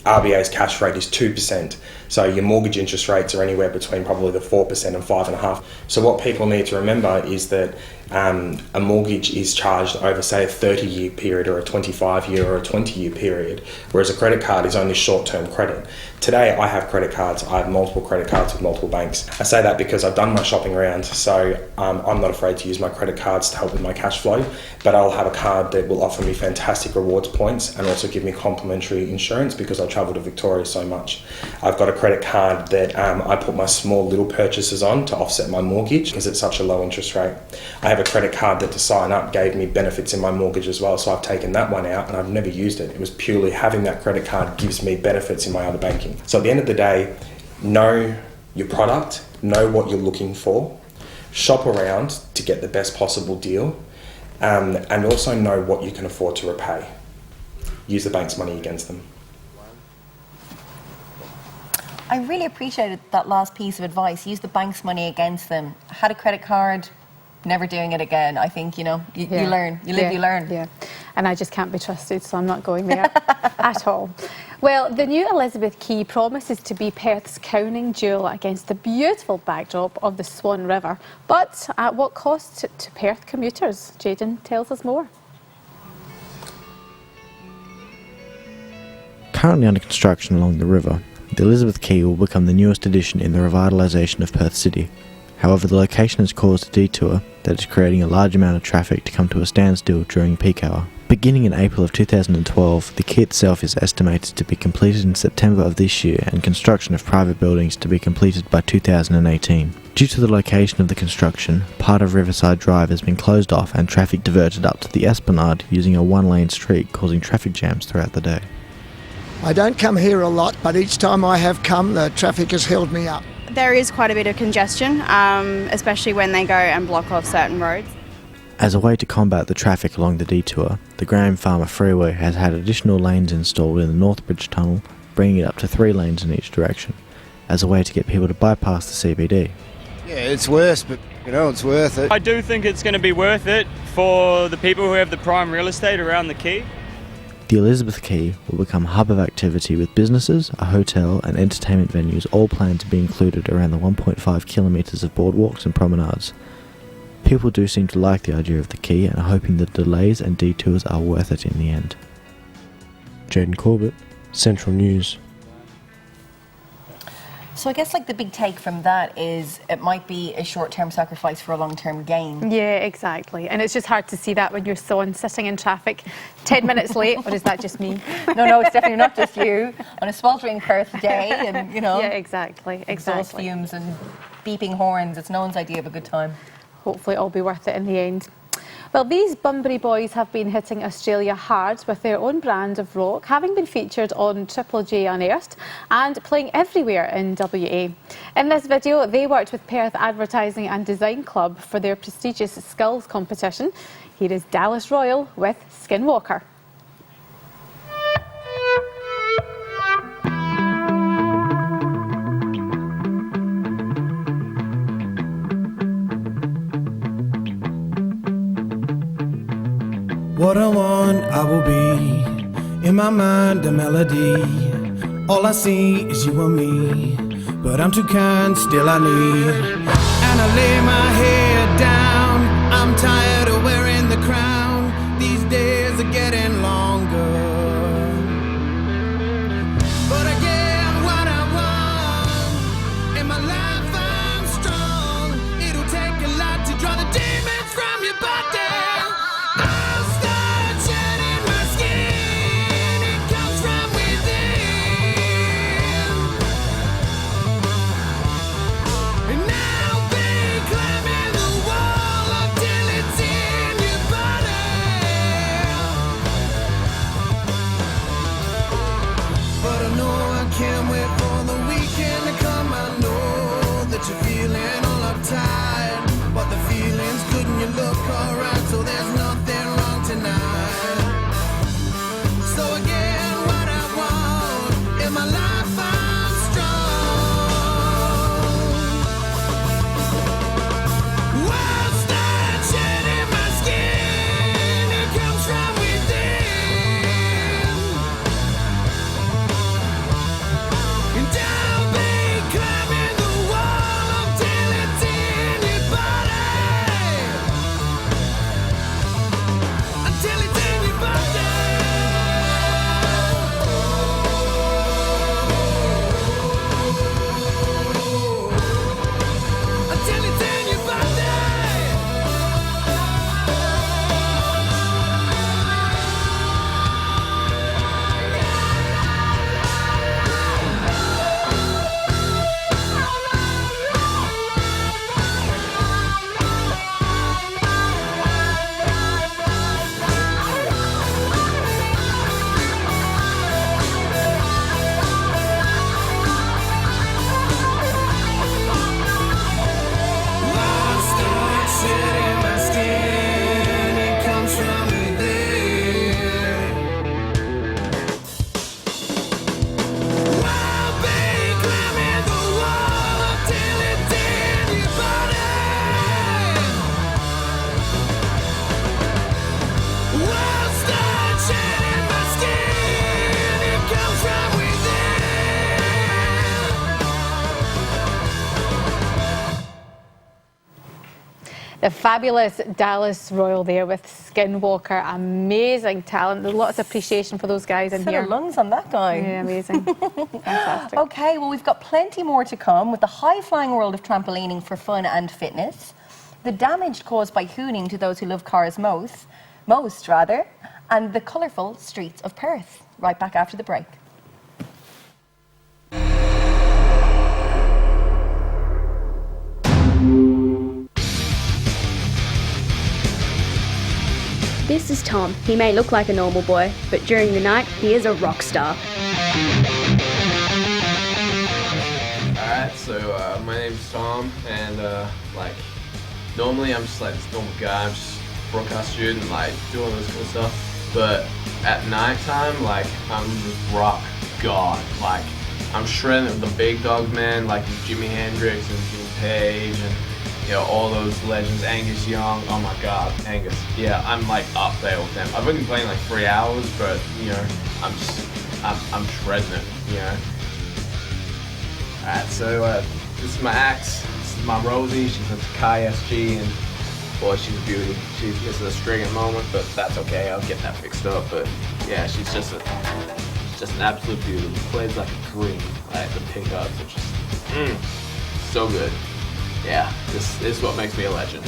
RBA's cash rate is 2%. So your mortgage interest rates are anywhere between probably the 4% and 5.5%. So what people need to remember is that a mortgage is charged over, say, a 30-year period or a 25-year or a 20-year period, whereas a credit card is only short-term credit. Today, I have credit cards. I have multiple credit cards with multiple banks. I say that because I've done my shopping around, so I'm not afraid to use my credit cards to help with my cash flow, but I'll have a card that will offer me fantastic rewards points and also give me complimentary insurance because I travel to Victoria so much. I've got a credit card that I put my small little purchases on to offset my mortgage because it's such a low interest rate. I have a credit card that to sign up gave me benefits in my mortgage as well, so I've taken that one out and I've never used it. It was purely having that credit card gives me benefits in my other banking. So at the end of the day, know your product, know what you're looking for, shop around to get the best possible deal, and also know what you can afford to repay. Use the bank's money against them. I really appreciated that last piece of advice. Use the bank's money against them. Had a credit card, never doing it again. I think, you learn. You live, you learn. Yeah, and I just can't be trusted, so I'm not going there at all. Well, the new Elizabeth Quay promises to be Perth's crowning jewel against the beautiful backdrop of the Swan River. But at what cost to Perth commuters? Jayden tells us more. Currently under construction along the river, the Elizabeth Quay will become the newest addition in the revitalisation of Perth City. However, the location has caused a detour that is creating a large amount of traffic to come to a standstill during peak hour. Beginning in April of 2012, the quay itself is estimated to be completed in September of this year and construction of private buildings to be completed by 2018. Due to the location of the construction, part of Riverside Drive has been closed off and traffic diverted up to the Esplanade using a one-lane street, causing traffic jams throughout the day. I don't come here a lot, but each time I have come, the traffic has held me up. There is quite a bit of congestion, especially when they go and block off certain roads. As a way to combat the traffic along the detour, the Graham Farmer Freeway has had additional lanes installed in the Northbridge Tunnel, bringing it up to 3 lanes in each direction, as a way to get people to bypass the CBD. Yeah, it's worse, but it's worth it. I do think it's going to be worth it for the people who have the prime real estate around the quay. The Elizabeth Quay will become a hub of activity with businesses, a hotel and entertainment venues all planned to be included around the 1.5 kilometres of boardwalks and promenades. People do seem to like the idea of the quay and are hoping the delays and detours are worth it in the end. Jayden Corbett, Central News. So I guess the big take from that is it might be a short-term sacrifice for a long-term gain. Yeah, exactly. And it's just hard to see that when you're sitting in traffic 10 minutes late, or is that just me? No, it's definitely not just you. On a sweltering Perth day and, Yeah, exactly. exhaust fumes and beeping horns, it's no one's idea of a good time. Hopefully it'll be worth it in the end. Well, these Bunbury boys have been hitting Australia hard with their own brand of rock, having been featured on Triple J Unearthed and playing everywhere in WA. In this video, they worked with Perth Advertising and Design Club for their prestigious Skulls competition. Here is Dallas Royal with Skinwalker. What I want, I will be. In my mind, a melody. All I see is you and me. But I'm too kind, still I need. And I lay my head down. I'm tired of wearing the crown. These days are getting longer. But I get what I want. In my life, I'm strong. It'll take a lot to draw the demons from your body. And I'll be climbing the wall until it's The fabulous Dallas Royal there with Skinwalker. Amazing talent. There's lots of appreciation for those guys in Set here. of lungs on that guy. Yeah, amazing. Fantastic. Okay, well, we've got plenty more to come with the high-flying world of trampolining for fun and fitness, the damage caused by hooning to those who love cars most, and the colourful streets of Perth. Right back after the break. This is Tom. He may look like a normal boy, but during the night, he is a rock star. Alright, so my name's Tom, and normally I'm just like this normal guy. I'm just a broadcast student, like doing all this cool stuff. But at night time, like I'm just rock god. Like I'm shredding with the big dogs, man, like Jimi Hendrix and Jimmy Page and all those legends, Angus Young, oh my god, Angus. Yeah, I'm like up there with them. I've only been playing like 3 hours, but I'm shredding it, Alright, so this is my axe, this is my Rosie, she's a Takai SG, and boy, she's a beauty. She's missing a string at the moment, but that's okay, I'll get that fixed up. But yeah, she's just an absolute beauty. Plays like a dream. Like the pickups are just so good. Yeah, this is what makes me a legend.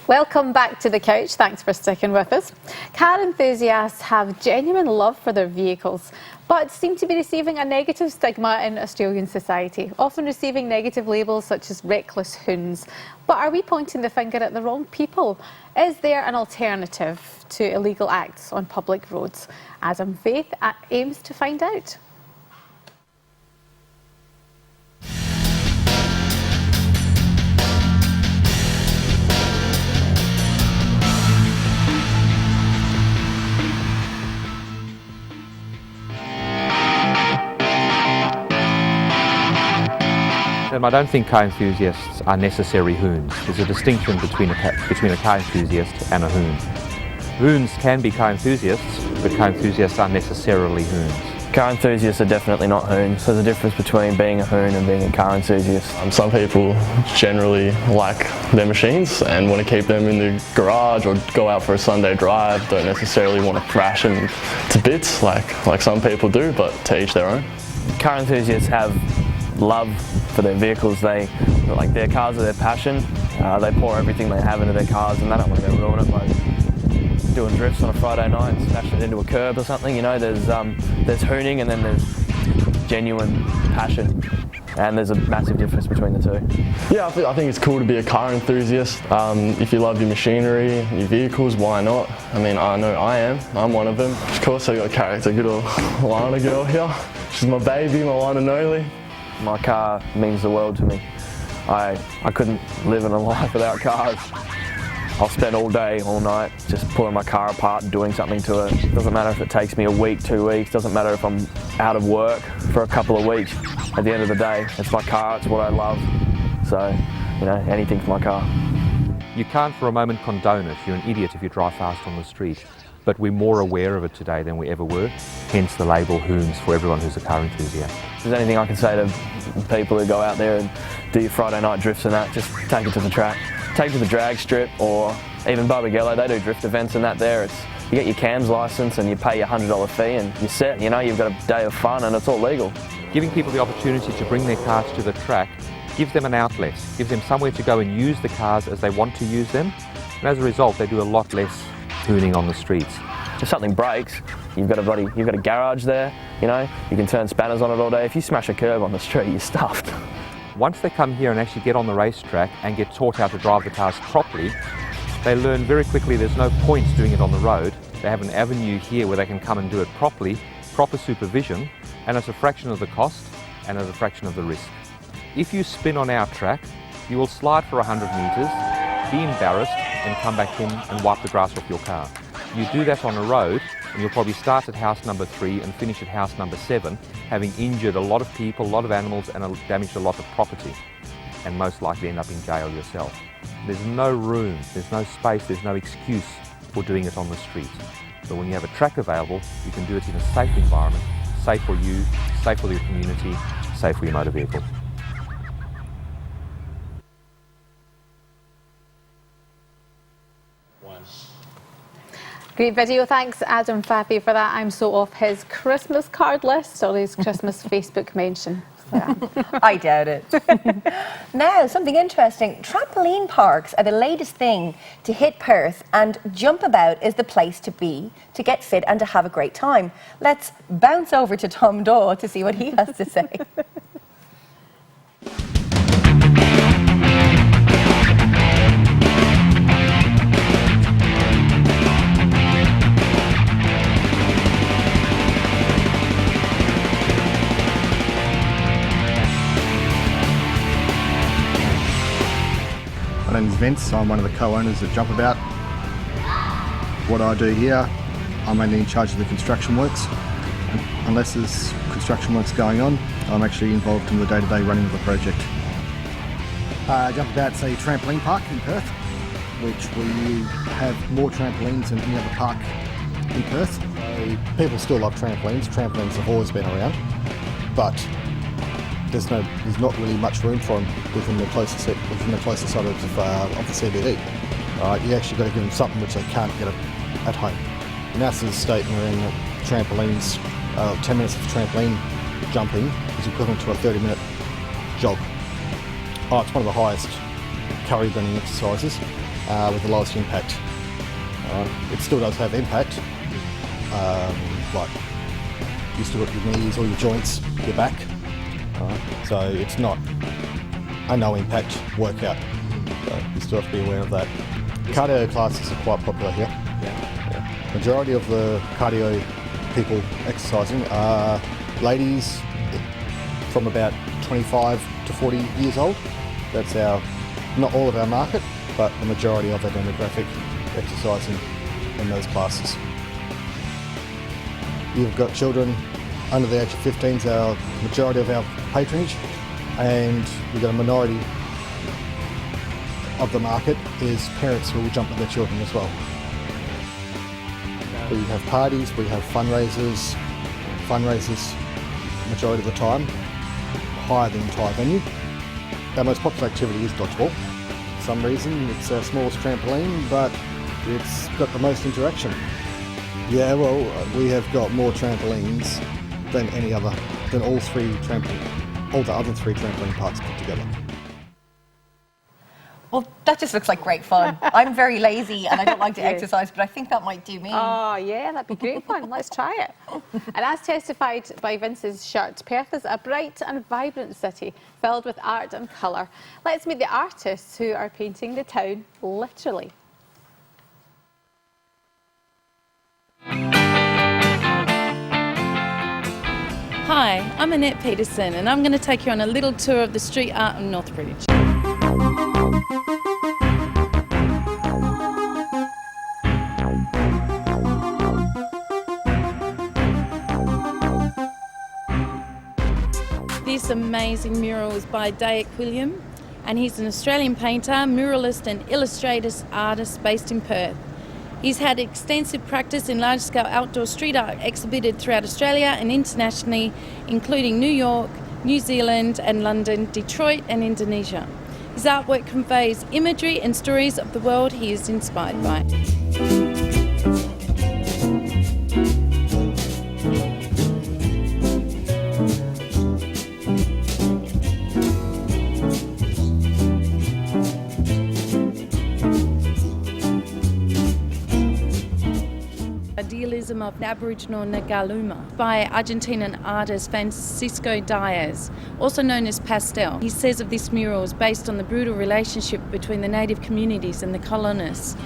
Welcome back to the couch. Thanks for sticking with us. Car enthusiasts have genuine love for their vehicles, but seem to be receiving a negative stigma in Australian society, often receiving negative labels such as reckless hoons. But are we pointing the finger at the wrong people? Is there an alternative to illegal acts on public roads? Adam Faith aims to find out. I don't think car enthusiasts are necessary hoons. There's a distinction between a car enthusiast and a hoon. Hoons can be car enthusiasts, but car enthusiasts aren't necessarily hoons. Car enthusiasts are definitely not hoons. There's a difference between being a hoon and being a car enthusiast. Some people generally like their machines and want to keep them in the garage or go out for a Sunday drive, don't necessarily want to thrash them to bits like some people do, but to each their own. Car enthusiasts have love for their vehicles. Their cars are their passion. They pour everything they have into their cars and they don't want to go ruin it by doing drifts on a Friday night and smashing it into a curb or something. There's hooning and then there's genuine passion, and there's a massive difference between the two. Yeah, I think it's cool to be a car enthusiast. If you love your machinery, your vehicles, why not? I mean, I know I am. I'm one of them. Of course, I got a character, good old Lana girl here. She's my baby, my one and only. My car means the world to me. I couldn't live in a life without cars. I'll spend all day, all night, just pulling my car apart and doing something to it. Doesn't matter if it takes me a week, 2 weeks, doesn't matter if I'm out of work for a couple of weeks. At the end of the day, it's my car, it's what I love. So, anything for my car. You can't for a moment condone it. You're an idiot if you drive fast on the street. but we're more aware of it today than we ever were, hence the label Hoons for everyone who's a car enthusiast. If there's anything I can say to people who go out there and do your Friday night drifts and that, just take it to the track. Take it to the drag strip, or even Barbagallo, they do drift events and that there. You get your CAMS licence and you pay your $100 fee and you're set, you know, you've got a day of fun and it's all legal. Giving people the opportunity to bring their cars to the track gives them an outlet, gives them somewhere to go and use the cars as they want to use them, and as a result they do a lot less hooning on the streets. If something breaks, you've got a garage there, you know, you can turn spanners on it all day. If you smash a curb on the street, you're stuffed. Once they come here and actually get on the racetrack and get taught how to drive the cars properly, they learn very quickly there's no point doing it on the road. They have an avenue here where they can come and do it properly, proper supervision, and it's a fraction of the cost and it's a fraction of the risk. If you spin on our track, you will slide for 100 metres, be embarrassed and come back in and wipe the grass off your car. You do that on a road and you'll probably start at house number 3 and finish at house number 7, having injured a lot of people, a lot of animals and damaged a lot of property, and most likely end up in jail yourself. There's no room, there's no space, there's no excuse for doing it on the street. But when you have a track available, you can do it in a safe environment, safe for you, safe for your community, safe for your motor vehicle. Great video, thanks Adam Faffy for that. I'm so off his Christmas card list or his Christmas Facebook mention. I doubt it. Now, something interesting. Trampoline parks are the latest thing to hit Perth, and Jump About is the place to be, to get fit and to have a great time. Let's bounce over to Tom Daw to see what he has to say. My name is Vince, I'm one of the co-owners of Jump About. What I do here, I'm mainly in charge of the construction works. Unless there's construction works going on, I'm actually involved in the day-to-day running of the project. Jump About's a trampoline park in Perth, which we have more trampolines than any other park in Perth. So people still love trampolines. Trampolines have always been around, but there's not really much room for them within the closer suburbs of the CBD. You actually got to give them something which they can't get at home. NASA's stating around that trampolines, 10 minutes of trampoline jumping is equivalent to a 30-minute jog. It's one of the highest calorie burning exercises with the lowest impact. It still does have impact, like you still got your knees or your joints, your back. So it's not a no impact workout, so you still have to be aware of that. Cardio classes are quite popular here. Majority of the cardio people exercising are ladies from about 25 to 40 years old. That's not all of our market, but the majority of our demographic exercising in those classes. You've got children under the age of 15 is our majority of our patronage, and we've got a minority of the market is parents who will jump with their children as well. We have parties, we have fundraisers, majority of the time, hire the entire venue. Our most popular activity is dodgeball. For some reason it's our smallest trampoline, but it's got the most interaction. Yeah, well, we have got more trampolines than all the other three trampoline parks put together. Well, that just looks like great fun. I'm very lazy and I don't like to exercise, but I think that might do me. Oh, yeah, that'd be great fun. Let's try it. And as testified by Vince's shirt, Perth is a bright and vibrant city filled with art and colour. Let's meet the artists who are painting the town literally. Hi, I'm Annette Peterson and I'm going to take you on a little tour of the street art in Northbridge. This amazing mural is by Dayak William, and he's an Australian painter, muralist and illustrator artist based in Perth. He's had extensive practice in large-scale outdoor street art exhibited throughout Australia and internationally, including New York, New Zealand and London, Detroit and Indonesia. His artwork conveys imagery and stories of the world he is inspired by. Idealism of Aboriginal Nagaluma by Argentinian artist Francisco Diaz, also known as Pastel. He says of this mural is based on the brutal relationship between the native communities and the colonists.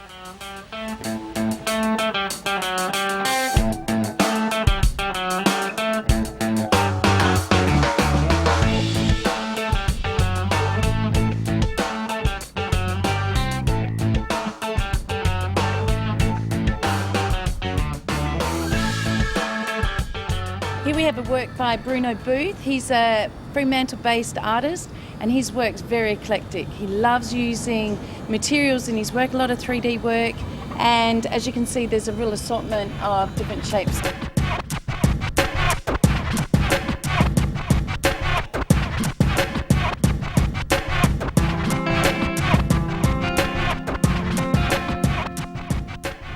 Here we have a work by Bruno Booth. He's a Fremantle-based artist and his work's very eclectic. He loves using materials in his work, a lot of 3D work, and as you can see there's a real assortment of different shapes.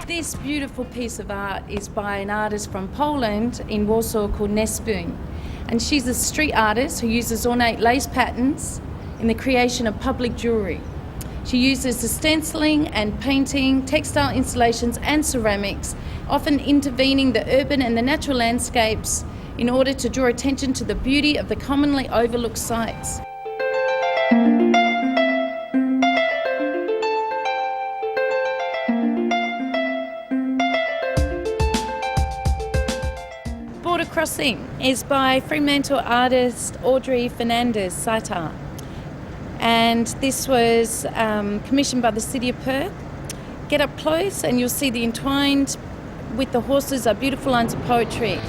This beautiful piece of art is by an artist from Poland in Warsaw called Nespun. And she's a street artist who uses ornate lace patterns in the creation of public jewellery. She uses the stenciling and painting, textile installations and ceramics, often intervening the urban and the natural landscapes in order to draw attention to the beauty of the commonly overlooked sites. Crossing is by Fremantle artist Audrey Fernandez, CIT. And this was commissioned by the City of Perth. Get up close and you'll see the entwined with the horses are beautiful lines of poetry.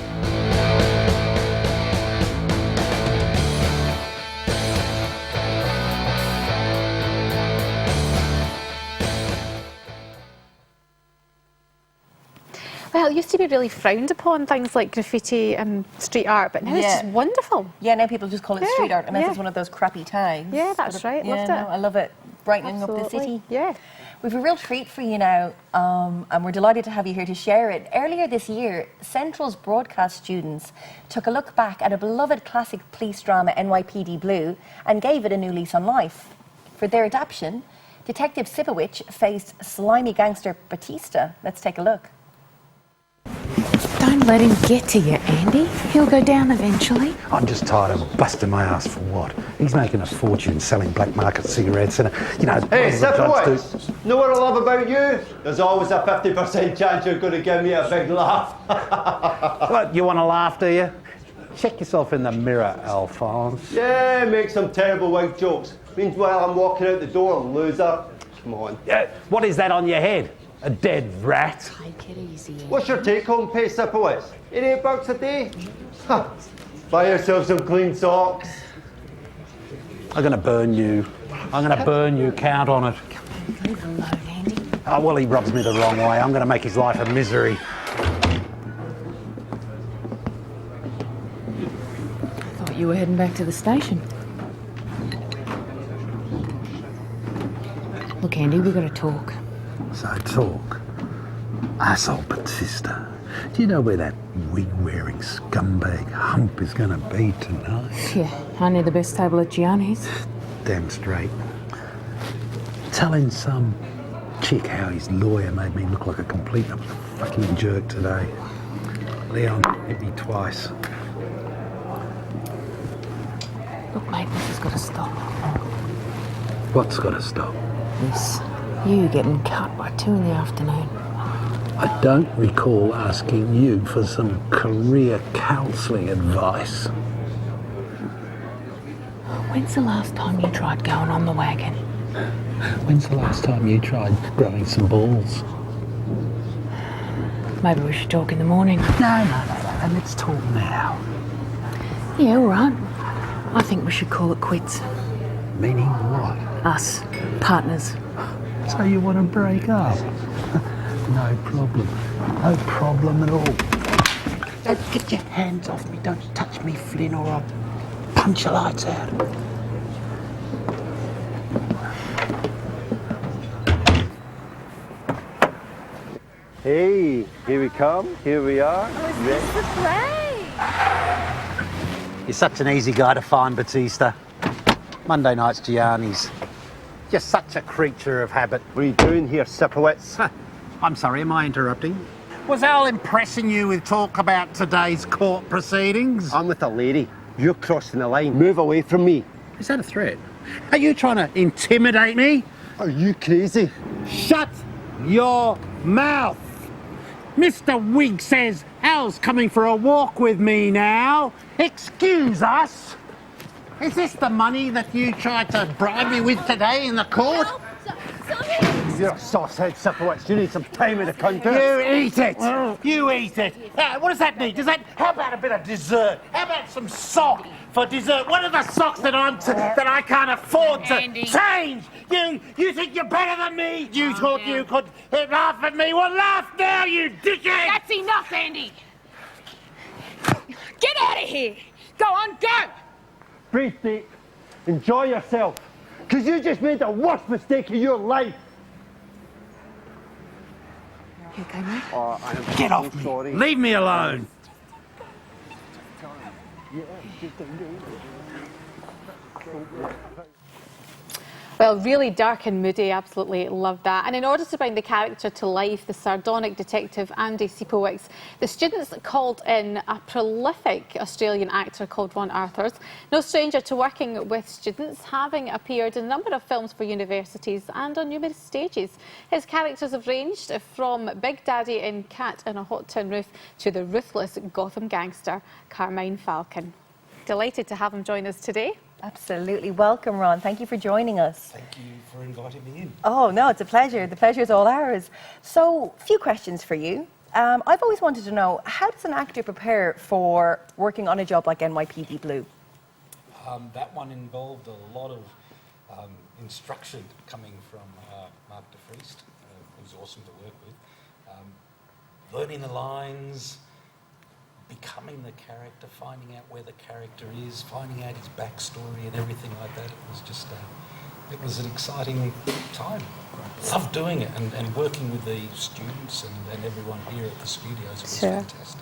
Well, it used to be really frowned upon, things like graffiti and street art, but now it's just wonderful. Yeah, now people just call it street art, unless it's one of those crappy tags. Yeah, that's right. Loved it. No, I love it. Brightening up the city. Yeah. We've a real treat for you now, and we're delighted to have you here to share it. Earlier this year, Central's broadcast students took a look back at a beloved classic police drama, NYPD Blue, and gave it a new lease on life. For their adaptation, Detective Sipowicz faced slimy gangster Batista. Let's take a look. Don't let him get to you, Andy. He'll go down eventually. I'm just tired of busting my ass for what? He's making a fortune selling black market cigarettes and, you know... Hey, Sipowicz, know what I love about you? There's always a 50% chance you're going to give me a big laugh. What, you want to laugh, do you? Check yourself in the mirror, Alphonse. Yeah, make some terrible wig jokes. Meanwhile, I'm walking out the door, loser. Come on. Yeah, what is that on your head? A dead rat? Take it easy. What's your take-home pay, Sipowicz? $88 a day? Huh. Buy yourself some clean socks. I'm going to burn you. I'm going to burn you. Count on it. Leave him alone, Andy. Oh, well, he rubs me the wrong way. I'm going to make his life a misery. I thought you were heading back to the station. Look, Andy, we've got to talk. So talk. Asshole Batista. Do you know where that wig-wearing scumbag hump is going to be tonight? Yeah, only the best table at Gianni's. Damn straight. Telling some chick how his lawyer made me look like a complete fucking jerk today. Leon hit me twice. Look, mate, this has got to stop. What's got to stop? This. You getting cut by 2 in the afternoon. I don't recall asking you for some career counselling advice. When's the last time you tried going on the wagon? When's the last time you tried growing some balls? Maybe we should talk in the morning. No, let's talk now. Yeah, all right. I think we should call it quits. Meaning what? Us. Partners. So you want to break up? no problem. No problem at all. Don't get your hands off me. Don't touch me, Flynn, or I'll punch your lights out. Hey, here we come. Here we are. Oh, is this the play? You're such an easy guy to find, Batista. Monday night's Gianni's. You're such a creature of habit. What are you doing here, Sipowicz? I'm sorry, am I interrupting? Was Al impressing you with talk about today's court proceedings? I'm with a lady. You're crossing the line. Move away from me. Is that a threat? Are you trying to intimidate me? Are you crazy? Shut your mouth! Mr. Wigg says Al's coming for a walk with me now. Excuse us. Is this the money that you tried to bribe me with today in the court? You're a saucehead, Sipowicz. You need some time in the counter. You eat it. You eat it. What does that need? How about a bit of dessert? How about some sock for dessert? What are the socks that I can't afford to change? You think you're better than me? You thought you could laugh at me? Well, laugh now, you dickhead! That's enough, Andy. Get out of here. Go on, go. Breathe deep. Enjoy yourself. Because you just made the worst mistake of your life. You okay, mate? Oh, I am Get off me. sorry. Leave me alone. Well, really dark and moody, absolutely love that. And in order to bring the character to life, the sardonic detective Andy Sipowicz, the students called in a prolific Australian actor called Ron Arthurs. No stranger to working with students, having appeared in a number of films for universities and on numerous stages. His characters have ranged from Big Daddy in Cat in a Hot Tin Roof to the ruthless Gotham gangster Carmine Falcon. Delighted to have him join us today. Absolutely. Welcome, Ron. Thank you for joining us. Thank you for inviting me in. Oh, no, it's a pleasure. The pleasure is all ours. So, a few questions for you. I've always wanted to know, how does an actor prepare for working on a job like NYPD Blue? That one involved a lot of instruction coming from Mark DeFriest, who's awesome to work with. Learning the lines, becoming the character, finding out where the character is, finding out his backstory and everything like that. It was just, it was an exciting time. Loved doing it and working with the students and everyone here at the studios. It was fantastic.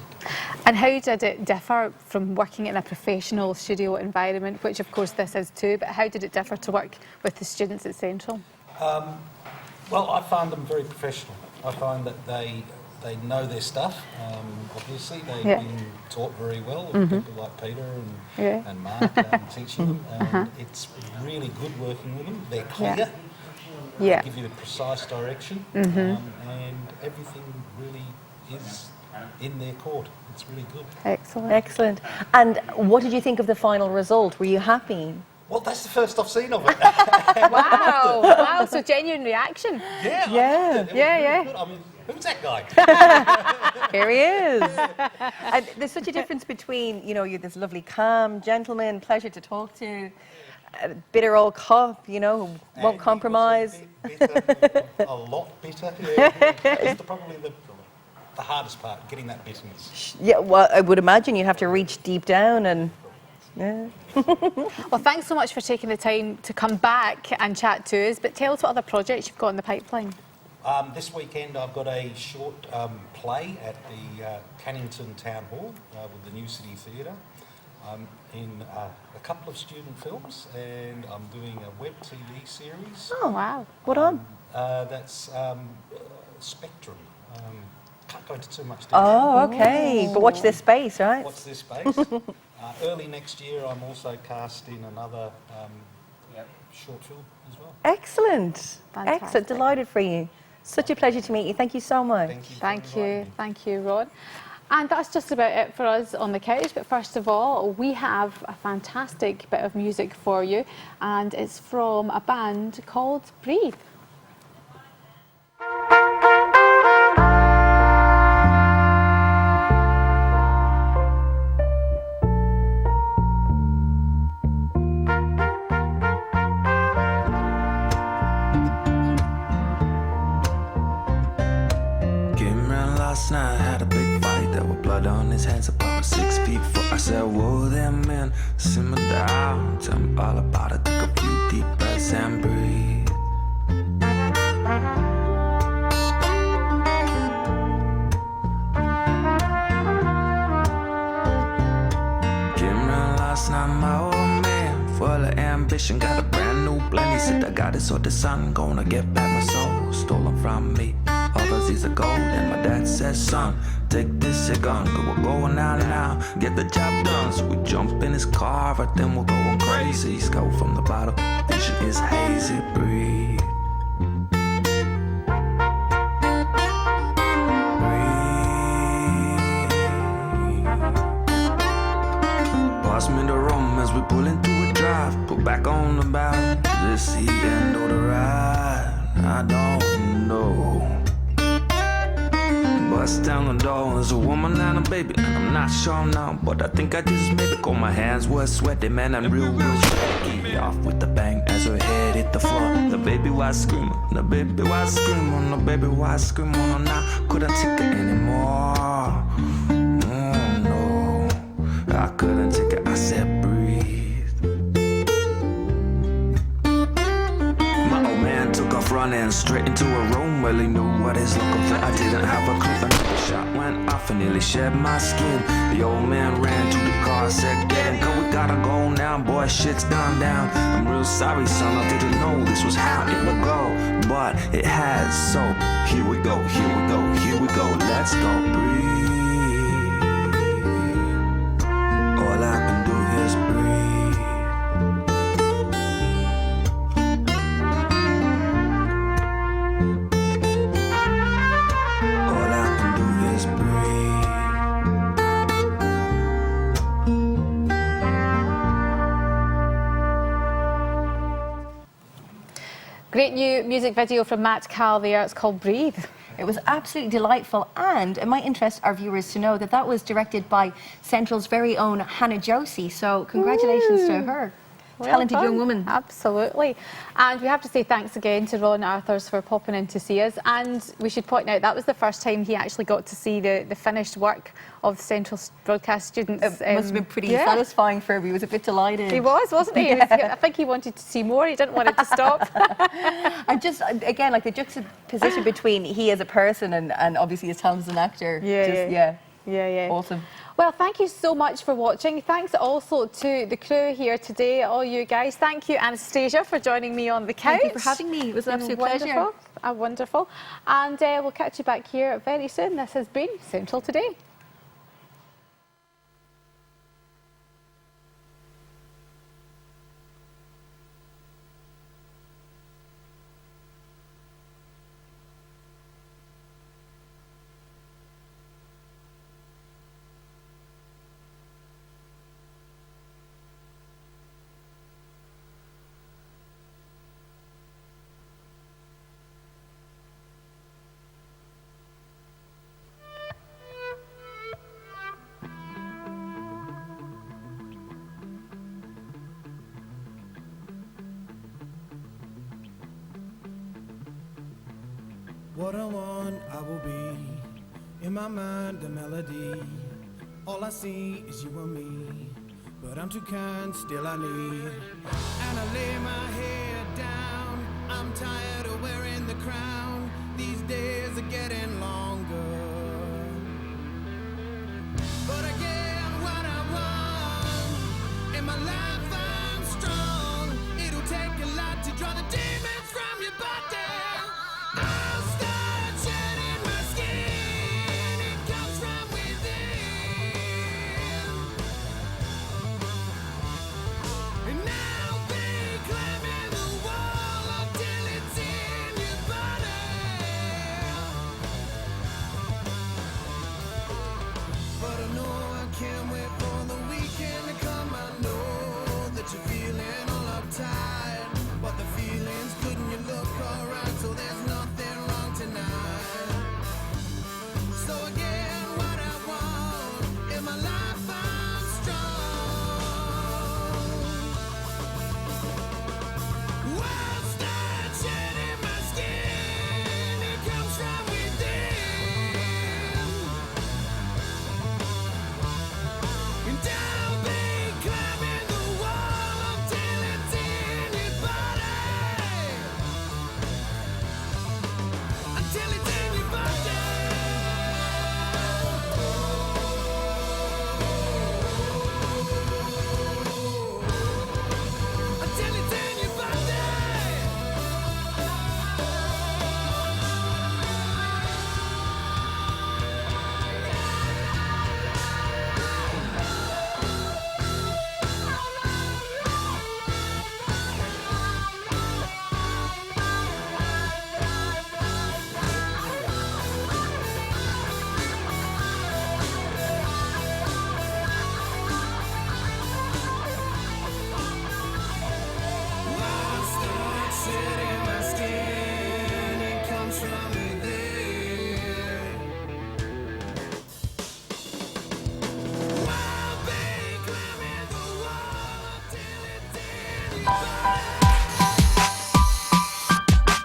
And how did it differ from working in a professional studio environment, which of course this is too, but how did it differ to work with the students at Central? Well, I found them very professional. I find that they know their stuff. Obviously, they've been taught very well with people like Peter and Mark teaching them. And it's really good working with them. They're clear. They give you the precise direction, and everything really is in their court. It's really good. Excellent. Excellent. And what did you think of the final result? Were you happy? Well, that's the first I've seen of it. Wow! Wow! So genuine reaction. Yeah. I mean, who's that guy? Here he is. And there's such a difference between, you know, you're this lovely, calm gentleman, pleasure to talk to, a bitter old cop, you know, who won't compromise. Bitter, a lot bitter. Yeah. It's probably the hardest part, getting that bitterness. Yeah, well, I would imagine you'd have to reach deep down and... Yeah. Well, thanks so much for taking the time to come back and chat to us, but tell us what other projects you've got in the pipeline. This weekend I've got a short play at the Cannington Town Hall with the New City Theatre. I'm in a couple of student films and I'm doing a web TV series. Oh, wow. What on? That's Spectrum. Can't go into too much detail. Oh, okay. But watch this space, right? Watch this space. Early next year I'm also cast in another short film as well. Excellent. Excellent. Delighted for you. Such a pleasure to meet you. Thank you so much. Thank you, Rod. And that's just about it for us on the couch. But first of all, we have a fantastic bit of music for you, and it's from a band called Breathe. last night, had a big fight. There were blood on his hands, about 6 feet foot. I said, whoa there, man, simmer down. Tell me all about it, take a few deep breaths and breathe. Came round last night, my old man, full of ambition, got a brand new blend. He said, I got it, so the sun gonna get back my soul, stolen from me all those years ago. Then my dad said, son, take this cigar, we're going out now, get the job done. So we jump in his car, right then we're going crazy. Scope from the bottle, vision is hazy, breathe. Pass me the rum as we pull into a drive. Put back on the bow. This the end of the ride? I don't know. Bust down the door, there's a woman and a baby, and I'm not sure now, but I think I just made it. My hands were sweaty, man, and real sweaty. Off with the bang as her head hit the floor. The baby was screaming, the baby was screaming, the baby was screaming, and I couldn't take it anymore. Oh no, I couldn't take it. I said breathe. My old man took off running straight into a room. Well, he knew what he's looking for. I didn't have a clue. Another shot went off and nearly shed my skin. The old man ran to the car, said, get in, 'cause we gotta go now, boy, shit's gone down. I'm real sorry, son, I didn't know this was how it would go, but it has, so here we go, here we go, here we go, let's go, breathe. All I can do is breathe. All I can do is breathe. Great new music video from Matt Cal there. It's called Breathe. It was absolutely delightful, and it might interest our viewers to know that that was directed by Central's very own Hannah Josie, so congratulations to her. Well Talented done. young woman. Absolutely. And we have to say thanks again to Ron Arthurs for popping in to see us. And we should point out that was the first time he actually got to see the finished work of the Central Broadcast students. It must have been pretty satisfying for him. He was a bit delighted. He was, wasn't he? Yeah. I think he wanted to see more. He didn't want it to stop. And just, again, like the juxtaposition between he as a person and obviously his talent as an actor. Yeah. Awesome. Well, thank you so much for watching. Thanks also to the crew here today, all you guys. Thank you, Anastasia, for joining me on the couch. Thank you for having me. It was an absolute pleasure. Wonderful. And we'll catch you back here very soon. This has been Central Today. What I want, I will be. In my mind, a melody. All I see is you and me. But I'm too kind, still I need. And I lay my head down. I'm tired of wearing the crown. These days are getting longer. But again, what I want. In my life, I'm strong. It'll take a lot to draw the demons from your body. I'll start shedding my skin. It comes from within. And now they climb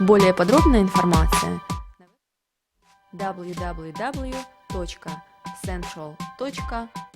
Более подробная информация www.central.ru